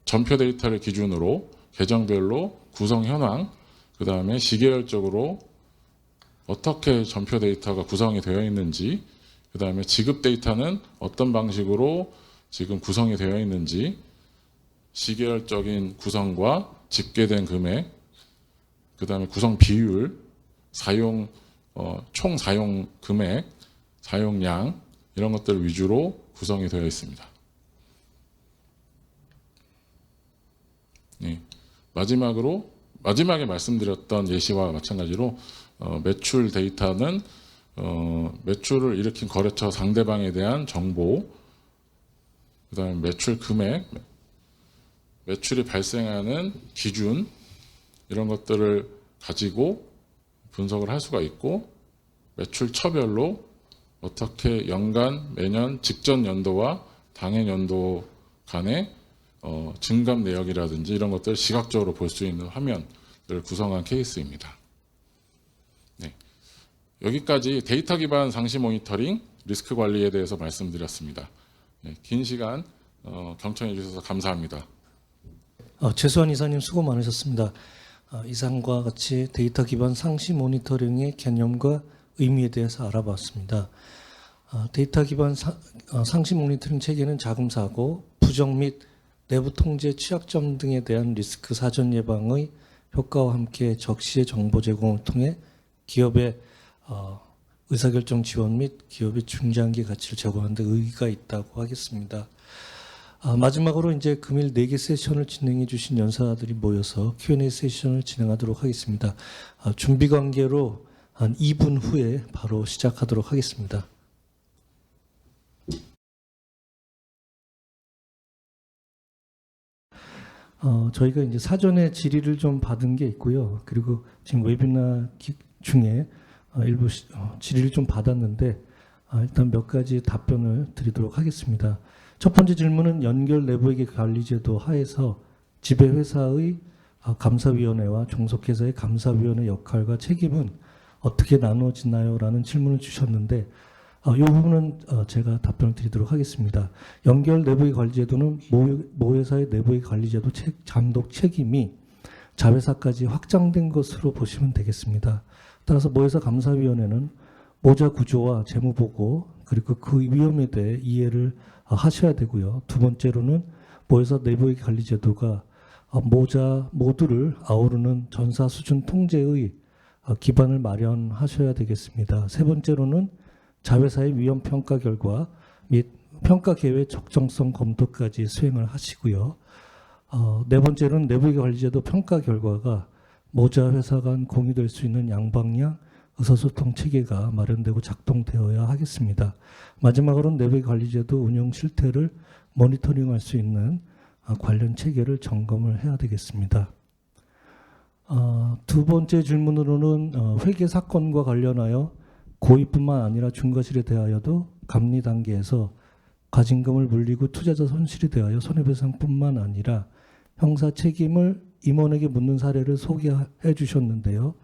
전표 데이터를 기준으로 계정별로 구성 현황, 그 다음에 시계열적으로 어떻게 전표 데이터가 구성이 되어 있는지, 그 다음에 지급 데이터는 어떤 방식으로 지금 구성이 되어 있는지, 시계열적인 구성과 집계된 금액, 그 다음에 구성 비율, 사용 총 사용 금액, 사용량 이런 것들 위주로 구성이 되어 있습니다. 네. 마지막에 말씀드렸던 예시와 마찬가지로 매출 데이터는 매출을 일으킨 거래처 상대방에 대한 정보, 그 다음에 매출 금액, 매출이 발생하는 기준 이런 것들을 가지고 분석을 할 수가 있고 매출 처별로 어떻게 연간, 매년, 직전 연도와 당해 연도 간의 증감 내역이라든지 이런 것들을 시각적으로 볼 수 있는 화면을 구성한 케이스입니다. 네. 여기까지 데이터 기반 상시 모니터링, 리스크 관리에 대해서 말씀드렸습니다. 네. 긴 시간 경청해 주셔서 감사합니다. 최수환 이사님 수고 많으셨습니다. 이상과 같이 데이터 기반 상시 모니터링의 개념과 의미에 대해서 알아봤습니다. 데이터 기반 상시 모니터링 체계는 자금 사고, 부정 및 내부 통제 취약점 등에 대한 리스크 사전 예방의 효과와 함께 적시의 정보 제공을 통해 기업의 의사결정 지원 및 기업의 중장기 가치를 제공하는 데 의의가 있다고 하겠습니다. 마지막으로 이제 금일 4개 세션을 진행해 주신 연사들이 모여서 Q&A 세션을 진행하도록 하겠습니다. 준비 관계로 한 2분 후에 바로 시작하도록 하겠습니다. 저희가 이제 사전에 질의를 좀 받은 게 있고요. 그리고 지금 웨비나 중에 일부 질의를 좀 받았는데 일단 몇 가지 답변을 드리도록 하겠습니다. 첫 번째 질문은 연결 내부회계 관리제도 하에서 지배회사의 감사위원회와 종속회사의 감사위원회 역할과 책임은 어떻게 나누어지나요? 라는 질문을 주셨는데 이 부분은 제가 답변을 드리도록 하겠습니다. 연결 내부의 관리제도는 모회사의 내부의 관리제도 감독 책임이 자회사까지 확장된 것으로 보시면 되겠습니다. 따라서 모회사 감사위원회는 모자 구조와 재무보고 그리고 그 위험에 대해 이해를 하셔야 되고요. 두 번째로는 모회사 내부의 관리제도가 모자 모두를 아우르는 전사 수준 통제의 기반을 마련하셔야 되겠습니다. 세 번째로는 자회사의 위험 평가 결과 및 평가 계획 적정성 검토까지 수행을 하시고요. 네 번째로는 내부의 관리제도 평가 결과가 모자 회사 간 공유될 수 있는 양방향 의사소통 체계가 마련되고 작동되어야 하겠습니다. 마지막으로는 내부관리제도 운영 실태를 모니터링할 수 있는 관련 체계를 점검을 해야 되겠습니다. 두 번째 질문으로는 회계 사건과 관련하여 고의뿐만 아니라 중과실에 대하여도 감리 단계에서 과징금을 물리고 투자자 손실에 대하여 손해배상뿐만 아니라 형사 책임을 임원에게 묻는 사례를 소개해 주셨는데요.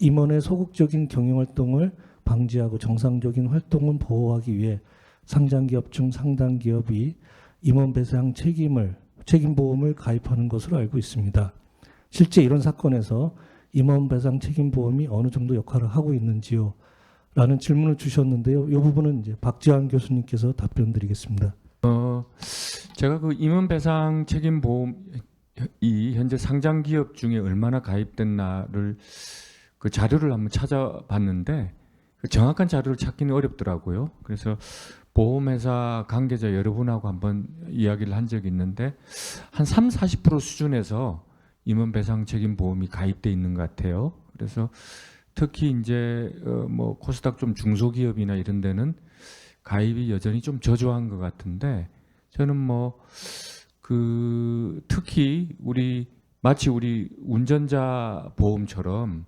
임원의 소극적인 경영활동을 방지하고 정상적인 활동을 보호하기 위해 상장기업 중 상당 기업이 임원 배상 책임보험을 가입하는 것으로 알고 있습니다. 실제 이런 사건에서 임원 배상 책임보험이 어느 정도 역할을 하고 있는지요? 라는 질문을 주셨는데요. 이 부분은 이제 박지환 교수님께서 답변 드리겠습니다. 제가 그 임원 배상 책임 보험이 현재 상장 기업 중에 얼마나 가입됐나를 그 자료를 한번 찾아봤는데 그 정확한 자료를 찾기는 어렵더라고요. 그래서 보험회사 관계자 여러분하고 한번 이야기를 한 적이 있는데 한 30-40% 수준에서 임원 배상 책임 보험이 가입돼 있는 것 같아요. 그래서 특히 이제 뭐 코스닥 좀 중소기업이나 이런 데는 가입이 여전히 좀 저조한 것 같은데 저는 뭐 그 특히 마치 우리 운전자 보험처럼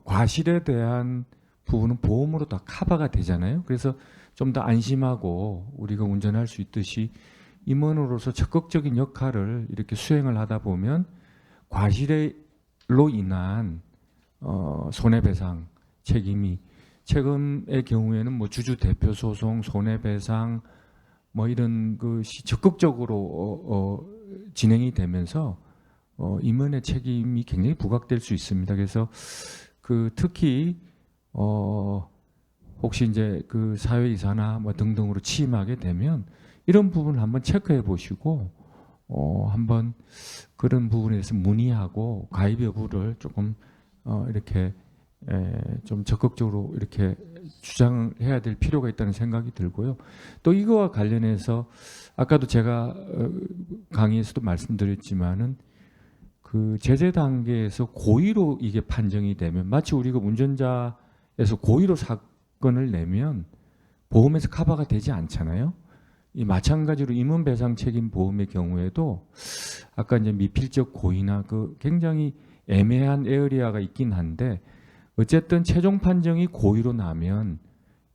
과실에 대한 부분은 보험으로 다 커버가 되잖아요. 그래서 좀 더 안심하고 우리가 운전할 수 있듯이 임원으로서 적극적인 역할을 이렇게 수행을 하다 보면 과실로 인한 손해배상 책임이 최근의 경우에는 뭐 주주 대표 소송, 손해배상 뭐 이런 것이 적극적으로 진행이 되면서 임원의 책임이 굉장히 부각될 수 있습니다. 그래서 그 특히 혹시 이제 그 사회이사나 뭐 등등으로 취임하게 되면 이런 부분을 한번 체크해 보시고 한번 그런 부분에 대해서 문의하고 가입 여부를 조금 이렇게 좀 적극적으로 이렇게 주장해야 될 필요가 있다는 생각이 들고요. 또 이거와 관련해서 아까도 제가 강의에서도 말씀드렸지만은 그 제재 단계에서 고의로 이게 판정이 되면 마치 우리가 운전자에서 고의로 사건을 내면 보험에서 커버가 되지 않잖아요. 이 마찬가지로 임원배상 책임 보험의 경우에도 아까 이제 미필적 고의나 그 굉장히 애매한 에어리아가 있긴 한데 어쨌든 최종 판정이 고의로 나면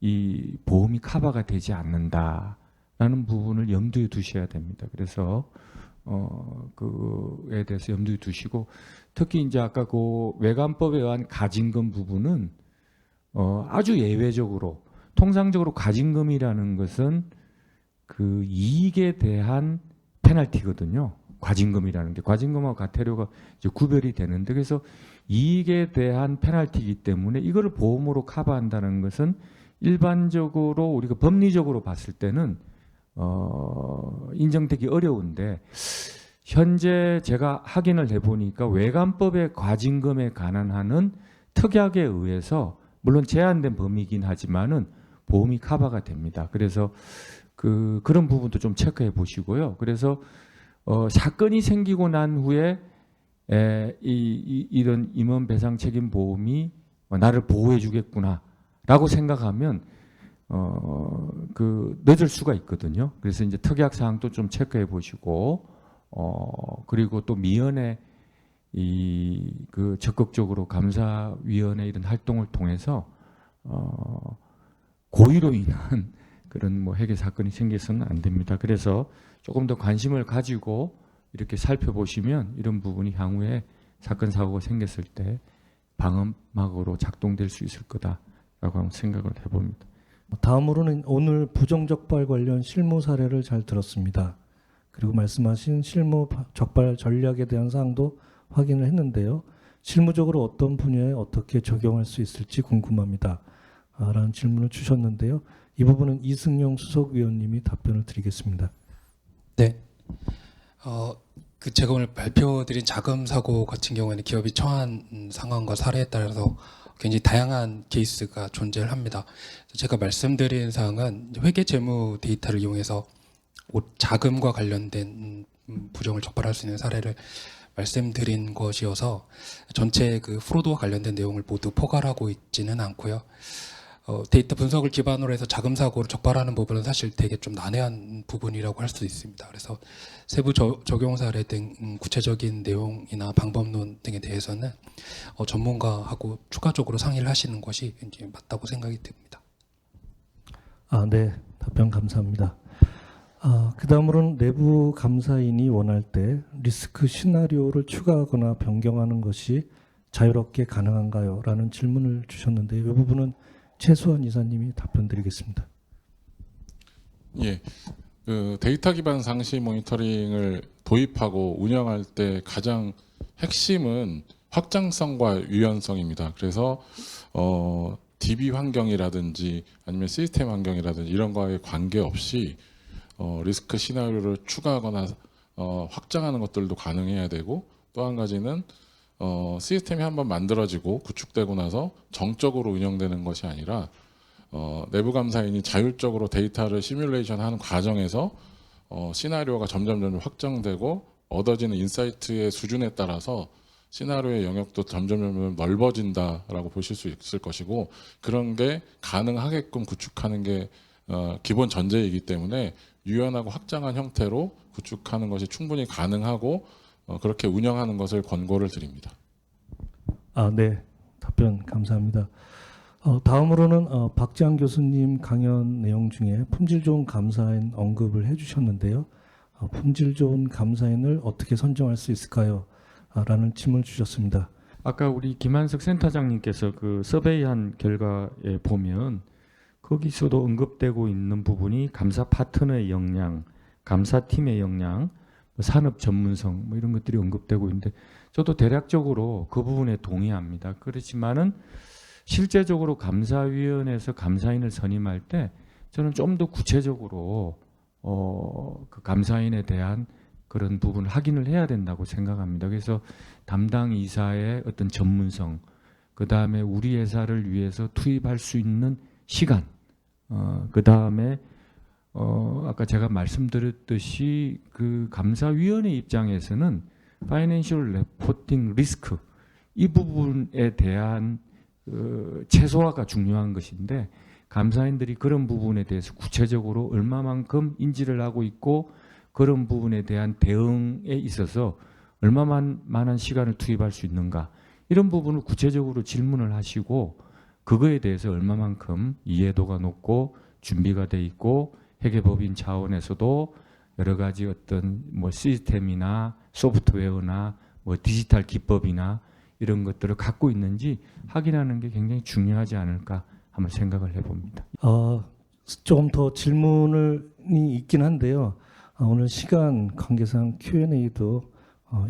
이 보험이 커버가 되지 않는다라는 부분을 염두에 두셔야 됩니다. 그래서 그에 대해서 염두에 두시고 특히 이제 아까 그 외관법에 의한 가징금 부분은 아주 예외적으로 통상적으로 가징금이라는 것은 그 이익에 대한 페널티거든요. 과징금이라는 게 과징금하고 과태료가 이제 구별이 되는데 그래서 이익에 대한 페널티이기 때문에 이거를 보험으로 커버한다는 것은 일반적으로 우리가 법리적으로 봤을 때는 인정되기 어려운데 현재 제가 확인을 해보니까 외관법의 과징금에 관한 한은 특약에 의해서 물론 제한된 범위이긴 하지만은 보험이 커버가 됩니다. 그래서 그런 부분도 좀 체크해 보시고요. 그래서 사건이 생기고 난 후에 이런 임원 배상 책임 보험이 나를 보호해 주겠구나라고 생각하면 늦을 수가 있거든요. 그래서 이제 특약 사항도 좀 체크해 보시고 그리고 또 미연에 그 적극적으로 감사위원회 이런 활동을 통해서 고의로 인한 그런 뭐 회계 사건이 생겨서는 안 됩니다. 그래서 조금 더 관심을 가지고 이렇게 살펴보시면 이런 부분이 향후에 사건 사고가 생겼을 때 방어막으로 작동될 수 있을 거다라고 한번 생각을 해봅니다. 다음으로는 오늘 부정적발 관련 실무 사례를 잘 들었습니다. 그리고 말씀하신 실무 적발 전략에 대한 사항도 확인을 했는데요. 실무적으로 어떤 분야에 어떻게 적용할 수 있을지 궁금합니다. 라는 질문을 주셨는데요. 이 부분은 이승용 수석위원님이 답변을 드리겠습니다. 네. 제가 오늘 발표드린 자금 사고 같은 경우에는 기업이 처한 상황과 사례에 따라서 굉장히 다양한 케이스가 존재를 합니다. 제가 말씀드린 사항은 회계 재무 데이터를 이용해서 자금과 관련된 부정을 적발할 수 있는 사례를 말씀드린 것이어서 전체 그 프로드와 관련된 내용을 모두 포괄하고 있지는 않고요. 데이터 분석을 기반으로 해서 자금 사고를 적발하는 부분은 사실 되게 좀 난해한 부분이라고 할 수 있습니다. 그래서 세부 적용 사례 등 구체적인 내용이나 방법론 등에 대해서는 전문가하고 추가적으로 상의를 하시는 것이 이제 맞다고 생각이 듭니다. 네, 답변 감사합니다. 그 다음으로는 내부 감사인이 원할 때 리스크 시나리오를 추가하거나 변경하는 것이 자유롭게 가능한가요? 라는 질문을 주셨는데 이 부분은 최수환 이사님이 답변 드리겠습니다. 예, 그 데이터 기반 상시 모니터링을 도입하고 운영할 때 가장 핵심은 확장성과 유연성입니다. 그래서 DB 환경이라든지 아니면 시스템 환경이라든지 이런 거에 관계없이 리스크 시나리오를 추가하거나 확장하는 것들도 가능해야 되고, 또 한 가지는 시스템이 한번 만들어지고 구축되고 나서 정적으로 운영되는 것이 아니라 내부 감사인이 자율적으로 데이터를 시뮬레이션하는 과정에서 시나리오가 점점 확장되고 얻어지는 인사이트의 수준에 따라서 시나리오의 영역도 점점 넓어진다라고 보실 수 있을 것이고, 그런 게 가능하게끔 구축하는 게 기본 전제이기 때문에 유연하고 확장한 형태로 구축하는 것이 충분히 가능하고 그렇게 운영하는 것을 권고를 드립니다. 네, 답변 감사합니다. 다음으로는 박지한 교수님 강연 내용 중에 품질 좋은 감사인 언급을 해주셨는데요. 품질 좋은 감사인을 어떻게 선정할 수 있을까요? 라는 질문을 주셨습니다. 아까 우리 김한석 센터장님께서 그 서베이한 결과에 보면 거기서도 언급되고 있는 부분이 감사 파트너의 역량, 감사팀의 역량, 산업 전문성 이런 것들이 언급되고 있는데 저도 대략적으로 그 부분에 동의합니다. 그렇지만은 실제적으로 감사위원회에서 감사인을 선임할 때 저는 좀 더 구체적으로 그 감사인에 대한 그런 부분을 확인을 해야 된다고 생각합니다. 그래서 담당 이사의 어떤 전문성, 그 다음에 우리 회사를 위해서 투입할 수 있는 시간, 그 다음에 아까 제가 말씀드렸듯이 그 감사위원회 입장에서는 파이낸셜 레포팅 리스크 이 부분에 대한 최소화가 중요한 것인데, 감사인들이 그런 부분에 대해서 구체적으로 얼마만큼 인지를 하고 있고 그런 부분에 대한 대응에 있어서 얼마만한 시간을 투입할 수 있는가, 이런 부분을 구체적으로 질문을 하시고 그거에 대해서 얼마만큼 이해도가 높고 준비가 돼 있고 회계법인 차원에서도 여러 가지 어떤 뭐 시스템이나 소프트웨어나 뭐 디지털 기법이나 이런 것들을 갖고 있는지 확인하는 게 굉장히 중요하지 않을까 한번 생각을 해봅니다. 조금 더 질문이 있긴 한데요. 오늘 시간 관계상 Q&A도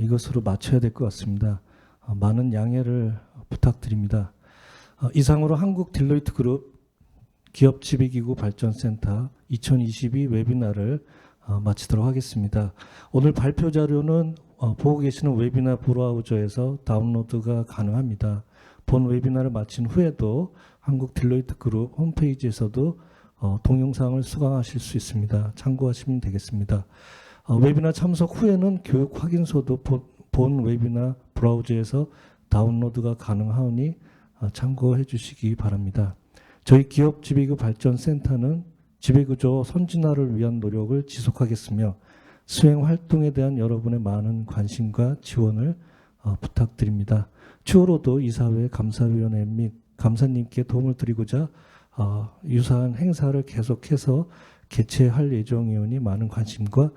이것으로 마쳐야 될 것 같습니다. 많은 양해를 부탁드립니다. 이상으로 한국 딜로이트 그룹 기업 지배기구 발전센터 2022 웨비나를 마치도록 하겠습니다. 오늘 발표 자료는 보고 계시는 웨비나 브라우저에서 다운로드가 가능합니다. 본 웨비나를 마친 후에도 한국 딜로이트 그룹 홈페이지에서도 동영상을 수강하실 수 있습니다. 참고하시면 되겠습니다. 웨비나 참석 후에는 교육 확인서도 본 웨비나 브라우저에서 다운로드가 가능하오니 참고해 주시기 바랍니다. 저희 기업 지배기구 발전센터는 지배구조 선진화를 위한 노력을 지속하겠으며 수행 활동에 대한 여러분의 많은 관심과 지원을 부탁드립니다. 추후로도 이사회 감사위원회 및 감사님께 도움을 드리고자 유사한 행사를 계속해서 개최할 예정이오니 많은 관심과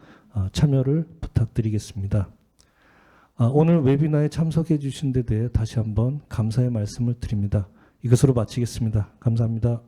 참여를 부탁드리겠습니다. 오늘 웨비나에 참석해 주신 데 대해 다시 한번 감사의 말씀을 드립니다. 이것으로 마치겠습니다. 감사합니다.